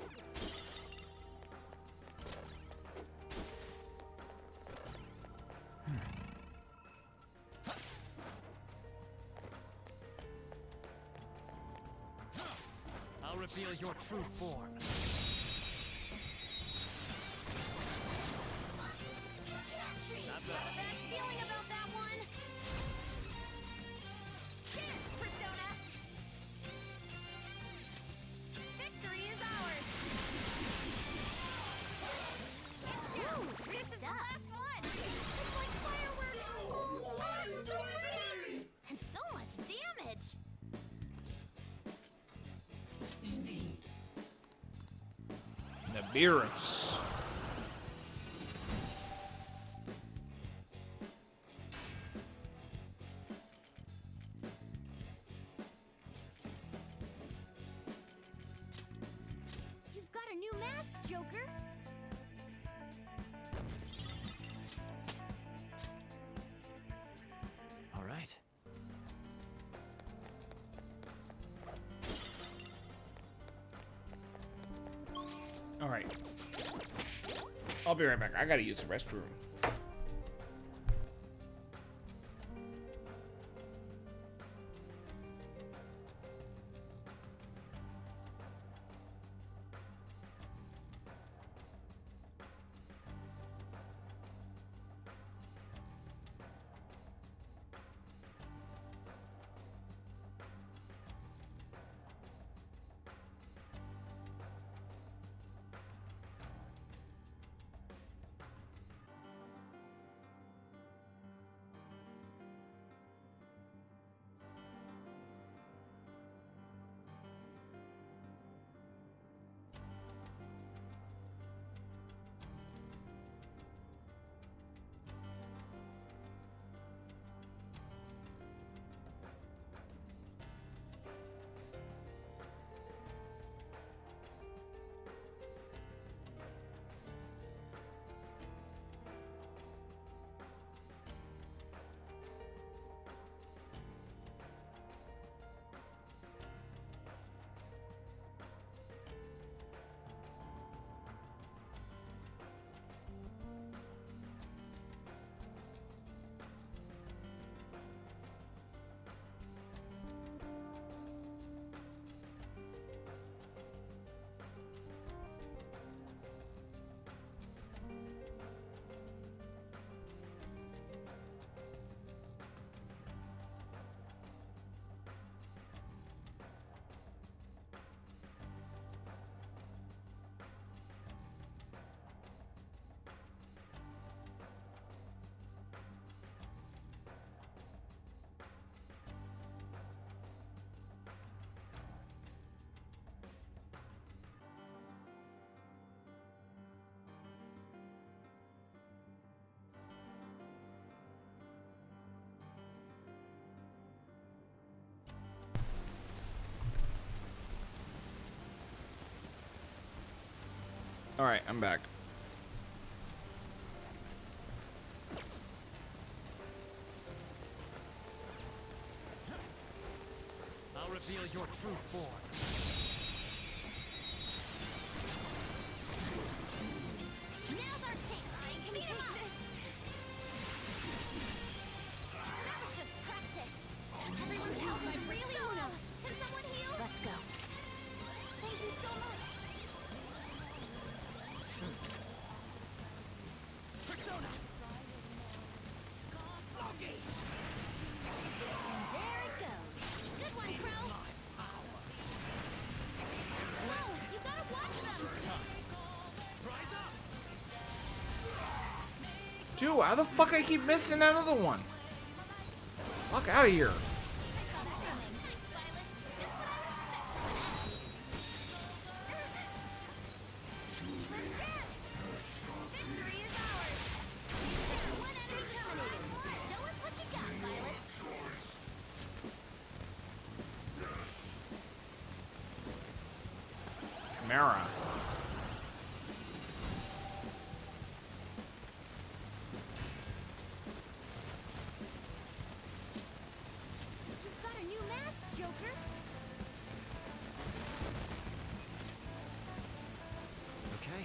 I'll reveal your true form. Not a bad feeling about that one! Cheers, Persona! Victory is ours! Woo, this is the last one! It's like fireworks! Oh, it's so pretty! And so much damage! Nibiru's. You've got a new mask, Joker! All right. Alright. I'll be right back. I gotta use the restroom. Alright, I'm back. I'll reveal your true form. Now's our chance. Beat him up. That was just practice. Everyone's health might really low. Can someone heal? Let's go. Thank you so much. Persona! Loki! There it goes. Good one, Crow. Crow, you gotta watch them. Rise up! Dude, how the fuck I keep missing that other one? Fuck out of here. Victory is ours. One enemy terminated. Show us what you got, Violet. Chimera. You've got a new mask, Joker. Okay.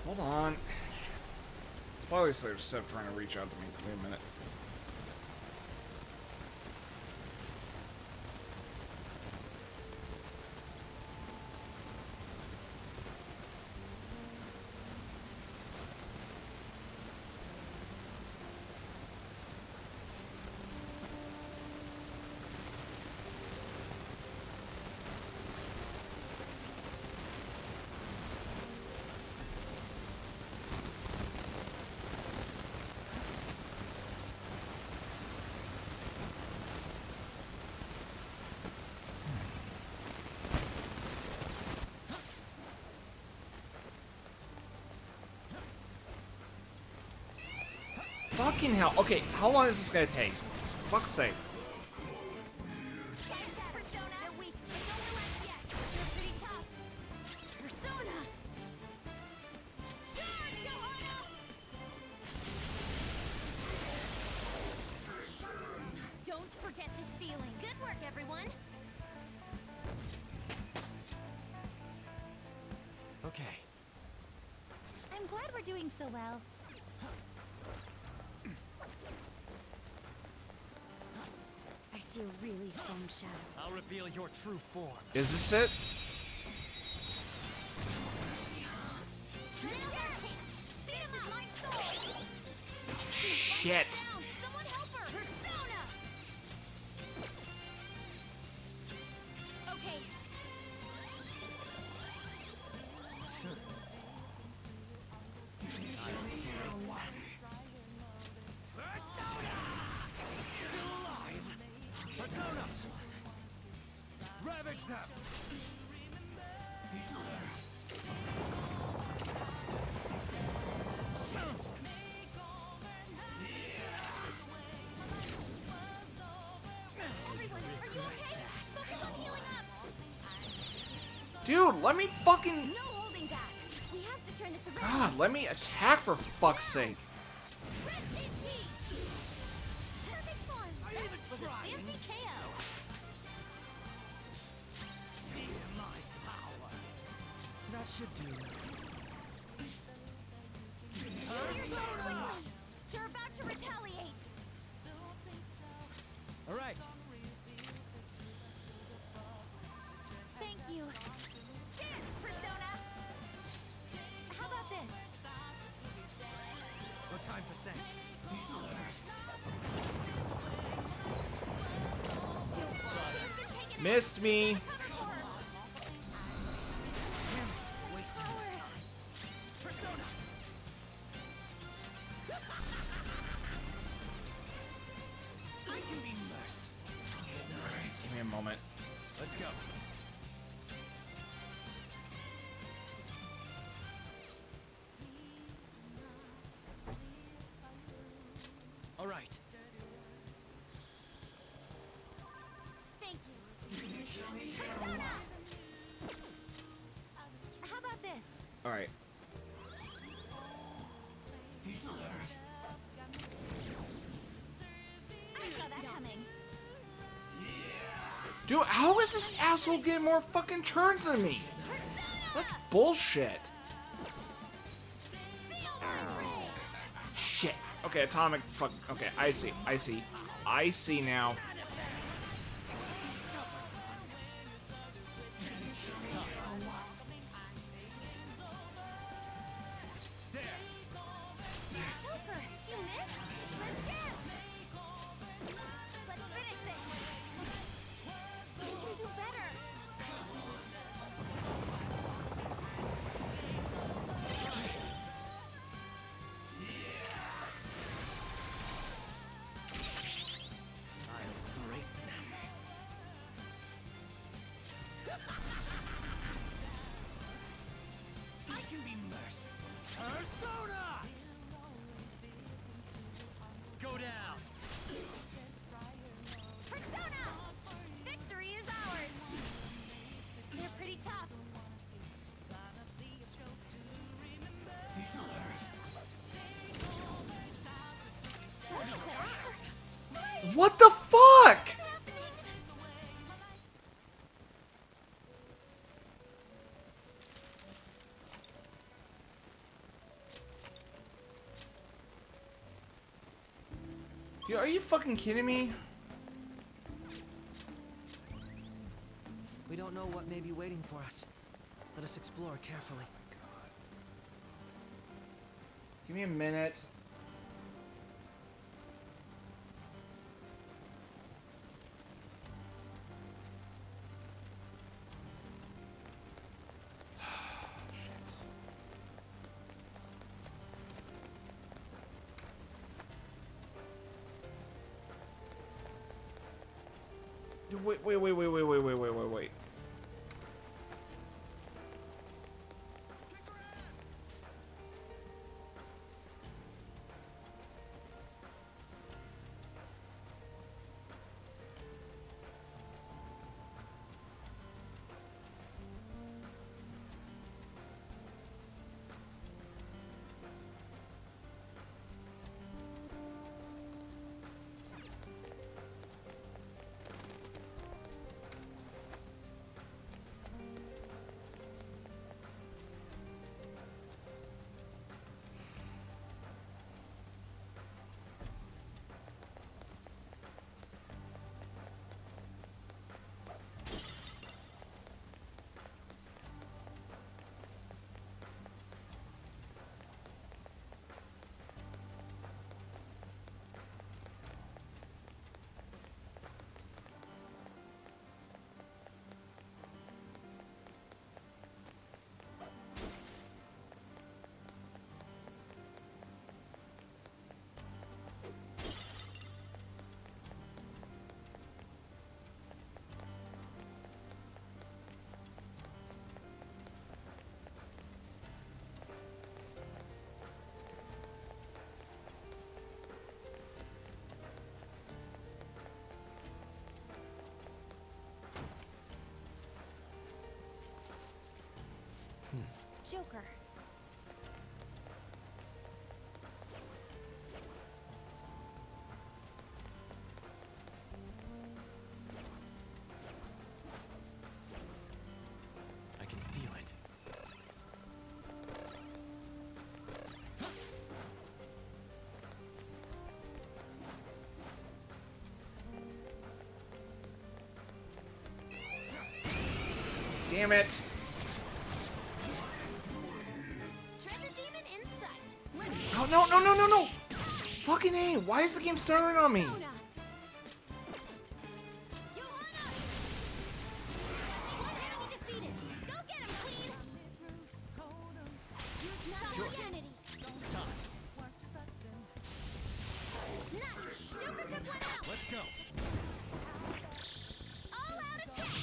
Hold on. Probably there's Seth trying to reach out to me. Wait a minute. Fucking hell. Okay, how long is this gonna take? Fuck's sake. Persona. They're weak. But don't relax yet. They're pretty tough. Persona. Charge, Johanna! Don't forget this feeling. Good work, everyone. Okay. I'm glad we're doing so well. I see a really strong shadow. I'll reveal your true form. Is this it? Now's our chance. Beat him up. My sword. Shit. Down. Someone help her. Persona. Okay. Still alive! Persona! Ravage them! Everyone, are you okay? Focus on healing up. Dude, let me fucking... No holding back. We have to turn this around. God, let me attack for fuck's sake. Rest in peace. Perfect form. That was a fancy KO. Feel my power! That should do. Here's your quickly. You're about to retaliate. All right. Thank you. Dance, Persona. How about this? No time for thanks. Missed me. Wasting my time. Persona! I can be merciful. Give me a moment. Let's go. All right. Thank you. Persona! Alright. I saw that coming. Dude, how is this asshole getting more fucking turns than me? Such bullshit. Shit. Okay, atomic fuck. Okay, I see. I see. I see now. Joker, you missed? Let's dance! Let's finish this! We can do better! I'll break them. I can be merciful. Persona! Go down! Persona! Victory is ours! They're pretty tough. What is that? What the fuck? Dude, are you fucking kidding me? We don't know what may be waiting for us. Let us explore carefully. Give me a minute. Wait. Joker. I can feel it. Damn it. Treasure demon in sight. No. Fucking A. Why is the game starting on me? Johanna. One enemy defeated. Go get him, Queen. Use not identity. Nice. Joker took one out. Let's go. All out attack.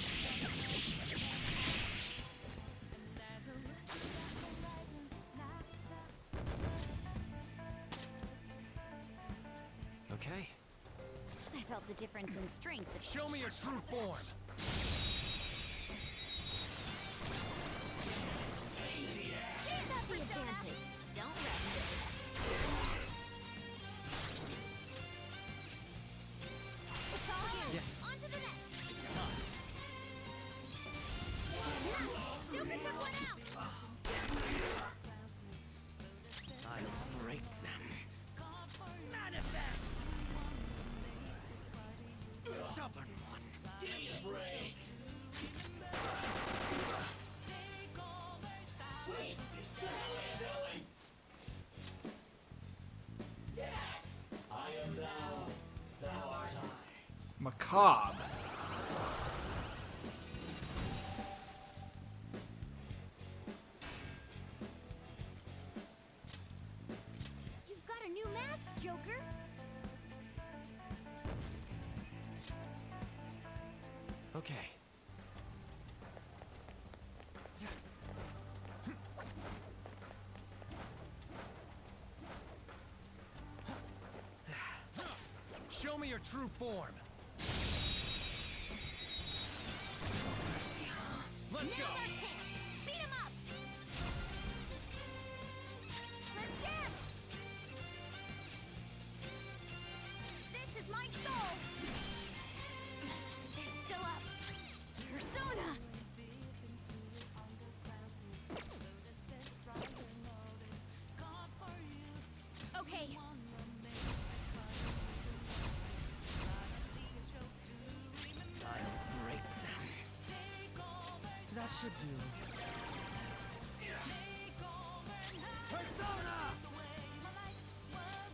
Okay. I felt the difference in strength. Show me your true form. Stand Don't rest it. It's all you. On to the next. Nice. Joker took one out. I'll break them. Manifest! Stubborn one. Give me a break. Macabre. You've got a new mask, Joker. Okay. Show me your true form. Let's go. Beat him up. Let's dance. This is my soul. They're still up. Persona. Okay. I'll break them. That should do. Persona!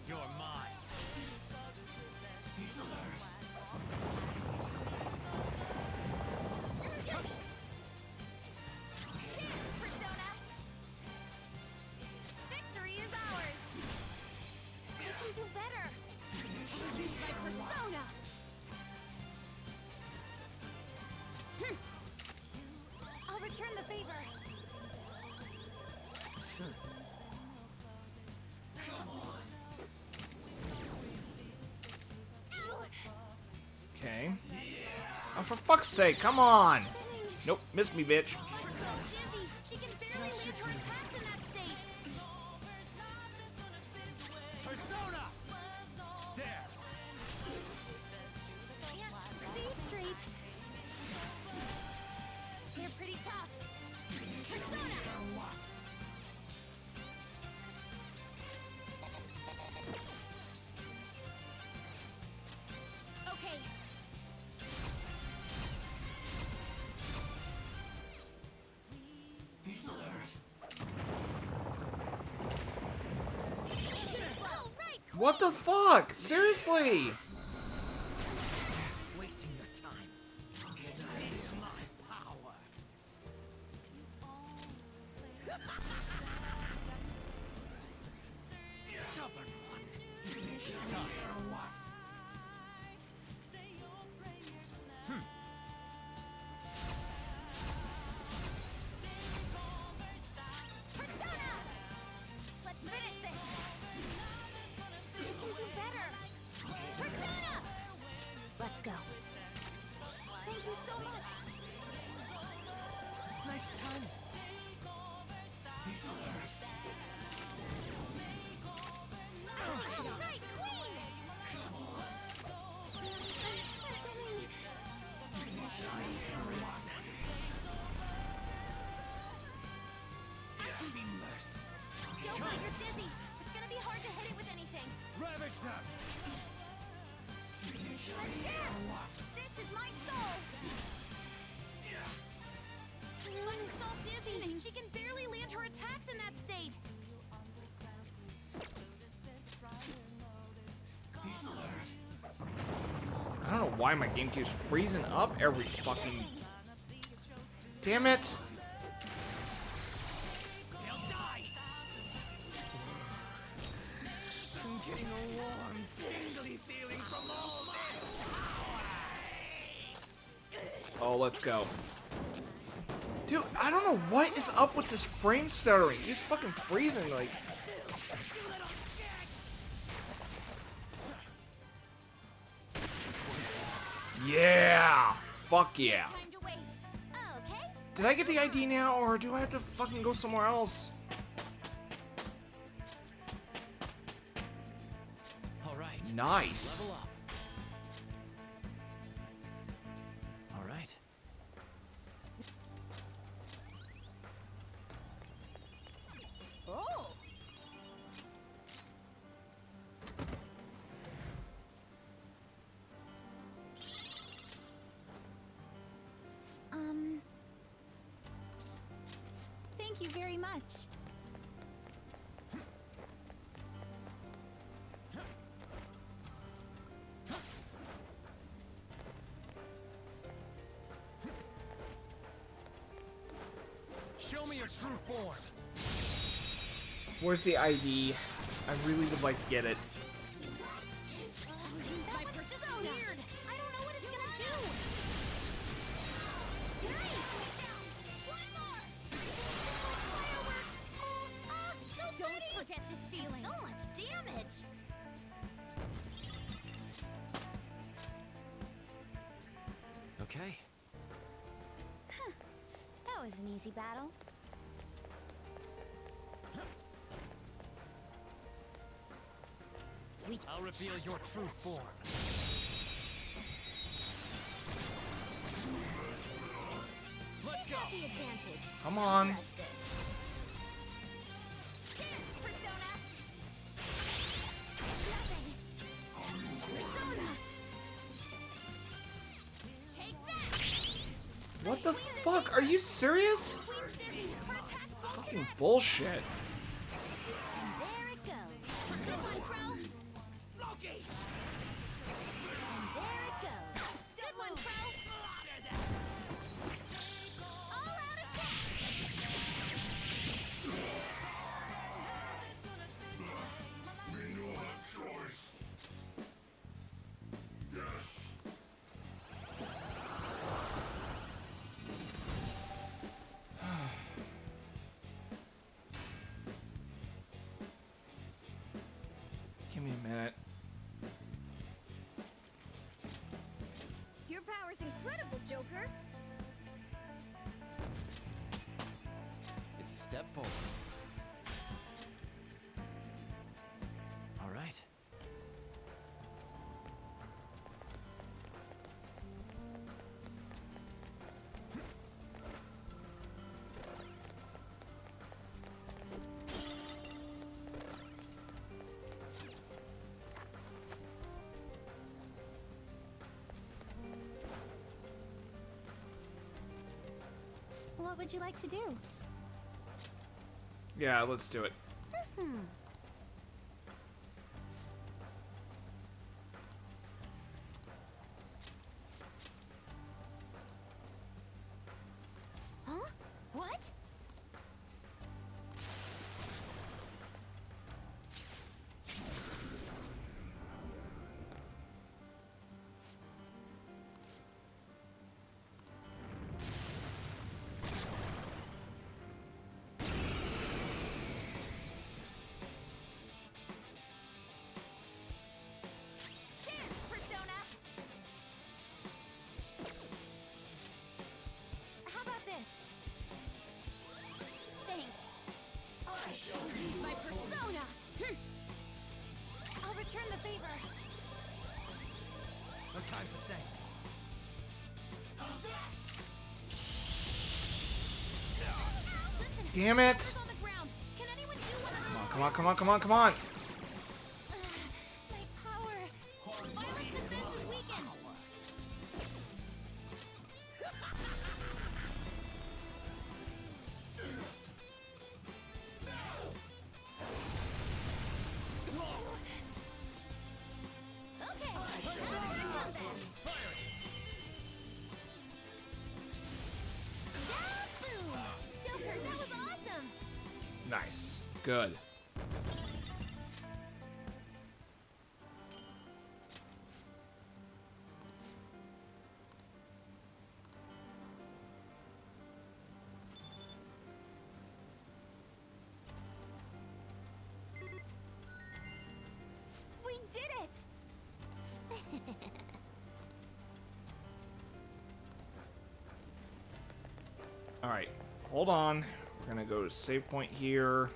You're mine. He's alert. Persona. Victory is ours. I can do better. Use my persona. I'll return the favor. Ow! Okay. Oh, for fuck's sake, come on! Nope, missed me, bitch. We're so dizzy. She can barely land her attacks in that state. Persona! There! Can't see straight. They're pretty tough. Persona! Okay. He's alert. All right. What the fuck? Seriously? Wasting your time. This is my power. Stubborn one. It's time. Persona! Let's finish this. You can do better. Persona! Let's go. Thank you so much. Nice timing. He's alert. All right, Queen! I can be merciful. Joker, you're dizzy. It's gonna be hard to hit it with anything. Ravage them! Let's dance! This is my soul! I'm so dizzy. She can barely land her attacks in that state. He's alert. I don't know why my game keeps freezing up every fucking... Damn it! He'll die! I'm getting a warm, tingly feeling from all this power! Oh, let's go. Dude, I don't know what is up with this frame stuttering. It keeps fucking freezing, like... Yeah! Fuck yeah. Time to waste. Okay. Did I get the ID now, or do I have to fucking go somewhere else? Nice. Level up. All right. Oh! Thank you very much. Show me your true form. Where's the ID? I really would like to get it. That one's just so weird. I don't know what it's gonna do. Nice. One more. Fireworks. So don't forget this feeling. So much damage. Okay. That was an easy battle. I'll reveal your true form. Let's go. The advantage. Come on. Crush this. Dance, Persona. Nothing. Persona. Take that. What the fuck? Are you serious? Fucking bullshit. There it goes. Good one, Pro. Loki. There it goes. Good one, Pro. All out attack. Give me a minute. Your power's incredible, Joker. It's a step forward. All right. What would you like to do? Yeah, let's do it. Huh? What? Dance, Persona. How about this? Thanks. I shall use my persona. I'll return the favor. No time for thanks. Damn it! On the ground. Can anyone do one of those? Come on, come on, come on, come on! My power. Violet's defense is weakened. Okay. Well then. Shaboom! Joker, that was awesome. Nice. Good. We did it! Alright. Hold on. We're gonna go to save point here.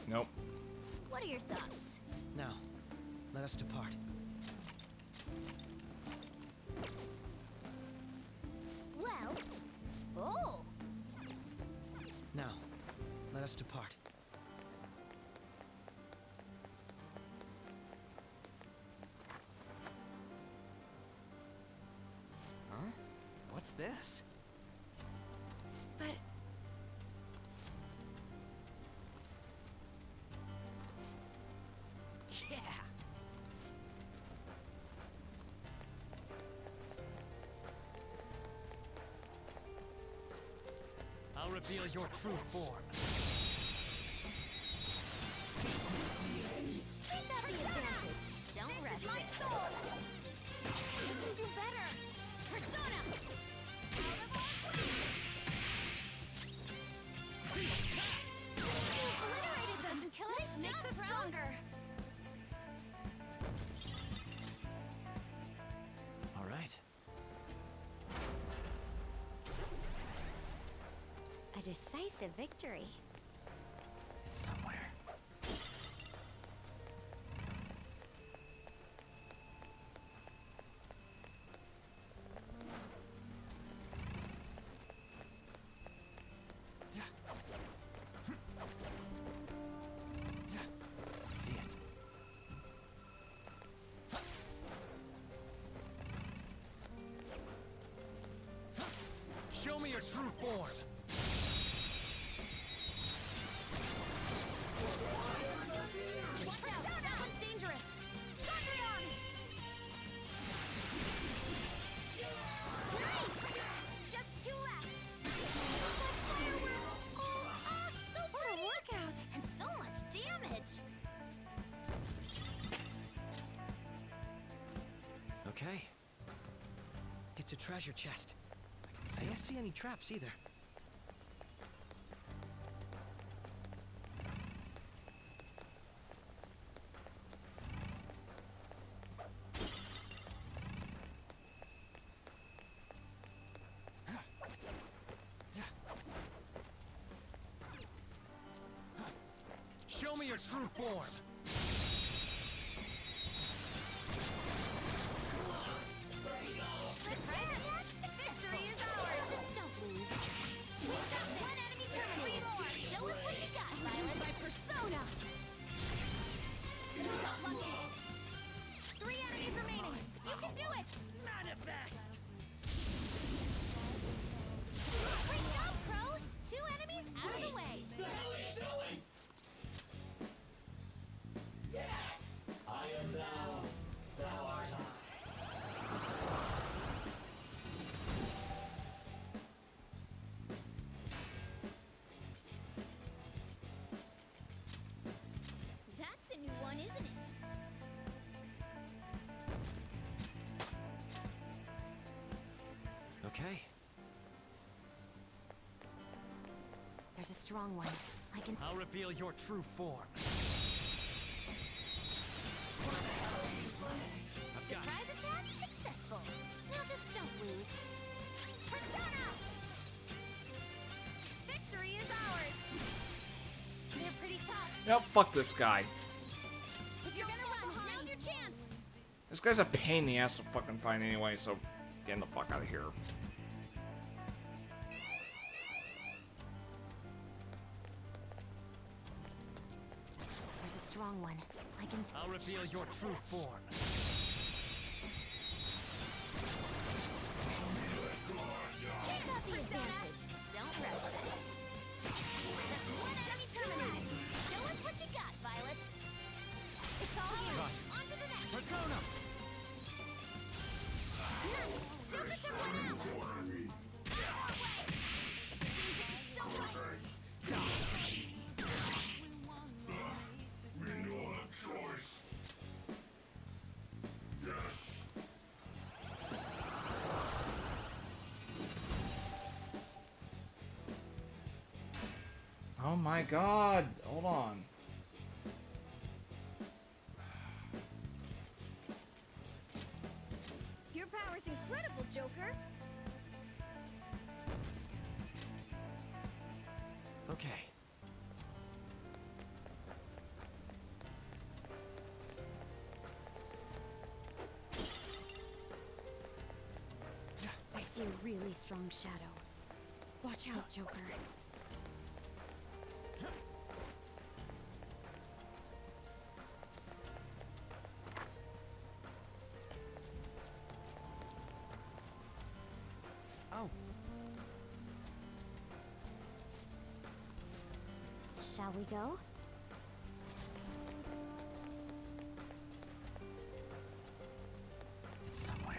Nope. What are your thoughts? Now, let us depart. Well, oh, Now, let us depart. Huh? What's this? But Yeah! I'll reveal your true form. take out the advantage. Don't rush this. You can do better. Persona! Obliterated them. Doesn't kill us, makes us stronger. All right. A decisive victory. It's somewhere. See it. Show me your true form. Watch out! That one's dangerous! Cendrillon! Nice! Just 2 left! Fireworks! Oh, so pretty! What a workout! And so much damage! Okay. It's a treasure chest. I don't see any traps either. Show me your true form. Surprise attack! Victory is ours! Just don't lose. We've got 1 enemy terminated! Show us what you got, Violet! My persona! You got lucky! 3 enemies remaining! You can do it! Manifest! Great job, Crow! 2 enemies out of the way! That's a new one, isn't it? Okay. There's a strong one. I can... I'll reveal your true form. I've got it. Surprise attack successful. Now just don't lose. Persona! Victory is ours! They're pretty tough. Yep, fuck this guy. If you're gonna run, now's your chance! This guy's a pain in the ass to fucking find anyway, so get the fuck out of here. There's a strong one. I can... I'll reveal your true form. Take out the advantage. Don't rush this. That's 1 enemy terminated. Show us what you got, Violet. It's all you. Got it. On to the next. Persona! Nice. Joker took one out. Out of our way. Seems we can still fight. Oh my god. Hold on. Your power's incredible, Joker. Okay. see a really strong shadow. Watch out, Joker. Oh, Shall we go? it's somewhere.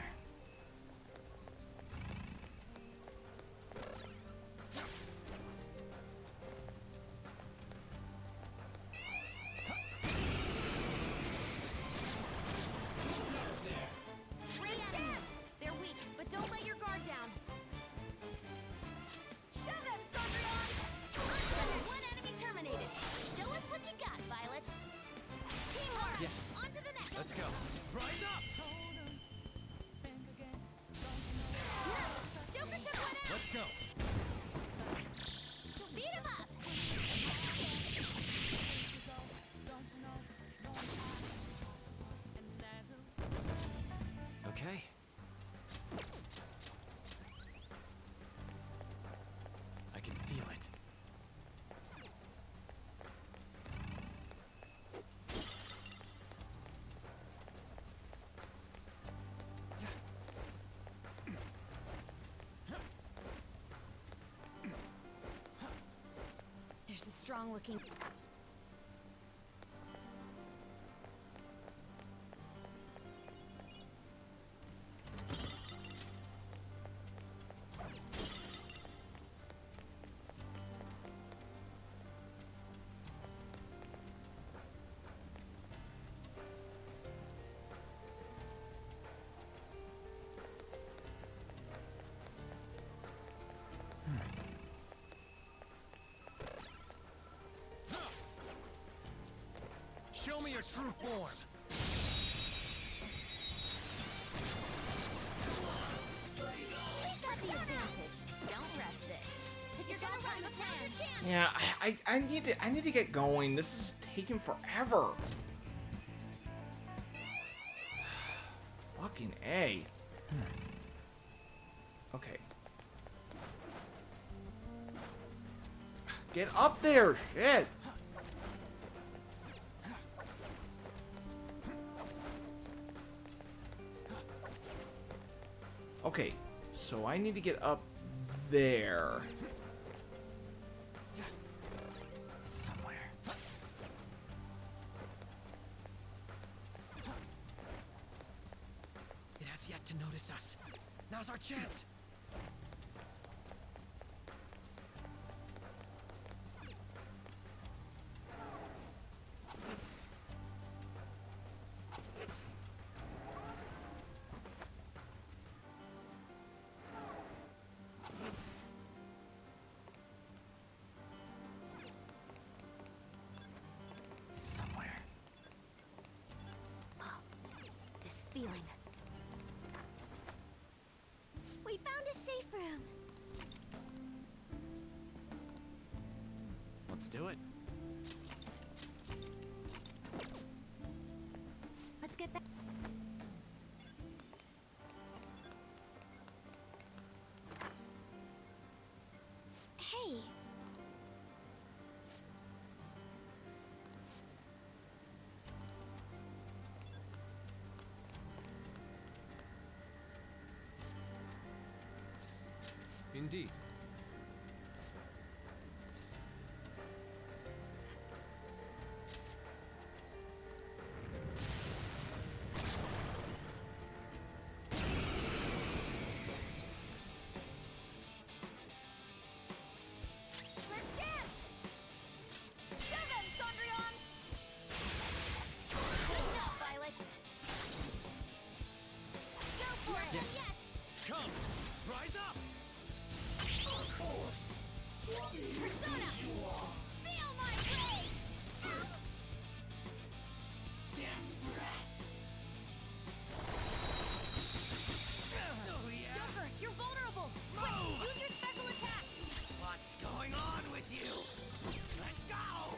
Raise them! They're weak, but don't let your guard down. Shove them, Sondrion! One enemy terminated. Show us what you got, Violet. Teamwork! Yeah. On to the next. Let's go. Rise up! Nice! Joker took one out! Let's go. Beat him up! Okay. I can feel it. There's a strong looking. Show me your true form. We've got the advantage. Don't rush this. If you're gonna run, now's your chance. Yeah, I need to get going. This is taking forever. Fucking A. Okay. Get up there, shit. Okay, so I need to get up there. It's somewhere. It has yet to notice us. Now's our chance. It's somewhere. This feeling. We found a safe room. Let's do it. Let's get back. Hey, Indeed. let's dance! Shove him, Sondrion! Good job, Violet. Go for it, Yeah. yet! Come! Rise up! Persona! Feel my rage! Oh, yeah. Joker, you're vulnerable! Quick, use your special attack! What's going on with you? Let's go!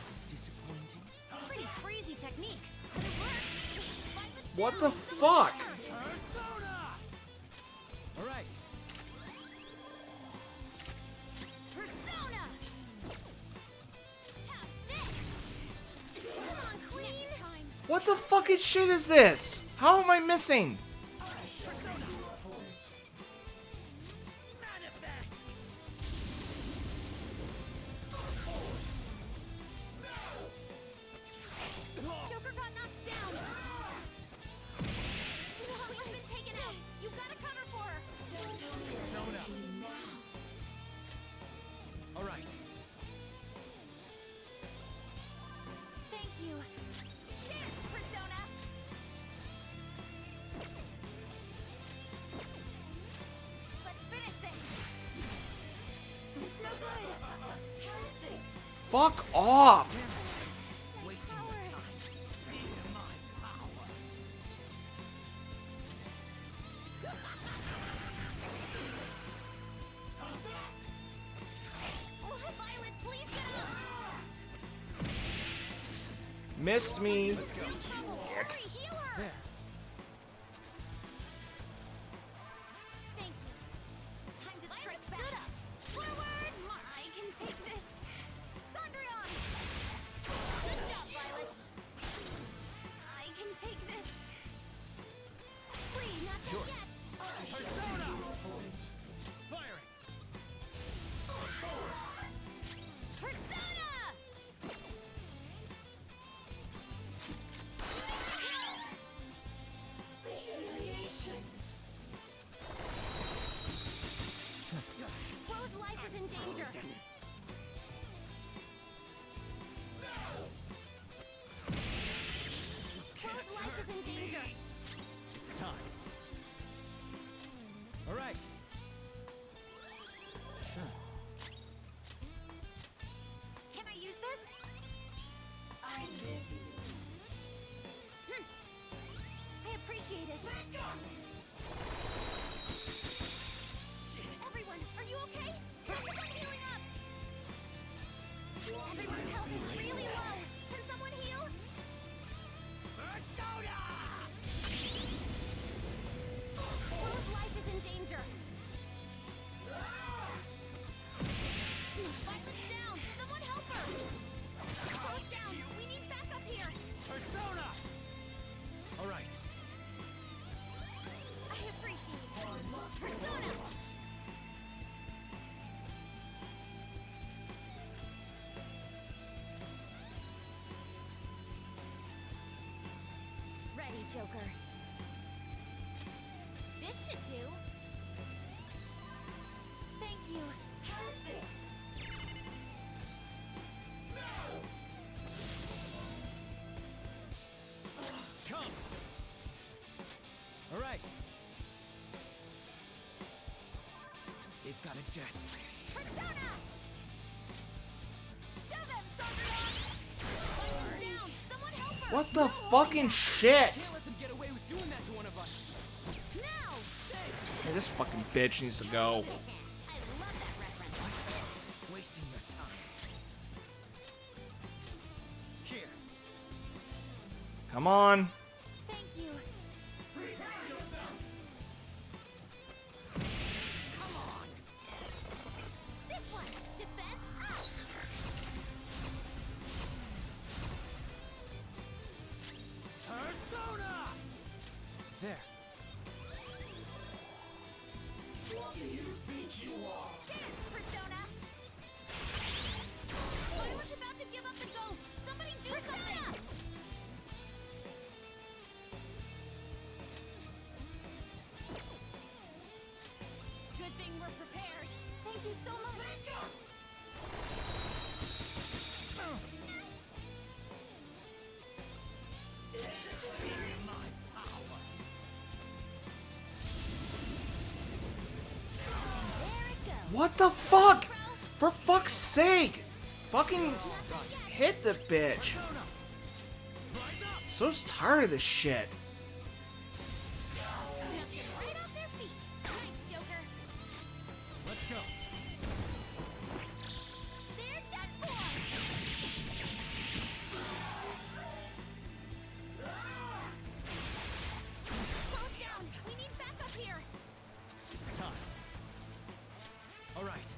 That's disappointing. Pretty crazy technique, but it worked! Violet's What down, the so fuck? much better. Persona! What the fucking shit is this? How am I missing? Joker got knocked down. Chloe's been taken out. You gotta cover for her. Persona. All right. Thank you. Dance, Persona. Let's finish this. It's no good. Fuck off! Wasting your time. Feel my power. Oh, Violet, please get up. Missed me. Hurry, heal her. There. Thank you. Time to strike back. Forward! I can take this. Cendrillon! Good job, Violet. I can take this. Please, not Sure. yet. Persona. Firing. Persona! Crow's life is in danger. Crow's life is in danger. It's time. All right. Can I use this? I appreciate it. Everyone, are you okay? Focus on healing up. Everyone's health is really low. Can someone heal? Persona. Crow's life is in danger. Violet's down. Someone help her. Crow's down. We need backup here. Persona. All right. I appreciate it. Persona! Ready, Joker. This should do. Thank you. Come. All right. They've got a death wish. Persona! Show them, Cendrillon! Down! Someone help her! What the fucking shit? Can't let them get away with doing that to one of us. Now! Hey, this fucking bitch needs to go. I love that reference. Wasting your time. Here. Come on. Thank you. Come on. This one! Defense up! Persona. There. Dance, Persona! Violet's about to give up the ghost! Somebody do something! Good thing we're prepared. Thank you so much. There it goes. What the fuck? For fuck's sake! Fucking hit the bitch. So tired of this shit. Right off their feet. Nice, Joker. Let's go. They're done for. Close down. We need backup here. It's time. All right.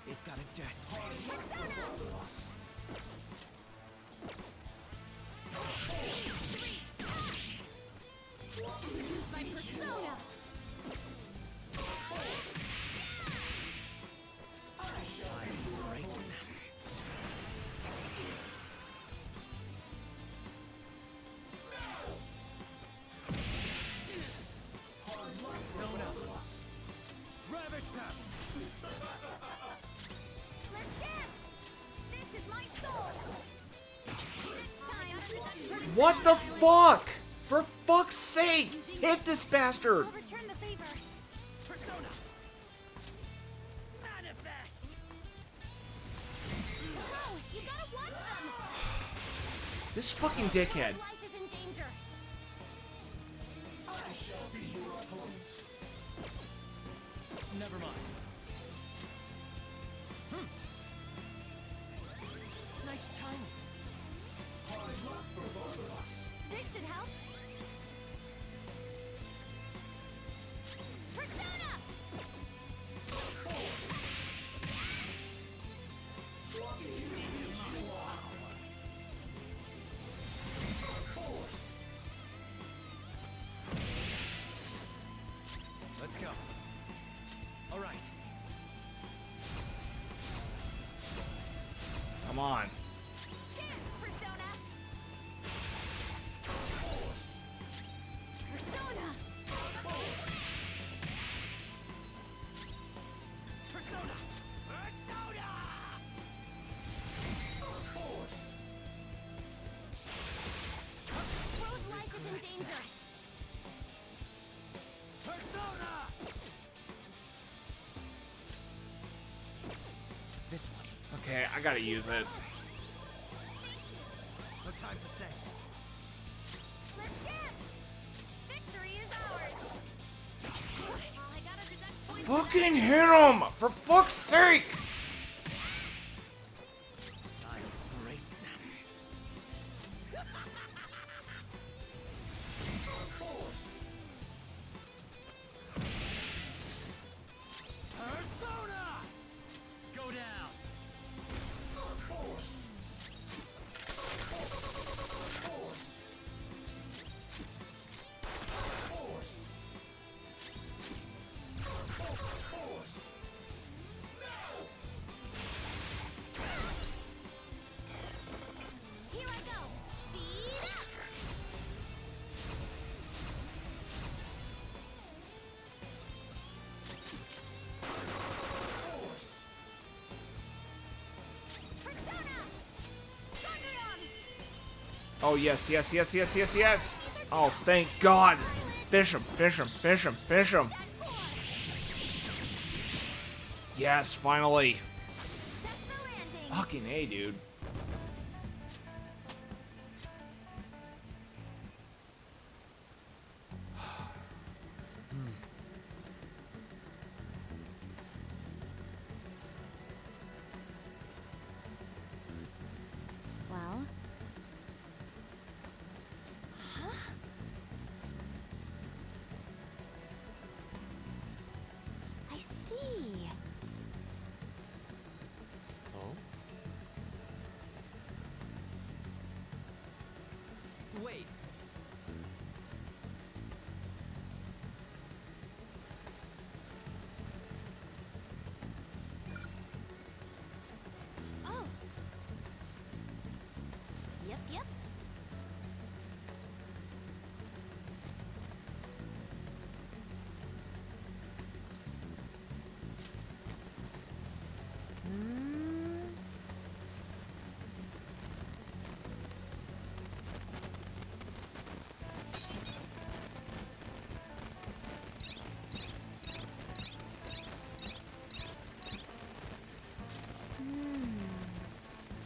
They've got a death wish. Persona! What the fuck? For fuck's sake! Hit this bastard! I'll return the favor. Persona! Manifest! No, you gotta watch them. This fucking dickhead. Life is in danger. Never mind. Nice timing. This should help. Persona! Let's go. All right. Come on. Dance, Persona! Persona! Persona! Persona! Rose life is in danger. Persona! This one. Okay, I gotta use it. No time for thanks. Let's dance! Victory is ours! I gotta deduct points. Fucking hit him! For fuck's sake! I'll break them. Persona! Go down! Here I go! Speed up! Persona! Thunderdome! Oh, yes, yes, yes, yes, yes, yes! Oh, thank God! Fish him, fish him, fish him, fish him! Yes, finally! That's the landing! Fucking A, dude. Well, I see. Oh? Wait. Oh! Yep, yep.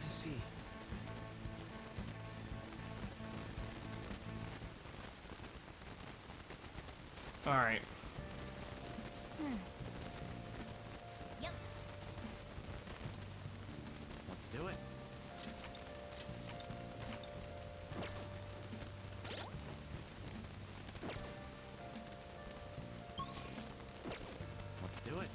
I see. Alright. Yep. Let's do it. Let's do it.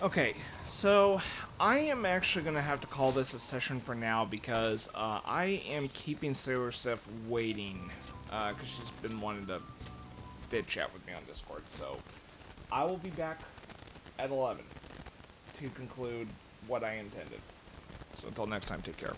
Okay, so I am actually going to have to call this a session for now because I am keeping Sailor Sif waiting because she's been wanting to vid chat with me on Discord. So I will be back at 11 to conclude what I intended. So until next time, take care.